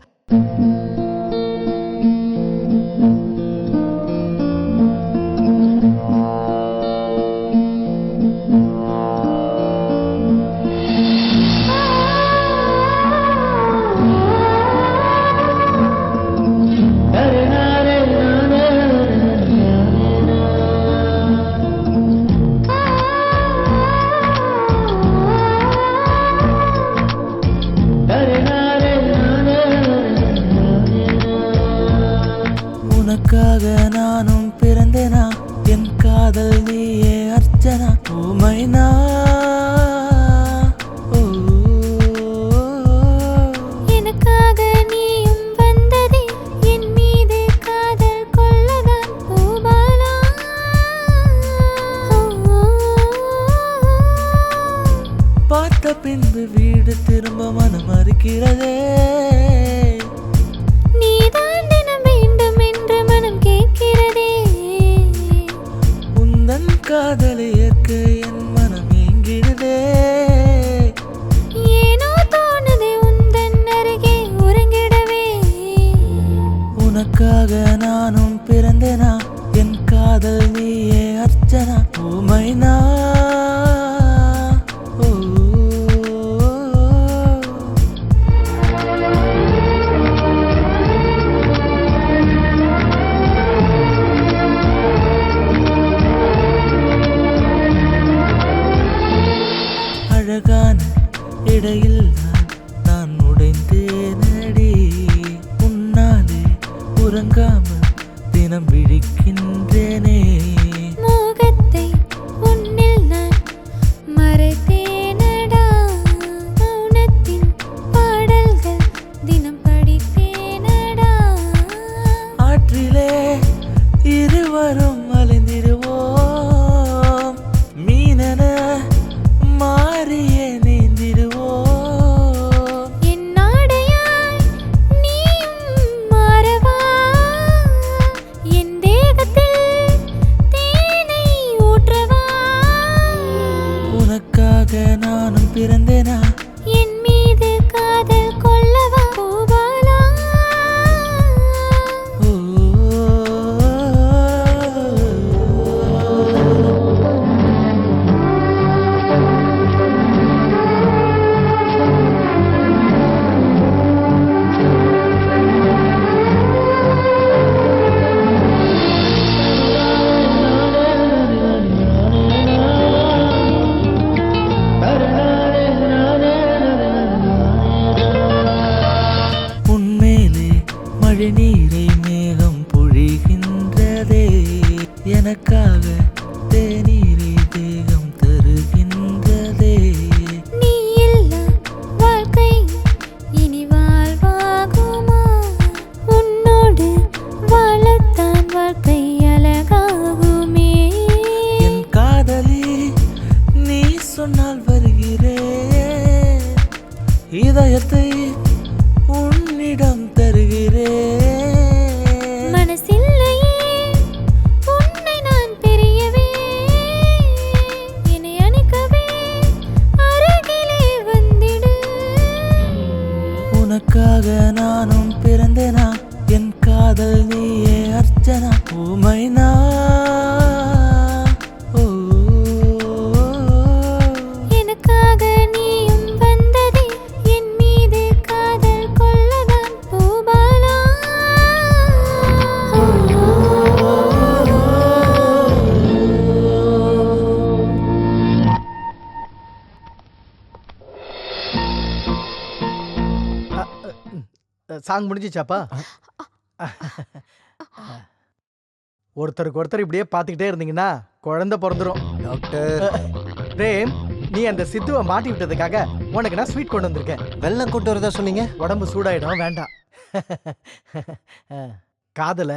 உனக்காக நானும் பிறந்தேனா, என் காதல் நீயே அர்ச்சனா. ஓ மைனா, எனக்காக நீயும் வந்ததே, என் மீது காதல் கொள்ளதான். ஓ பாலா, பார்த்த பின்பு வீடு திரும்ப மனம் மறுக்கிறதே. நீதான் தினம் வேண்டும் என்று மனம் கேட்கிறதே. உந்தன் காதலை ஏற்க என் மனம் ஏங்கிடுதே. ஏனோ தோணுதே உந்தன் அருகே உறங்கிடவே. உனக்காக நானும் பிறந்தேனா, என் காதல் நீயே அர்ச்சனா. ஓ மைனா, அழகான இடையில் நான் உடைந்தேனடி. உன்னாலே உறங்காமல் தினம் விழிக்கின்றேனே. மோகத்தை உன்னில் நான் மறைத்தேனடா. மௌனத்தின் பாடல்கள் தினம் படித்தேனடா. ஆற்றிலே இருவரும் அலைந்திடுவோம், மீனென மாறியே நீந்திடுவோம். சாங் முடிஞ்சிச்சாப்பா? ஒருத்தருக்கு ஒருத்தர் இப்படியே பார்த்துக்கிட்டே இருந்தீங்கன்னா குழந்தை பிறந்துரும். டாக்டர் பிரேம், நீ அந்த சித்துவை மாட்டி விட்டதுக்காக உனக்கு நான் ஸ்வீட் கொண்டு வந்திருக்கேன். வெள்ளம் கொண்டு வரதா சொன்னீங்க? உடம்பு சூடாயிடும், வேண்டாம். காதல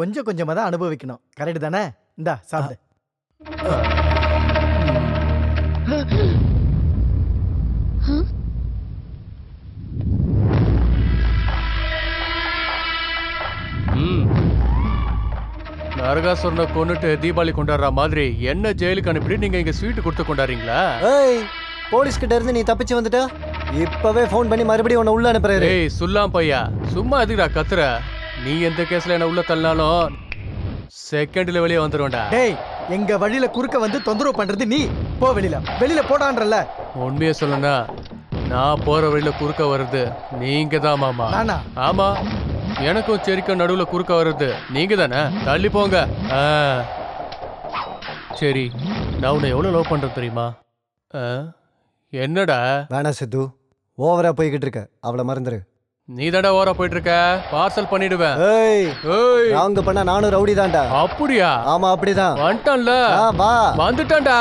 கொஞ்சம் கொஞ்சமா தான் அனுபவிக்கணும், கரெக்ட் தானே? இந்தா சாப்பிடு. நரகாசுரனை கொன்னுட்டு தீபாவளி கொண்டாடுற மாதிரி என்ன ஜெயிலுக்கு அனுப்பி நீங்க இங்க ஸ்வீட் கொடுத்து கொண்டாடுறீங்களா? ஏய், போலீஸ் கிட்ட இருந்து நீ தப்பிச்சு வந்துட்ட. இப்பவே ஃபோன் பண்ணி மறுபடியும் உன்னை உள்ள அனுப்புறாரு. ஏய் சுல்லாம் பையா, சும்மா எதுக்குடா கத்துற? நீ எந்த கேஸ்ல என்ன உள்ள தள்ளினாலும் செகண்ட்ல வெளியே வந்துருவேன்டா. டேய், எங்க வழியில குறுக்க வந்து தொந்தரவு பண்றது நீ. போ வெளியில, வெளியில போடான்றல. உண்மையை சொல்லனா, நான் போற வழியில குறுக்க வருது நீங்க தான் மாமா. நானா? ஆமா, எனக்கும் செரிக்கும் நடுவுல குறுக்க வருது நீங்க தானே. தள்ளி போங்க. சரி, நான் உன்னை எவ்வளவு லவ் பண்றேன் தெரியுமா? என்னடா? வேணா சித்து, ஓவரா போய்கிட்டு இருக்க, அவளை மறந்துரு. நீ தாண்டா ஓவரா போயிட்டு இருக்க, பார்சல் பண்ணிடுவேன். ஏய் ஏய், ராங் பண்ணா நானும் ரவுடி தான்டா. அப்படியா? ஆமா அப்படிதான். வந்துட்டான்ல, வா வந்துட்டான்டா.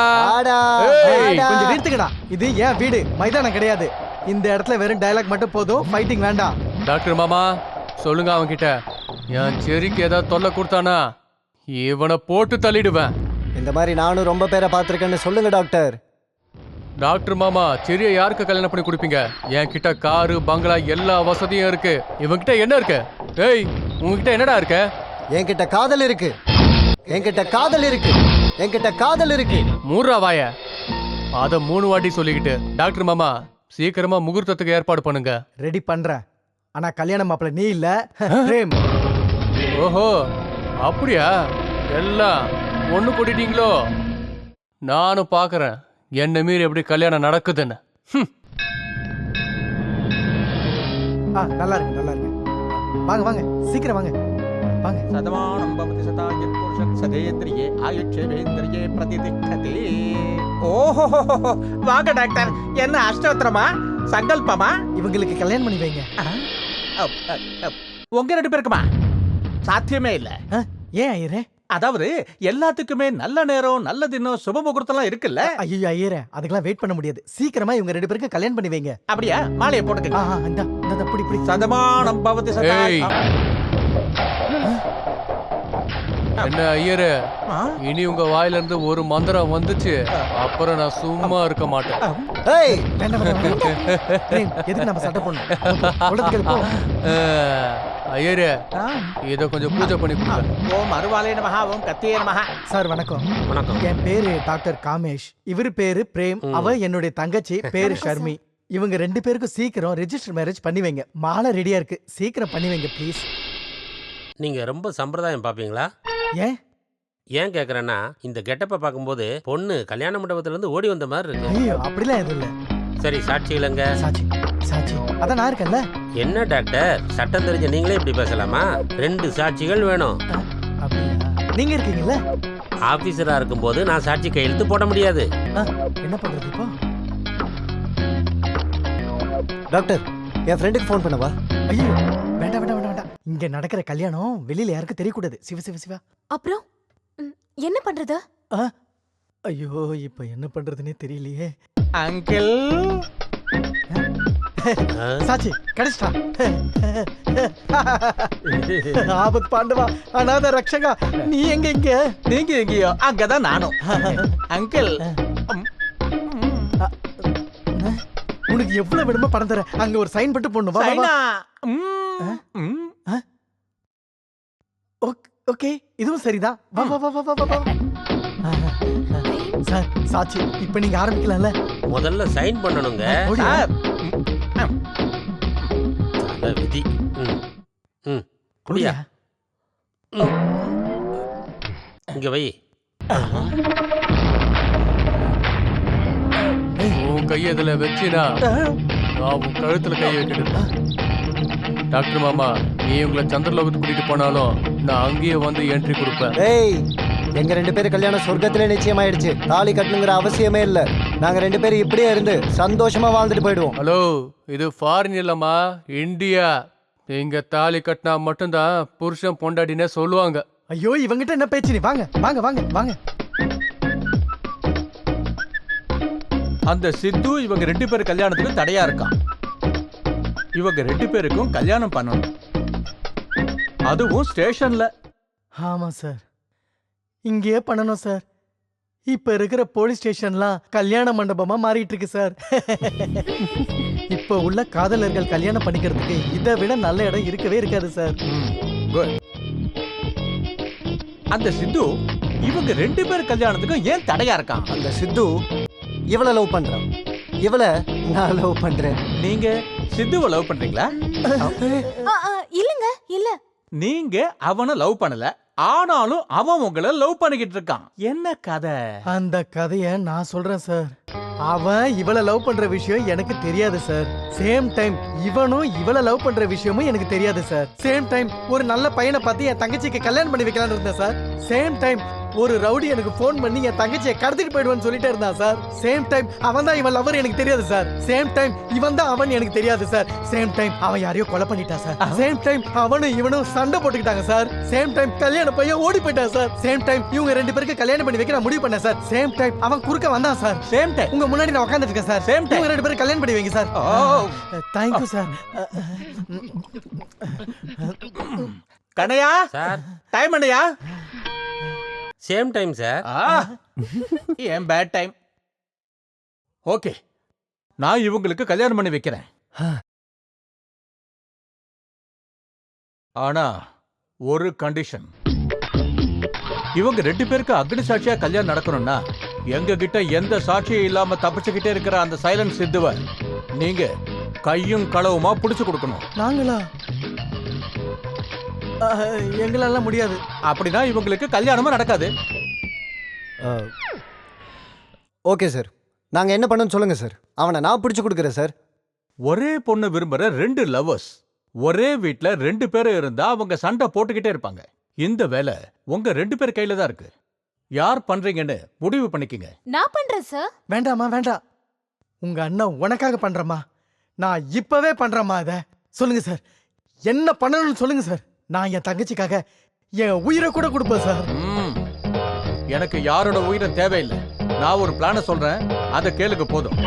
ஏய், கொஞ்சம் நிறுத்துக்கடா. இது ஏன் வீடு, மைதானம் கிடையாது. இந்த இடத்துல வெறும் டயலாக் மட்டும் போதும், ஃபைட்டிங் வேண்டாம். டாக்டர் மாமா சொல்லுங்க அவன் கிட்ட, என் செரிக்கு ஏதாவது தொல்லை கொடுத்தானா இவனை போட்டு தள்ளிடுவேன். இந்த மாதிரி நானும் ரொம்ப பேரை பார்த்திருக்கேன்னு சொல்லுங்க டாக்டர். டாக்டர் மாமா, செரிய யாருக்கு கல்யாணம் பண்ணி கொடுப்பீங்க? என் கிட்ட காரு பங்களா எல்லா வசதியும் இருக்கு. இவன்கிட்ட என்ன இருக்கு? ஏய், உங்ககிட்ட என்னடா இருக்கு? என்கிட்ட காதல் இருக்கு, என்கிட்ட காதல் இருக்கு, என்கிட்ட காதல் இருக்கு. மூன்றா வாய, அத 3 வாட்டி சொல்லிக்கிட்டு. டாக்டர் மாமா சீக்கிரமா முகூர்த்தத்துக்கு ஏற்பாடு பண்ணுங்க. ரெடி பண்றேன். ஆனா கல்யாணம் மாப்பிள்ள நீ இல்ல, பிரேம். ஓஹோ, அப்படியா? எல்லாம் ஒண்ணு கூட்டிட்டீங்களோ? நானும் பாக்குறேன் என்ன மீறி எப்படி கல்யாணம் நடக்குதுன்னு. நல்லா இருக்கு, நல்லா இருக்கு. வாங்க வாங்க, சீக்கிரம் வாங்க வாங்க. சதமானம் பவதி சதாயத் புருஷத் சதேந்திரியே ஆயுட்சேவேந்திரியே பிரதிதிஷ்டதே. ஓஹோ, வாங்க டாக்டர். என்ன அஷ்டோத்திரமா, சங்கல்பமா? இவங்களுக்கு கல்யாணம் பண்ணி வைங்க. உங்க 2 பேருக்குமா? சாத்தியமே இல்ல. ஏன் ஐயரே? அதாவது எல்லாத்துக்குமே நல்ல நேரம், நல்ல தினம், சுப முகூர்த்தம்லாம் இருக்குல்ல. ஐயோ ஐயரே, அதுக்கெல்லாம் வெயிட் பண்ண முடியாது. சீக்கிரமா இவங்க 2 பேருக்கும் கல்யாணம் பண்ணி வைங்க. அப்படியா? மாலையை போட்டுக்க. இந்த புடி புடி. சதமானம் பவதி சதாய். என்ன ஐயரே, இனி உங்க வாயில இருந்து ஒரு மந்திரம் வந்துச்சு, அப்புறம் நான் சும்மா இருக்க மாட்டேன். ஏய், எதுக்கு நம்ம சட்டை பண்ணணும்? ஐயரே, இத கொஞ்சம் பூஜை பண்ணி கொடுங்க. ஓம் அருவாலே நமஹ, ஓம் கத்தியே நமஹ. சார் வணக்கம். வணக்கம். என் பேரு டாக்டர் காமேஷ். இவரு பேரு பிரேம். அவ என்னுடைய தங்கச்சி, பேரு ஷர்மி. இவங்க 2 பேருக்கும் சீக்கிரம் ரெஜிஸ்டர் மேரேஜ் பண்ணி வைங்க. மாலை ரெடியா இருக்கு, சீக்கிரம் பண்ணி வைங்க ப்ளீஸ். நீங்க ரொம்ப சம்பிரதாயம் பாப்பீங்களா? ஏன் ஏன் கேக்குறேன்னா, இந்த கெட்டப்பை பார்க்கும்போது பொண்ணு கல்யாண மண்டபத்துல இருந்து ஓடி வந்த மாதிரி இருக்கு. ஐயோ, அப்படிலாம் எதுவும் இல்ல. சரி, சாட்சிகளங்க? சாட்சி சாட்சி அதான் நான் இருக்கேன்ல. என்ன டாக்டர், சட்டம் தெரிஞ்ச நீங்களே இப்படி பேசலாமா? 2 சாட்சிகள் வேணும். அப்படியா? நீங்க இருக்கீங்கல்ல? ஆபீசரா இருக்கும்போது நான் சாட்சி கையெழுத்து போட முடியாது. என்ன பண்றது இப்போ? டாக்டர், என் ஃப்ரெண்டுக்கு ஃபோன் பண்ணவா? ஐயோ, வேண்டாம் வேண்டாம் வேண்டாம் வேண்டாம். இங்க நடக்கிற கல்யாணம் வெளியில யாருக்கும் தெரியக்கூடாது. சிவ சிவ சிவா. அப்புறம் என்ன பண்றது? ஐயோ, இப்ப என்ன பண்றதுன்னே தெரியலையே. அங்கிள், சாட்சி கிடைச்சிட்டா. ஆபத் பாண்டவா, அநாத ரக்ஷகா, நீ எங்க? இங்க நீங்க எங்கேயோ, அங்கதான் நானும். அங்கிள், உனக்கு எவ்வளவு வேணுமோ பணம் தரேன். அங்க ஒரு சைன் போட்டு போடணும். ஓகே, இதுவும் சரிதான். வா வா வா வா வா வா. சார், சாட்சி இப்ப நீங்க ஆரம்பிக்கலாம்ல? முதல்ல சைன் பண்ணணுங்க. நல்ல விதி. குடியா? இங்க வை. உன் கையை இதுல வச்சினா நான் உன் கழுத்துல கையை வைக்கிட்டு. டாக்டர் மாமா, நீ உங்களை சந்திரலோகத்துக்கு கூட்டிட்டு போனாலும் நான் அங்கேயே வந்து என்ட்ரி கொடுப்பேன். ஏய், எங்க 2 பேரும் கல்யாணம் சொர்க்கத்திலே நிச்சயமாயிடுச்சு. தாலி கட்டணுங்கிற அவசியமே இல்ல. நாங்க 2 பேரும் இப்படியே இருந்து சந்தோஷமா வாழ்ந்துட்டு போயிடுவோம். ஹலோ, இது ஃபாரின் இல்லம்மா, இந்தியா. இங்க தாலி கட்டினா மட்டும்தான் புருஷன் பொண்டாட்டினே சொல்லுவாங்க. ஐயோ இவங்கிட்ட என்ன பேச்சு? நீ வாங்க வாங்க வாங்க வாங்க. அந்த சித்து இவங்க 2 பேர் கல்யாணத்துக்கு தடையா இருக்கான். இவங்க 2 பேருக்கும் கல்யாணம் பண்ணணும், அதுவும் ஸ்டேஷன்ல. ஆமா சார், இங்கேயே பண்ணணும் சார். இப்ப இருக்கிற போலீஸ் ஸ்டேஷன்லாம் கல்யாண மண்டபமா மாறிட்டு இருக்கு சார். இப்ப உள்ள காதலர்கள் கல்யாணம் பண்ணிக்கிறதுக்கு இதை விட நல்ல இடம் இருக்கவே இருக்காது சார். அந்த சித்து இவங்க 2 பேர் கல்யாணத்துக்கும் ஏன் தடையா இருக்கான்? அந்த சித்து இவளை லவ் பண்றான், இவளை நான் லவ் பண்றேன். நீங்க சித்துவை லவ் பண்றீங்களா? இல்லங்க இல்ல. நீங்க அவனை லவ் பண்ணல, ஆனாலும் அவன் உங்களை லவ் பண்ணிக்கிட்டு இருக்கான். என்ன கதை? அந்த கதைய நான் சொல்றேன் சார். அவன் இவளை லவ் பண்ற விஷயம் எனக்கு தெரியாது சார். சேம் டைம் இவனும் இவளை லவ் பண்ற விஷயமும் எனக்கு தெரியாது சார். சேம் டைம் ஒரு நல்ல பையனை பார்த்து என் தங்கச்சிக்கு கல்யாணம் பண்ணி வைக்கலாம்னு இருந்தேன் சார். சேம் டைம் ஒரு ரவுடி எனக்கு போன் பண்ணி என் தங்கச்சியை கடத்திட்டு போயிடுவான்னு சொல்லிட்டே இருந்தான் சார். சேம் டைம் அவன் தான் இவன் லவர் எனக்கு தெரியாது சார். சேம் டைம் இவன் தான் அவன் எனக்கு தெரியாது சார். சேம் டைம் அவன் யாரையோ கொலை பண்ணிட்டான் சார். சேம் டைம் அவனும் இவனும் சண்டை போட்டுக்கிட்டாங்க சார். சேம் டைம் கல்யாண பையன் ஓடி போயிட்டான் சார். சேம் டைம் இவங்க 2 பேருக்கு கல்யாணம் பண்ணி வைக்க நான் முடிவு பண்ணேன் சார். சேம் டைம் அவன் குறுக்க வந்தான் சார். சேம் டைம் உங்க முன்னாடி நான் உட்கார்ந்துட்டு இருக்கேன் சார். சேம் டைம் இவங்க 2 பேருக்கு கல்யாணம் பண்ணி வைங்க sir. Thank you sir. Kannaiya sir, time என்னையா? Same time sir. ஏன் பேட் டைம்? ஓகே, நான் இவங்களுக்கு கல்யாணம் பண்ணி வைக்கிறேன். ஆனா ஒரு கண்டிஷன். இவங்க 2 பேருக்கு அக்னி சாட்சியா கல்யாணம் நடக்கணும்னா எங்க கிட்ட எந்த சாட்சியும் இல்லாம தப்பிச்சுக்கிட்டே இருக்கிற அந்த சைலண்ட் சித்துவ நீங்க கையும் களவுமா புடிச்சு கொடுக்கணும். நாங்களா? எங்களால முடியாது. அப்படின்னா இவங்களுக்கு கல்யாணமும் நடக்காது. ஓகே சார், நாங்க என்ன பண்ணணும்னு சொல்லுங்க சார். அவனை நான் பிடிச்சு கொடுக்குறேன் சார். ஒரே பொண்ணு விரும்புற 2 லவ்வர்ஸ் ஒரே வீட்ல 2 பேரும் இருந்தா அவங்க சண்டை போட்டுக்கிட்டே இருப்பாங்க. இந்த வேலை உங்க 2 பேர் கையில தான் இருக்கு. யார் பண்றீங்கன்னு முடிவு பண்ணிக்கங்க. நான் பண்றேன் சார். வேண்டாமா வேண்டாம், உங்க அண்ணன் உனக்காக பண்றமா. நான் இப்பவே பண்றேம்மா. இத சொல்லுங்க சார், என்ன பண்ணணும்னு சொல்லுங்க சார். நான் என் தங்கச்சிக்காக என் உயிரை கூட கொடுப்பேன் சார். எனக்கு யாரோட உயிரும் தேவையில்லை. நான் ஒரு பிளான சொல்றேன், அதை கேளுங்க போதும்.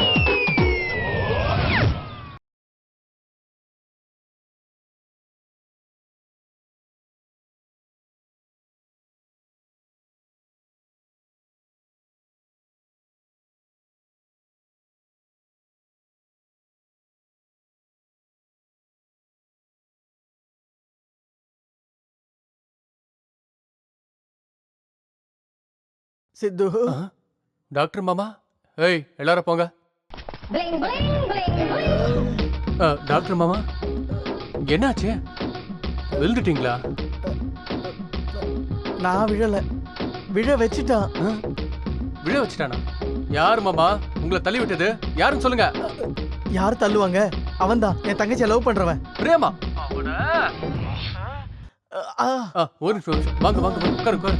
சித்து. டாக்டர் மாமா, ஏய் எல்லாரும் போங்க. டாக்டர் மாமா, என்னாச்சு? விழுந்துட்டீங்களா? நான் விழல, விழ வச்சுட்டான். விழ வச்சுட்டானா? யார் மாமா உங்களை தள்ளி விட்டது? யாருன்னு சொல்லுங்க. யார் தள்ளுவாங்க? அவன் தான் என் தங்கச்சியை லவ் பண்றவன். பிரேமா. ஒரு நிமிஷம், வாங்க வாங்க உட்காரு உட்காரு.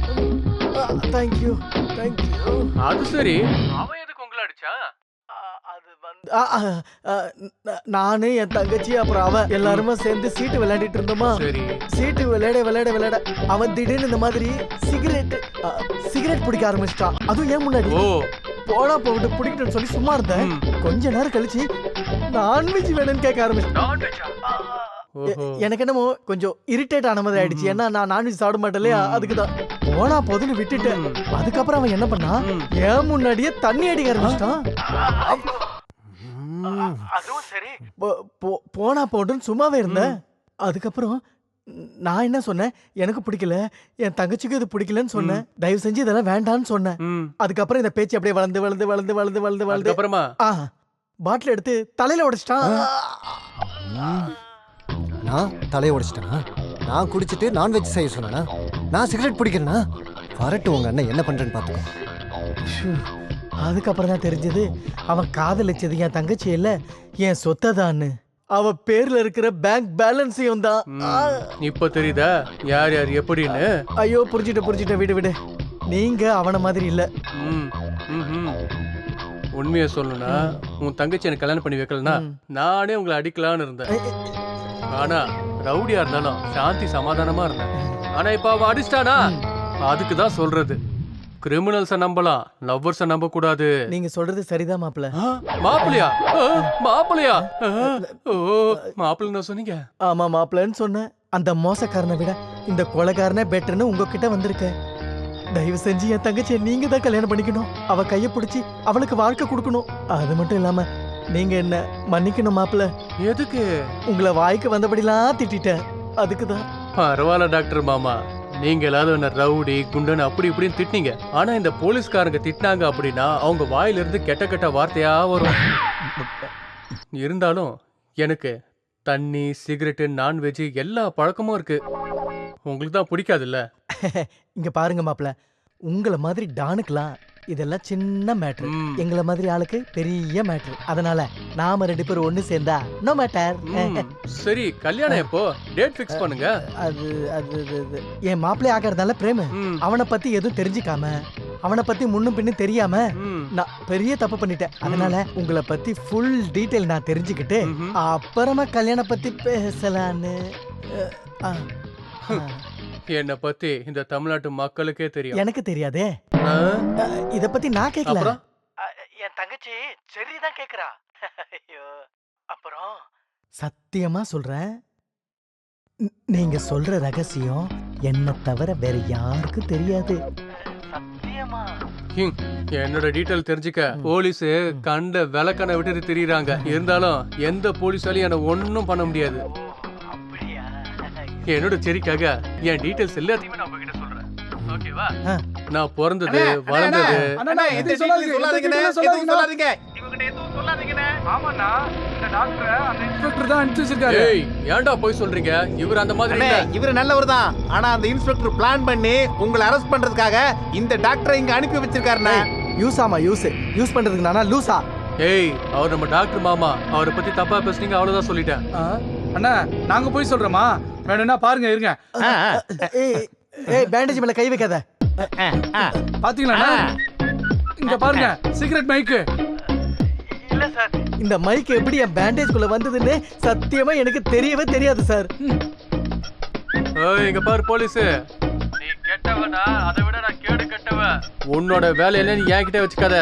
Thank you thank you. அது சரி, அவன் எதுக்கு உங்களை அடிச்சா? நானு என் தங்கச்சி அப்புறம் அவன் எல்லாருமே சேர்ந்து சீட்டு விளையாடிட்டு இருந்தோமா. சீட்டு விளையாட விளையாட விளையாட அவன் திடீர்னு இந்த மாதிரி சிகரெட் பிடிக்க ஆரம்பிச்சிட்டான். அதுவும் ஏன் முன்னாடி. போனா போட்டு பிடிக்கிட்டு சொல்லி சும்மா இருந்தேன். கொஞ்ச நேரம் கழிச்சு நான்வெஜ் வேணும்னு கேட்க ஆரம்பிச்சிட்டான். எனக்கு என்னமோ கொஞ்சம் இரிட்டேட் ஆன மாதிரி ஆயிடுச்சு. ஏன்னா நான் நான்வெஜ் சாப்பிட மாட்டேன், அதுக்குதான். போனா போதுன்னு விட்டுட்டேன். அதுக்கப்புறம் அவன் என்ன பண்ணா, ஏன் முன்னாடியே தண்ணி அடிக்க ஆரம்பிச்சிட்டான். அதுவும் சரி, போனா போட்டுன்னு சும்மாவே இருந்தேன். அதுக்கப்புறம் நான் என்ன சொன்னேன், எனக்கு பிடிக்கல, என் தங்கச்சிக்கு இது பிடிக்கலன்னு சொன்னேன். தயவு செஞ்சு இதெல்லாம் வேண்டான்னு சொன்னேன். அதுக்கப்புறம் இந்த பேச்சு அப்படியே வளர்ந்து வளர்ந்து வளர்ந்து வளர்ந்து வளர்ந்து வளர்ந்து அப்புறமா பாட்டில் எடுத்து தலையில உடைச்சிட்டான். நான் தலையை உடைச்சிட்டேனா? நான் குடிச்சிட்டு நான்வெஜ் செய்ய சொன்னா? நான் சிகரெட் பிடிக்கிறேன்னா? வரட்டு உங்க அண்ணன் என்ன பண்றேன்னு பார்த்துக்கோ. அதுக்கப்புறம் தான் தெரிஞ்சது அவன் காதலிச்சது என் தங்கச்சி இல்ல, என் சொத்தை தான்னு. அவ பேர்ல இருக்கிற பேங்க் பேலன்ஸையும் தான். இப்ப தெரியுதா யார் யார் எப்படின்னு? ஐயோ புரிஞ்சுட்ட விடு விடு. நீங்க அவன மாதிரி இல்ல. உண்மையை சொல்லணும்னா உன் தங்கச்சி எனக்கு கல்யாணம் பண்ணி வைக்கலனா நானே உங்களை அடிக்கலான்னு இருந்தேன். ஆனா ரவுடியா இருந்தாலும் சாந்தி சமாதானமா இருந்தேன். ஆனா இப்ப அவன் அடிச்சிட்டானா, அதுக்கு தான் சொல்றது. கிரிமினல்ஸ நம்பலாம், லவ்வர்ஸ நம்ப கூடாது. நீங்க சொல்றது சரிதான் மாப்பிள்ள. மாப்பிளையா? மாப்பிளையா? ஓ, மாப்பிள்ளை சொன்னீங்க. ஆமா மாப்பிள்ளன்னு சொன்னேன். அந்த மோசக்காரனை விட இந்த கொலைகாரனே பெட்டர்னு உங்ககிட்ட வந்திருக்கேன். தயவு செஞ்சு என் தங்கச்சியை நீங்க தான் கல்யாணம் பண்ணிக்கணும். அவ கைய பிடிச்சி அவளுக்கு வாழ்க்கை கொடுக்கணும். அது மட்டும் இல்லாம நீங்க என்ன மன்னிக்கணும் மாப்பிள்ள. எதுக்கு? உங்களை வாய்க்கு வந்தபடிலாம் திட்டேன், அதுக்குதான். பரவாயில்ல டாக்டர் மாமா, நீங்க எல்லாரும் என்ன ரவுடி குண்டன் அப்படி இப்படின்னு திட்டினீங்க. ஆனா இந்த போலீஸ்காரங்க திட்டினாங்க அப்படின்னா அவங்க வாயில இருந்து கெட்ட கெட்ட வார்த்தையா வரும். இருந்தாலும் எனக்கு தண்ணி, சிகரெட்டு, நான்வெஜ் எல்லா பழக்கமும் இருக்கு. உங்களுக்கு தான் பிடிக்காதுல்ல? இங்க பாருங்க மாப்பிள்ள, உங்களை மாதிரி டானுக்கலாம் இதெல்லாம் சின்ன மேட்ரு. எங்களை மாதிரி ஆளுக்கு பெரிய மேட்ரு. அதனால நாம 2 பேரும் ஒண்ணு சேர்ந்தா நோ மேட்டர். சரி, கல்யாணம் எப்போ? டேட் ஃபிக்ஸ் பண்ணுங்க. அது அது அது என் மாப்பிள்ளை ஆகிறதால பிரேம் அவனை பத்தி எதுவும் தெரிஞ்சுக்காம, அவனை பத்தி முன்னும் பின்னும் தெரியாம நான் பெரிய தப்பு பண்ணிட்டேன். அதனால உங்களை பத்தி ஃபுல் டீடைல் நான் தெரிஞ்சுக்கிட்டு அப்புறமா கல்யாணம் பத்தி பேசலான்னு. என்ன பத்தி இந்த தமிழ்நாட்டு மக்களுக்கே தெரியும். எனக்கு தெரியாதே. இத பத்தி நான் கேட்கல. என் தங்கச்சி சரிதான் கேக்குறா. ஐயோ, அப்புறம் சத்தியமா சொல்றேன், நீங்க சொல்ற ரகசியம் என்ன தவிர வேற யாருக்கும் தெரியாது. சத்தியமா. என்னோட டீடைல் தெரிஞ்சுக்க போலீஸ் கண்ட விளக்கணை விட்டு திரியுறாங்க. இருந்தாலும் எந்த போலீஸாலையும் என்ன ஒன்னும் பண்ண முடியாது. என்னோட சரிக்காக என் டீடைல்ஸ் எல்லாத்தையுமே நான் உங்ககிட்ட சொல்றேன். ஓகேவா? நான் பிறந்தது, வளர்ந்தது. ஏன்டா போய் சொல்றீங்க? இவர் அந்த மாதிரி இல்ல. இவர் நல்லவர் தான். ஆனா அந்த இன்ஸ்பெக்டர் பிளான் பண்ணி உங்களை அரெஸ்ட் பண்றதுக்காக இந்த டாக்டரை இங்க அனுப்பி வச்சிருக்காருண்ணா. யூஸாமா யூஸ் பண்றதுக்கு நானா லூசா? ஏய், அவர் நம்ம டாக்டர் மாமா. அவரை பத்தி தப்பா பேசுனீங்க, அவ்வளவுதான் சொல்லிட்டேன். அண்ணா நாங்க போய் சொல்றோமா? வேணும்னா பாருங்க, இருங்க. ஏய், பேண்டேஜ் மேல கை வைக்காத. பாத்தீங்களா? இங்க பாருங்க, சிகரெட் மைக்கு. இல்ல சார், இந்த மைக் எப்படி என் பேண்டேஜ் குள்ள வந்ததுன்னு சத்தியமா எனக்கு தெரியவே தெரியாது சார். இங்க பாரு போலீஸ், நீ கெட்டவனா? அதை விட நான் கேடு கெட்டவன். உன்னோட வேலையில நீ என்கிட்ட வச்சுக்காத.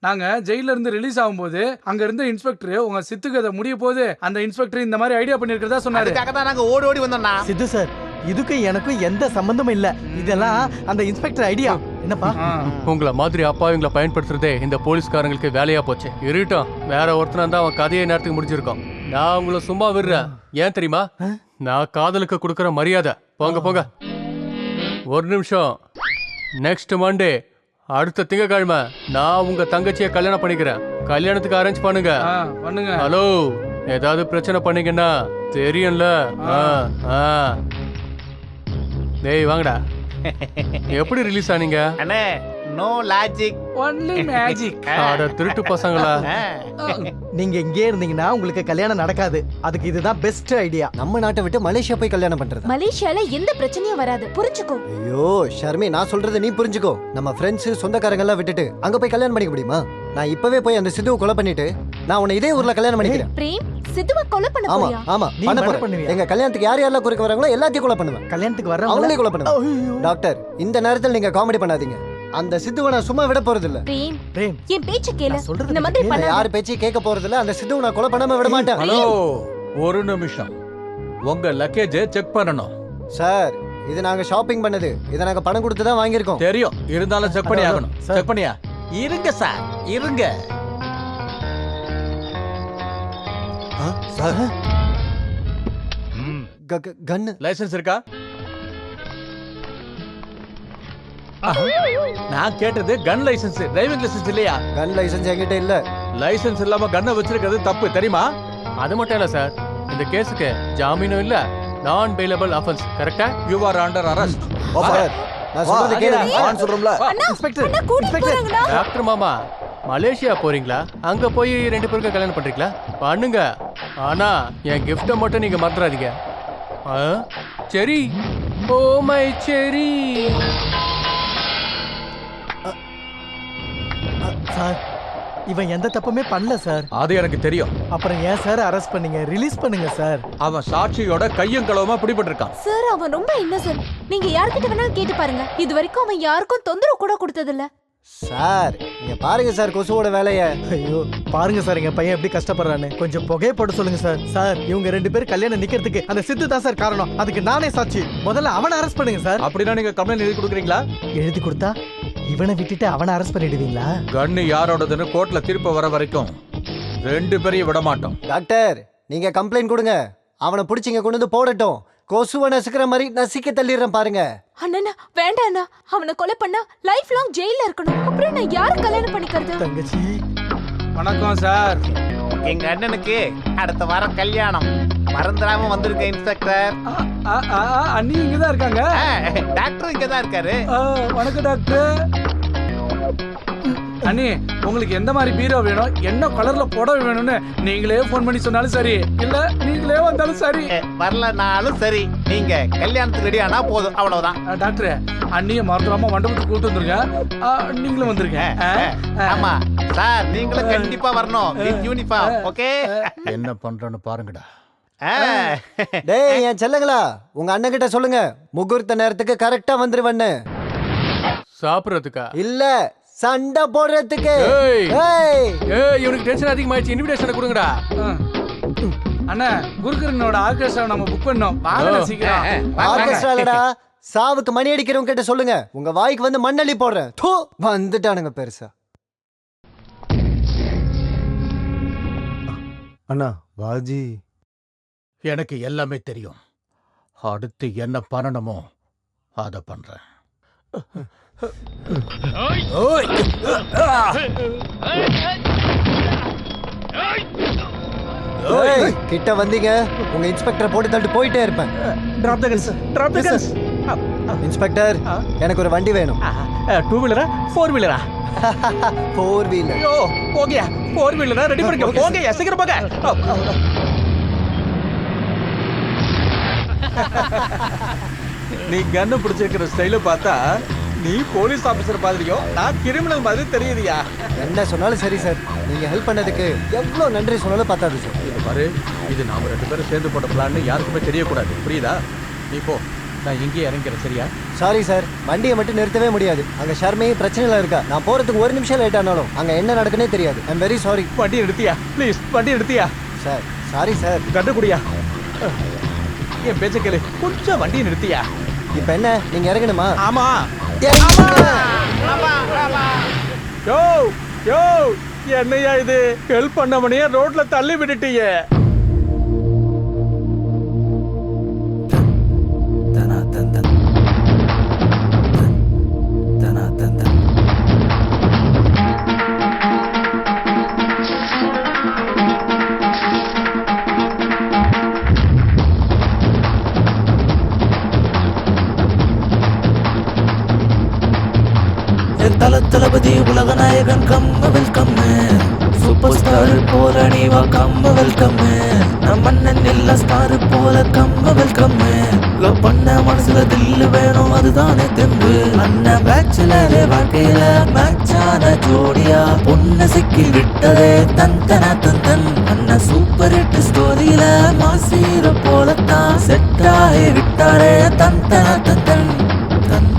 நாங்க ஜெயில இருந்து ரிலீஸ் ஆகும்போது அங்க இருந்த இன்ஸ்பெக்டர் உங்க சித்துக்கதை முடிய போது அந்த இன்ஸ்பெக்டர் இந்த மாதிரி ஐடியா பண்ணிருக்கிறதா சொன்னாரு. அதுக்காக தான் நாங்க ஓடி வந்தோம்னா. சித்து சார், இதுக்கு எனக்கும் எந்த சம்பந்தமும் இல்ல. இதெல்லாம் அந்த இன்ஸ்பெக்டர் ஐடியா. என்னப்பா? உங்களை மாதிரி அப்பாவிங்களை பயன்படுத்துறதே இந்த போலீஸ்காரங்களுக்கு வேலையா போச்சு. இருட்டும், வேற ஒருத்தனா இருந்தா அவன் கதையை நேரத்துக்கு முடிஞ்சிருக்கும். நான் உங்களை சும்மா விடுறேன். ஏன் தெரியுமா? நான் காதலுக்கு கொடுக்கற மரியாதை. போங்க போங்க. ஒரு நிமிஷம். நெக்ஸ்ட் மண்டே, அடுத்த திங்கக்கிழமை நான் உங்க தங்கச்சியை கல்யாணம் பண்ணிக்கிறேன். கல்யாணத்துக்கு அரேஞ்ச் பண்ணுங்க. ஹலோ, ஏதாவது பிரச்சனை பண்ணீங்கன்னா தெரியும்ல. டேய் வாங்கடா. எப்படி ரிலீஸ் ஆனீங்க? அண்ணே, நோ லாஜிக், ஒன்லி மேஜிக். அட திருட்டு பசங்களா. நீங்க இங்கே இருந்தீங்கன்னா உங்களுக்கு கல்யாணம் நடக்காது. அதுக்கு இதுதான் பெஸ்ட் ஐடியா. நம்ம நாட்டை விட்டு மலேசியா போய் கல்யாணம் பண்றது. மலேசியால எந்த பிரச்சனையும் வராது, புரிஞ்சுக்கோ. ஐயோ ஷர்மி, நான் சொல்றதை நீ புரிஞ்சுக்கோ. நம்ம ஃப்ரெண்ட்ஸ் சொந்தக்காரங்க எல்லாம் விட்டுட்டு அங்க போய் கல்யாணம் பண்ணிக்க முடியுமா? நான் இப்பவே போய் அந்த சித்துவை கொலை பண்ணிட்டு நான் உன்னை இதே ஊர்ல கல்யாணம் பண்ணிக்கிறேன். பிரேம், சித்துவை கொலை பண்ண ஆமா போறியா? ஆமா, நீ பண்ண மர்டர் போறேன். பண்ணுவியா? எங்க கல்யாணத்துக்கு யார் யாரெல்லாம் குறுக்க வராங்களோ எல்லாத்தையும் கொலை பண்ணுவேன். கல்யாணத்துக்கு வர்றவங்க அவங்களே கொலை பண்ணுவேன். டாக்டர், இந்த நேரத்தில் நீங்க காமெடி பண்ணாதீங்க. அந்த சித்துவை நான் சும்மா விட போறது இல்ல. பிரேம், என் பேச்ச கேளு. இந்த மாதிரி பண்ணாத. யார் பேச்சையும் கேட்க போறது இல்ல. அந்த சித்துவை நான் கொலை பண்ணாம விட மாட்டேன். ஹலோ, ஒரு நிமிஷம். உங்க லக்கேஜ் செக் பண்ணணும். சார், இது நாங்க ஷாப்பிங் பண்ணது. இத நாங்க பணம் கொடுத்து தான் வாங்கியிருக்கோம். தெரியும், இருந்தாலும் செக் பண்ணி ஆகணும். செக் பண்ணியா? இருங்க சார், இருங்க. சார், கன் லைசென்ஸ் இருக்கா? நான் கேட்டது கன் லைசென்ஸ், டிரைவிங் லைசென்ஸ் இல்லையா? கன் லைசென்ஸ் என்கிட்ட இல்ல. லைசென்ஸ் இல்லாம கன்னை வச்சிருக்கிறது தப்பு, தெரியுமா? அது மட்டும் இல்ல சார், இந்த கேஸுக்கு ஜாமீனும் இல்ல, நான் பெயிலபிள் ஆஃபென்ஸ். கரெக்ட்டா? You are under arrest. Sir, நான் சொல்றது கேளுங்க. நான் சொல்றேன்ல. இன்ஸ்பெக்டர், டாக்டர் மாமா, மலேசியா போறீங்களா? அங்க போய் 2 பேருக்கு கல்யாணம் பண்றீங்களா? பண்ணுங்க. ஆனா என் கிஃப்ட மட்டும் நீங்க மறந்துடாதீங்க. சரி. ஓ மை செரி. சார், இவன் எந்த தப்புமே பண்ணல சார். அது எனக்கு தெரியும். அப்புறம் ஏன் சார் அரெஸ்ட் பண்ணீங்க? ரிலீஸ் பண்ணுங்க சார். அவன் சாட்சியோட கையும் களவுமா பிடிபட்டிருக்கான். சார் அவன் ரொம்ப இன்னசென்ட். நீங்க யார்கிட்ட வேணாலும் கேட்டு பாருங்க. இது வரைக்கும் அவன் யாருக்கும் தொந்தரவு கூட கொடுத்ததில்ல. சார் இங்க பாருங்க சார் கொசுவோட வேலைய. ஐயோ பாருங்க சார் எங்க பையன் எப்படி கஷ்டப்படுறான்னு. கொஞ்சம் புகையை போட்டு சொல்லுங்க சார். சார் இவங்க 2 பேரும் கல்யாணம் நிக்கிறதுக்கு அந்த சித்து தான் சார் காரணம். அதுக்கு நானே சாட்சி. முதல்ல அவனை அரெஸ்ட் பண்ணுங்க சார். அப்படின்னா நீங்க கம்ப்ளைண்ட் எழுதி கொடுக்குறீங்களா? எழுதி கொடுத்தா இவனை விட்டுட்டு அவனை அரெஸ்ட் பண்ணிடுவீங்களா? கண்ணு யாரோடதுன்னு கோர்ட்ல திருப்ப வர வரைக்கும் 2 பேரையும் விட மாட்டோம். டாக்டர் நீங்க கம்ப்ளைண்ட் கொடுங்க. அவனை பிடிச்சிங்க கொண்டு வந்து போடட்டும். கொசுவை நசுக்கிற மாதிரி நசிக்க தள்ளிடுறேன் பாருங்க. அண்ணா வேண்டாம் அண்ணா. அவனை கொலை பண்ணா லைஃப் லாங் ஜெயில இருக்கணும். அப்புறம் நான் யாரை கல்யாணம் பண்ணிக்கிறது? தங்கச்சி வணக்கம் சார். எங்க அண்ணனுக்கு அடுத்த வாரம் கல்யாணம். மறந்துடாம வந்திருக்க இன்ஸ்பெக்டர். அண்ணி இங்கதான் இருக்காங்க. டாக்டர் இங்கதான் இருக்காரு. வணக்கம் டாக்டர். அண்ணி உங்களுக்கு எந்த மாதிரி பீரோ வேணும், என்ன கலர்ல புடவை வேணும்னு நீங்களே போன் பண்ணி சொன்னாலும் சரி, இல்ல நீங்களே வந்தாலும் சரி. வரலனாலும் சரி, நீங்க கல்யாணத்துக்கு ரெடி ஆனா போதும், அவ்வளவுதான். டாக்டர் அண்ணியை மறந்துடாம மண்டபத்துக்கு கூட்டு வந்துருங்க. நீங்களும் வந்துருங்க. ஆமா சார், நீங்களும் கண்டிப்பா வரணும் வித் யூனிஃபார்ம். ஓகே என்ன பண்றேன்னு பாருங்கடா. டேய் என் செல்லங்களா, உங்க அண்ணன் கிட்ட சொல்லுங்க முகூர்த்த நேரத்துக்கு கரெக்டா வந்துருவன்னு. சாப்பிடுறதுக்கா? இல்ல சண்டை போடுறதுக்கு. இவனுக்கு டென்ஷன் அதிகமாயிடுச்சு. இன்விடேஷனை கொடுங்கடா. அண்ணா குருகரனோட ஆர்கெஸ்ட்ரா நம்ம புக் பண்ணோம். வாங்க சீக்கிரம். ஆர்கெஸ்ட்ராலடா சாவுக்கு மணி அடிக்கிறவங்க கிட்ட சொல்லுங்க உங்க வாய்க்கு வந்து மண்ணள்ளி போடுறேன். தூ வந்துட்டானுங்க பெருசா. அண்ணா பாஜி எனக்கு எல்லாமே தெரியும். அடுத்து என்ன பண்ணணுமோ அதை பண்றேன். கிட்ட வந்தீங்க உங்க இன்ஸ்பெக்டர் போட்டு தள்ளிட்டு போயிட்டே இருப்பேன். டிராப் தி கன்ஸ், டிராப் தி கன்ஸ். இன்ஸ்பெக்டர் எனக்கு ஒரு வண்டி வேணும். 2 வீலரா 4 வீலரா? 4 வீலர். ஐயோ போங்கயா, 4 வீலரா ரெடி பண்ணுங்க. போங்கயா சீக்கிரம் போங்க. நீ கண்ணு பிடிச்சிருக்கிற ஸ்டைல பார்த்தா நீ போலீஸ் ஆபீசர் மாதிரியோ நான் கிரிமினல் மாதிரி தெரியுதியா? என்ன சொன்னாலும் சரி சார், நீங்க ஹெல்ப் பண்ணதுக்கு எவ்வளவு நன்றி சொன்னாலும் பத்தாது சார். இது பாரு, இது நாம 2 பேரும் சேர்ந்து போட்ட பிளான்னு யாருக்குமே தெரியக்கூடாது, புரியுதா? நீ போ, நான் இங்கேயே இறங்கிறேன். சரியா? சாரி சார், வண்டியை மட்டும் நிறுத்தவே முடியாது. அங்க ஷர்மையும் பிரச்சனைல இருக்கா. நான் போறதுக்கு 1 நிமிஷம் லேட் ஆனாலும் அங்க என்ன நடக்குன்னே தெரியாது. I'm very sorry. வண்டி எடுத்தியா ப்ளீஸ், வண்டி எடுத்தியா சார்? Sorry sir. கண்டு குடியா, என் பேச்ச கேளு, கொஞ்சம் வண்டியை நிறுத்தியா. இப்ப என்ன, நீங்க இறங்கணுமா? ஆமா. யோ யோ, என்னையா இது? ஹெல்ப் பண்ணவனையே ரோட்ல தள்ளி விட்டுட்டியே. தளபதி உலக நாயகன் கம்ம வெல்கம், சூப்பர் ஸ்டார் போல நீவா கம்ம வெல்கம், நம் மன்னன் எல்லா ஸ்டார் போல கம்ம வெல்கம். லவ் பண்ண மனசுல தில்லு வேணும், அதுதானே தெம்பு. அண்ணன் பேச்சுலரே வாழ்க்கையில மேட்சான ஜோடியா பொண்ணு சிக்கி விட்டதே தந்தனா தந்தன். அண்ணன் சூப்பர் ஹிட் ஸ்டோரியில மாசீர போலத்தான் செட் ஆகி விட்டாரே தந்தனா தந்தன். தன்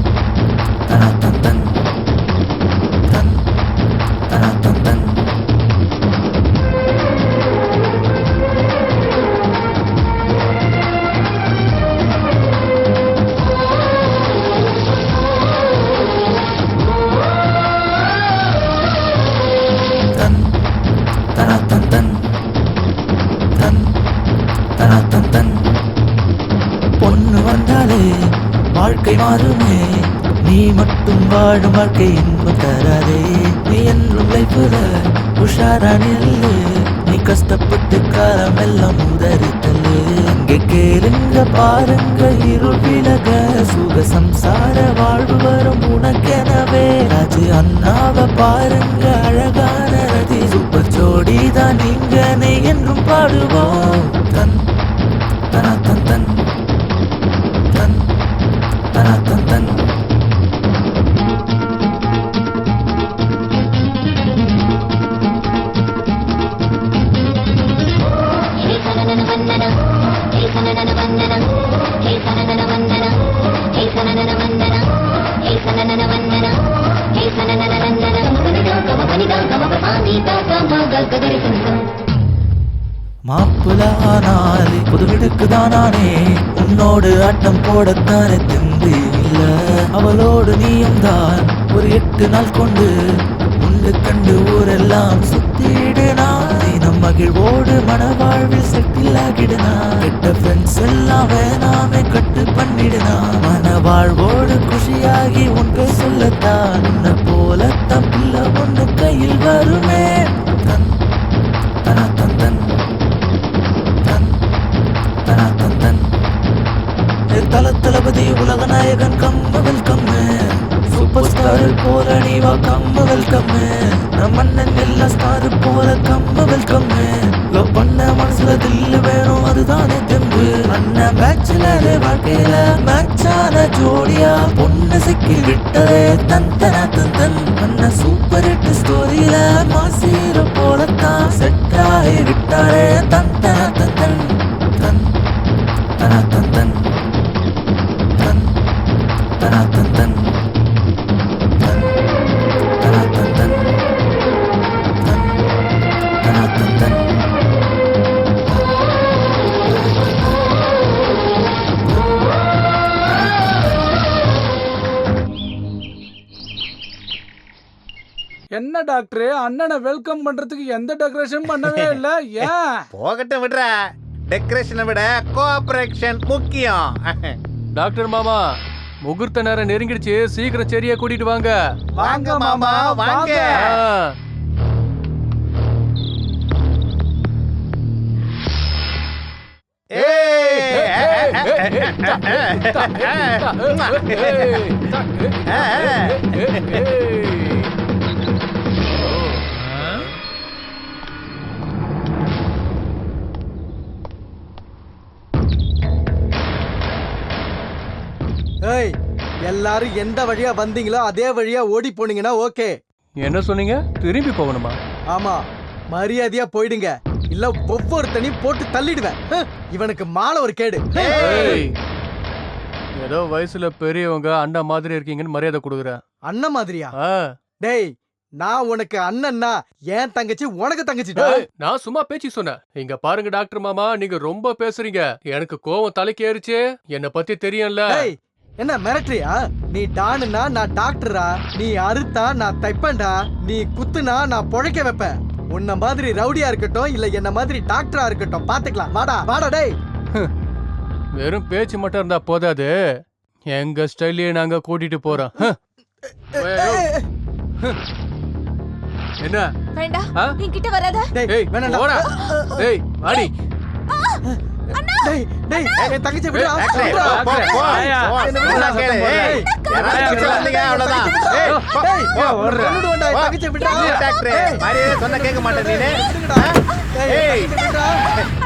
தனா தந்தன். பொண்ணு வந்தாலே வாழ்க்கை மாறுமே, நீ மட்டும் வாழும் வாழ்க்கை இன்பம் தராதே. நீ என்றும் லைஃப்ல உஷாரா நில்லு, நீ கஷ்டப்பட்டு காலம் எல்லாம் உதறித்தல்லு. அங்கே கேளுங்க பாருங்க இருள் விலக, சுக சம்சார வாழ்வு வரும் உனக்கெனவே. ராஜு அண்ணாவை பாருங்க அழகான ரதி, சூப்பர் ஜோடி தான் நீங்க என்றும் பாடுவோம். தன் தனா தன் தன் தன் தனா தன் தன். மாப்பிள ஆனாலே புது வீடுக்குதான் நானே உன்னோடு ஆட்டம் போடத்தானே தெம்பு இல்ல அவளோடு நீயும் தான் ஒரு 8 நாள் கொண்டு உண்டு கண்டு ஊரெல்லாம் சுத்திடுனா தினம் மகிழ்வோடு மனவாழ்வில் செட்டில் ஆகிடுனா கெட்ட ஃப்ரெண்ட்ஸ் எல்லாம் வேணாமே கட்டு பண்ணிடுனா மனவாழ்வோடு குஷியாகி உன்கு சொல்லத்தான் உன்னை போல தப்பில்ல ஒன்று கையில் வருமே தன் தன தந்தன் தளபதி உலக நாயகன் கம்ம வெல்கம் சூப்பர் ஸ்டார் போல நீவா கம்ம வெல்கம் நம்ம அண்ணன் எல்லா ஸ்டார் போல கம்ம வெல்கம் லவ் பண்ண மனசுல தில்லு வேணும் அதுதானே தெம்பு அண்ணன் பேச்சுலர் வாழ்க்கையில மேட்சான ஜோடியா பொண்ணு சிக்கி விட்டதே தன் தன தந்தன் அண்ணன் சூப்பர் ஹிட் ஸ்டோரியில மாசீர போலத்தான் செட் ஆகி விட்டாரே தன் தன தந்தன் தன் தன தந்தன் என்ன டாக்டர் அண்ணனை வெல்கம் பண்றதுக்கு எந்த டெக்கரேஷன் பண்ணவே இல்ல ஏன்? போகட்டும் விடுற. டெக்கரேஷனை விட கோஆபரேஷன் முக்கியம். டாக்டர் மாமா முகூர்த்த நேரம் நெருங்கிடுச்சு, சீக்கிரம் சரியா கூட்டிட்டு வாங்க. வாங்க மாமா வாங்க. ஏய், எல்லாரும் எந்த வழியா வந்தீங்களோ அதே வழியா ஓடி போனீங்கன்னா ஓகே. என்ன சொன்னீங்க? திரும்பி போகணுமா? ஆமா, மரியாதையா போயிடுங்க, இல்ல ஒவ்வொருத்தனையும் போட்டு தள்ளிடுவேன். இவனுக்கு மாலை ஒரு கேடு. ஏதோ வயசுல பெரியவங்க அண்ணா மாதிரி இருக்கீங்கன்னு மரியாதை கொடுக்குற. அண்ணன் மாதிரியா? டேய், நான் உனக்கு அண்ணன்னா என் தங்கச்சி உனக்கு தங்கச்சிடா. நான் சும்மா பேச்சு சொன்னேன். இங்க பாருங்க டாக்டர் மாமா, நீங்க ரொம்ப பேசுறீங்க. எனக்கு கோவம் தலைக்கு ஏறிச்சு. என்ன பத்தி தெரியும்ல. என்ன மிரட்டுறியா? நீ டானுனா நான் டாக்டரா, நீ அறுத்தா நான் தைப்பேன்டா, நீ குத்துனா நான் பொழைக்க வைப்பேன். உன்ன மாதிரி ரவுடியா இருக்கட்டும் இல்ல என்ன மாதிரி டாக்டரா இருக்கட்டும், பாத்துக்கலாம். வாடா வாடா. டேய், வெறும் பேச்சு மட்டும் இருந்தா போதாது, எங்க ஸ்டைலையே நாங்க கூட்டிட்டு போறோம். என்ன வேண்டாம், என்கிட்ட வராத. டேய் வேணாம்டா. டேய் வாடி. டேய் டேய், என் தங்கச்சி விடுடா. போ போ. என்ன கேளு. ஏய், யாராவது சொல்லுங்க அவ்வளவுதான். ஏய், போ ஓடுற. தங்கச்சி விடுடா. டாக்டர், மாதிரி சொன்ன கேட்க மாட்டே நீனே. ஏய்,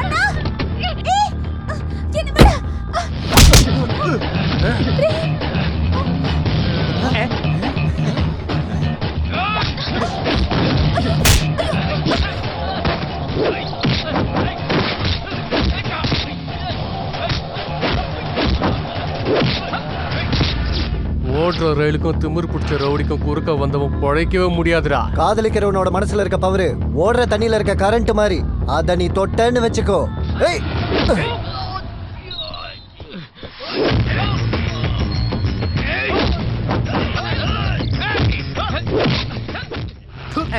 அண்ணா, ஏய், என்ன விடு. ஓடுற ரயிலுக்கும் திமிர் பிடிச்ச ரவுடிக்கும் குறுக்க வந்தவன் பொழைக்கவே முடியாதுடா. காதலிக்கிறவனோட மனசுல இருக்க பவரு ஓடுற தண்ணியில இருக்க கரண்ட் மாதிரி. அத நீ தொட்டன்னு வச்சுக்கோ. ஏய்,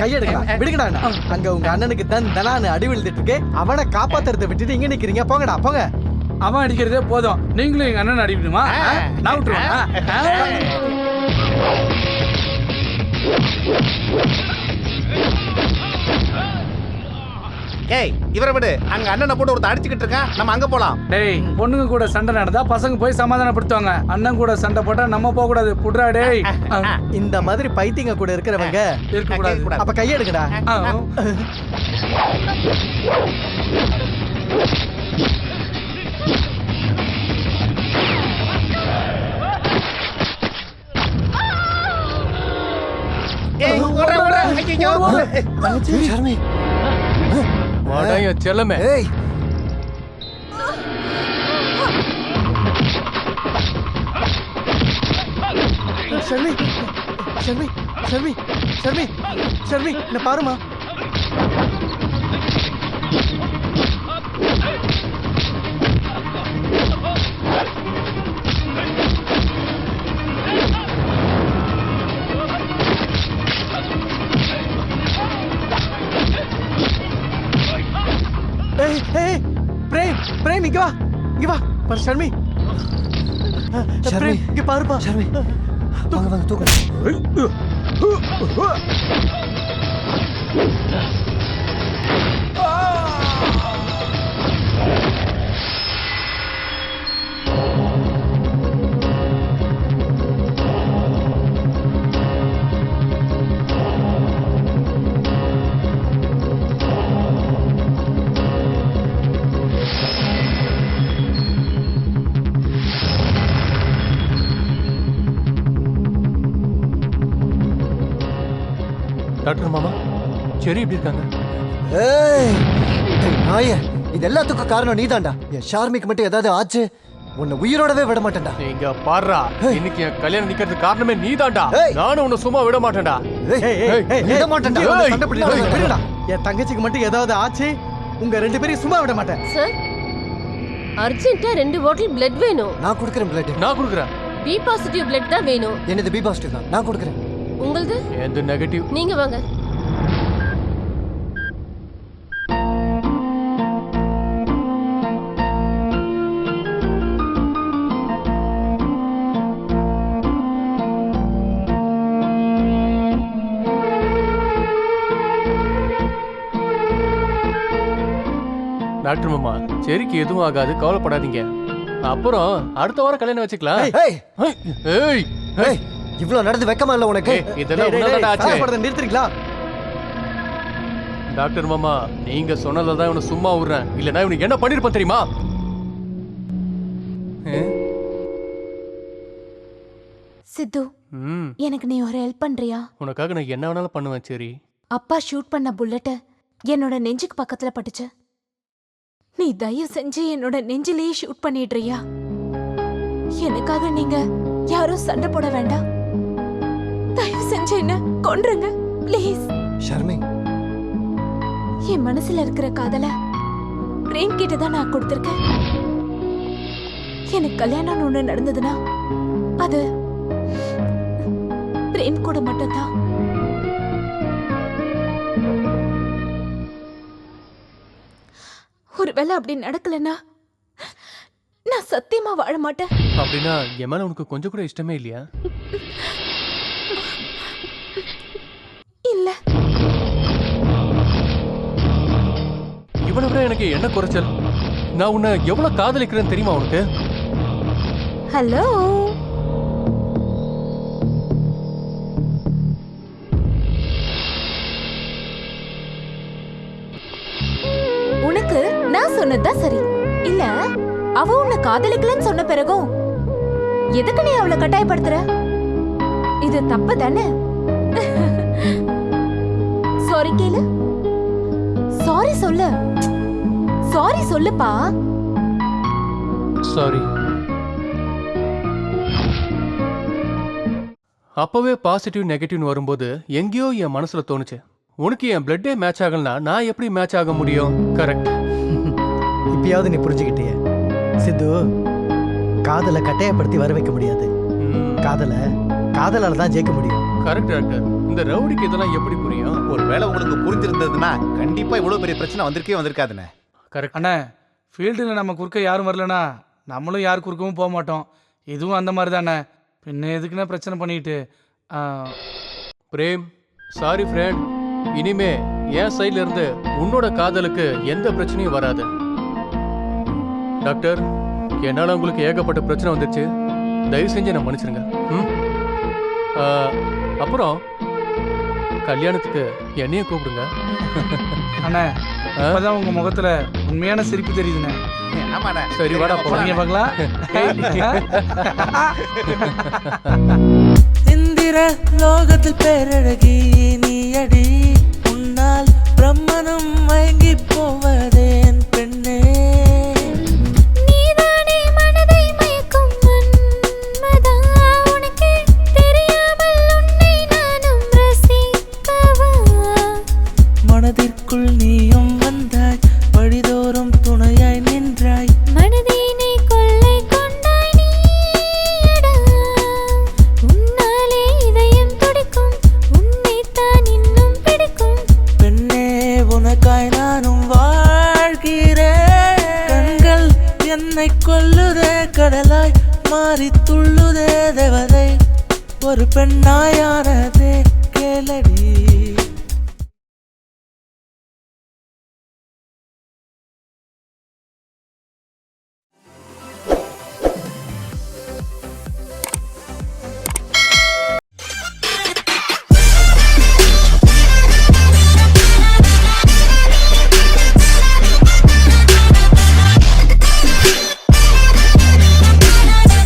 கையெடுங்க, விடுங்கடா. அங்க உங்க அண்ணனுக்கு தன் தனான்னு அடி விழுந்துட்டு இருக்கு. அவனை காப்பாத்துறத விட்டுட்டு இங்க நிக்கிறீங்க. போங்கடா போங்க. அவன் அடிக்கிறதே போதும், நீங்களும் எங்க அண்ணன் அடிக்கணுமா? நான் விட்டுருவேன். ஏய், இவரை விடு. அங்க அண்ணனை போட்டு ஒருத்த அடிச்சுக்கிட்டு இருக்கான், நம்ம அங்க போலாம். டேய், பொண்ணுங்க கூட சண்டை நடந்தா பசங்க போய் சமாதானப்படுத்துவாங்க. அண்ணன் கூட சண்டை போட்டா நம்ம போக கூடாது. புட்ரா டேய். இந்த மாதிரி பைத்தியங்க கூட இருக்கிறவங்க இருக்க கூடாது. அப்ப கையெடுக்கடா. ஏய், ஓடுற ஓடுற. ஐயோ, தங்கச்சி ஷர்மி, வாடா என் செல்லமே. ஏய், ஷர்மி ஷர்மி ஷர்மி ஷர்மி ஷர்மி, என்ன பாருமா. இங்க வா இங்க வா பாரு ஷர்மி. பிரேம் இங்க பாருப்பா. ஷர்மி வாங்க வாங்க தூக்கு. டாக்டர் மாமா சரி எப்படி இருக்காங்க? ஏய் நாயே, இது எல்லாத்துக்கும் காரணம் நீதான்டா. என் ஷார்மிக்கு மட்டும் ஏதாவது ஆச்சு உன்னை உயிரோடவே விட மாட்டேன்டா. நீங்க பாடுறா, இன்னைக்கு என் கல்யாணம் நிக்கிறதுக்கு காரணமே நீதான்டா. நானும் உன்னை சும்மா விட மாட்டேன்டா. விட மாட்டேன்டா. என் தங்கச்சிக்கு மட்டும் ஏதாவது ஆச்சு உங்க 2 பேரையும் சும்மா விட மாட்டேன். சார் அர்ஜென்ட்டா 2 பாட்டில் பிளட் வேணும். நான் கொடுக்குறேன் பிளட். நான் கொடுக்குறேன். பி பாசிட்டிவ் பிளட் தான் வேணும். என்னது பி பாசிட்டிவ் தான். நான் கொடுக்குறேன். உங்களுது? எந்த நெகட்டிவ். நீங்க வாங்க. டாக்டர் மாமா சரிக்கு எதுவும் ஆகாது, கவலைப்படாதீங்க. அப்புறம் அடுத்த வாரம் கல்யாணம் வச்சுக்கலாம். இவ்வளவு நடந்து வெக்கமா இல்ல உனக்கு? இதெல்லாம் உன்னதாடா ஆச்சு. நிறுத்துறீங்களா? டாக்டர் மாமா நீங்க சொன்னதால இவனை சும்மா விடுறேன். இல்லனா இவனுக்கு என்ன பண்ணிருப்பான் தெரியுமா? சித்து எனக்கு நீ ஒரு ஹெல்ப் பண்றியா? உனக்காக நான் என்ன வேணாலும் பண்ணுவேன். சரி. அப்பா ஷூட் பண்ண புல்லட் என்னோட நெஞ்சுக்கு பக்கத்துல பட்டுச்சு. நீ தயவு செஞ்சு என்னோட நெஞ்சிலேயே ஷூட் பண்ணிடுறியா? எனக்காக நீங்க யாரும் சண்டை போட வேண்டாம். தயவு செஞ்சு என்ன கொன்றுங்க ப்ளீஸ். ஷர்மி, என் மனசுல இருக்கிற காதல பிரேம் கிட்ட தான் நான் கொடுத்திருக்கேன். எனக்கு கல்யாணம் ஒண்ணு நடந்ததுன்னா அது பிரேம் கூட மட்டும்தான். ஒருவேளை அப்படி நடக்கலன்னா நான் சத்தியமா வாழ மாட்டேன். அப்படின்னா என் மேல உனக்கு கொஞ்சம் கூட இஷ்டமே இல்லையா? இல்ல. இவனை விட எனக்கு என்ன குறைச்சல்? நான் உன்னை எவ்வளவு காதலிக்கிறேன்னு தெரியுமா உனக்கு? ஹலோ, உனக்கு நான் சொன்னதுதான் சரி. இல்ல அவ உன்னை காதலிக்கலன்னு சொன்ன பிறகும் எதுக்கு நீ அவளை கட்டாயப்படுத்துற? இது தப்பு தானே? சாரி கேளு. சாரி சொல்லு. சாரி சொல்லுப்பா. சாரி. அப்பவே பாசிட்டிவ் நெகட்டிவ்னு வரும்போது எங்கேயோ என் மனசுல தோணுச்சு, உனக்கு என் பிளட்டே மேட்ச் ஆகலனா நான் எப்படி மேட்ச் ஆக முடியும்? கரெக்ட். இப்பயாவது நீ புரிஞ்சுக்கிட்டிய சித்து, காதலை கட்டாயப்படுத்தி வர வைக்க முடியாது. காதலால தான் ஜெயிக்க முடியும். Correct doctor. இந்த ரவுடிக்கு இதெல்லாம் எப்படி புரியும்? ஒருவேளை உங்களுக்கு புரிஞ்சிருந்ததுன்னா கண்டிப்பா இவ்வளவு பெரிய பிரச்சனை வந்திருக்காதுண்ணே. கரெக்ட் அண்ணே. ஃபீல்டில் நம்ம குறுக்க யாரும் வரலனா நம்மளும் யார் குறுக்கவும் போக மாட்டோம். இதுவும் அந்த மாதிரி தானே. பின்ன எதுக்குன்னா பிரச்சனை பண்ணிட்டு. Prem, sorry friend. இனிமே என் சைட்ல இருந்து உன்னோட காதலுக்கு எந்த பிரச்சனையும் வராது. டாக்டர், என்னால உங்களுக்கு ஏகப்பட்ட பிரச்சனை வந்துருச்சு. தயவு செஞ்சு நான் மன்னிச்சிருங்க. அப்புறம் கல்யாணத்துக்கு என்னைய கூப்பிடுங்க. அண்ணா அப்பதான் உங்க முகத்துல உண்மையான சிரிப்பு தெரியுதுண்ணே. சரி வாடா போறீங்க பார்க்கலாம். இந்திர லோகத்தில் பேரழகி நீ அடி, உன்னால் பிரம்மனும் மயங்கி போவதேன் பெண்ணே. நீதானே மனதை மயக்கும் மன்மதா, உனக்கே தெரியாமல் உன்னை நானும் ரசிக்கவா? மனதிற்குள் நீயும் வந்தாய், வழிதோறும் துணையாய் நின்றாய். மனதினை கொள்ளை கொண்டாய் நீயடா, உன்னாலே இதயம் துடிக்கும், உன்னைத்தான் இன்னும் கொல்லுதே கடலாய் மாறி துள்ளுதே தேவதை ஒரு பெண்ணாயானதே கேளடி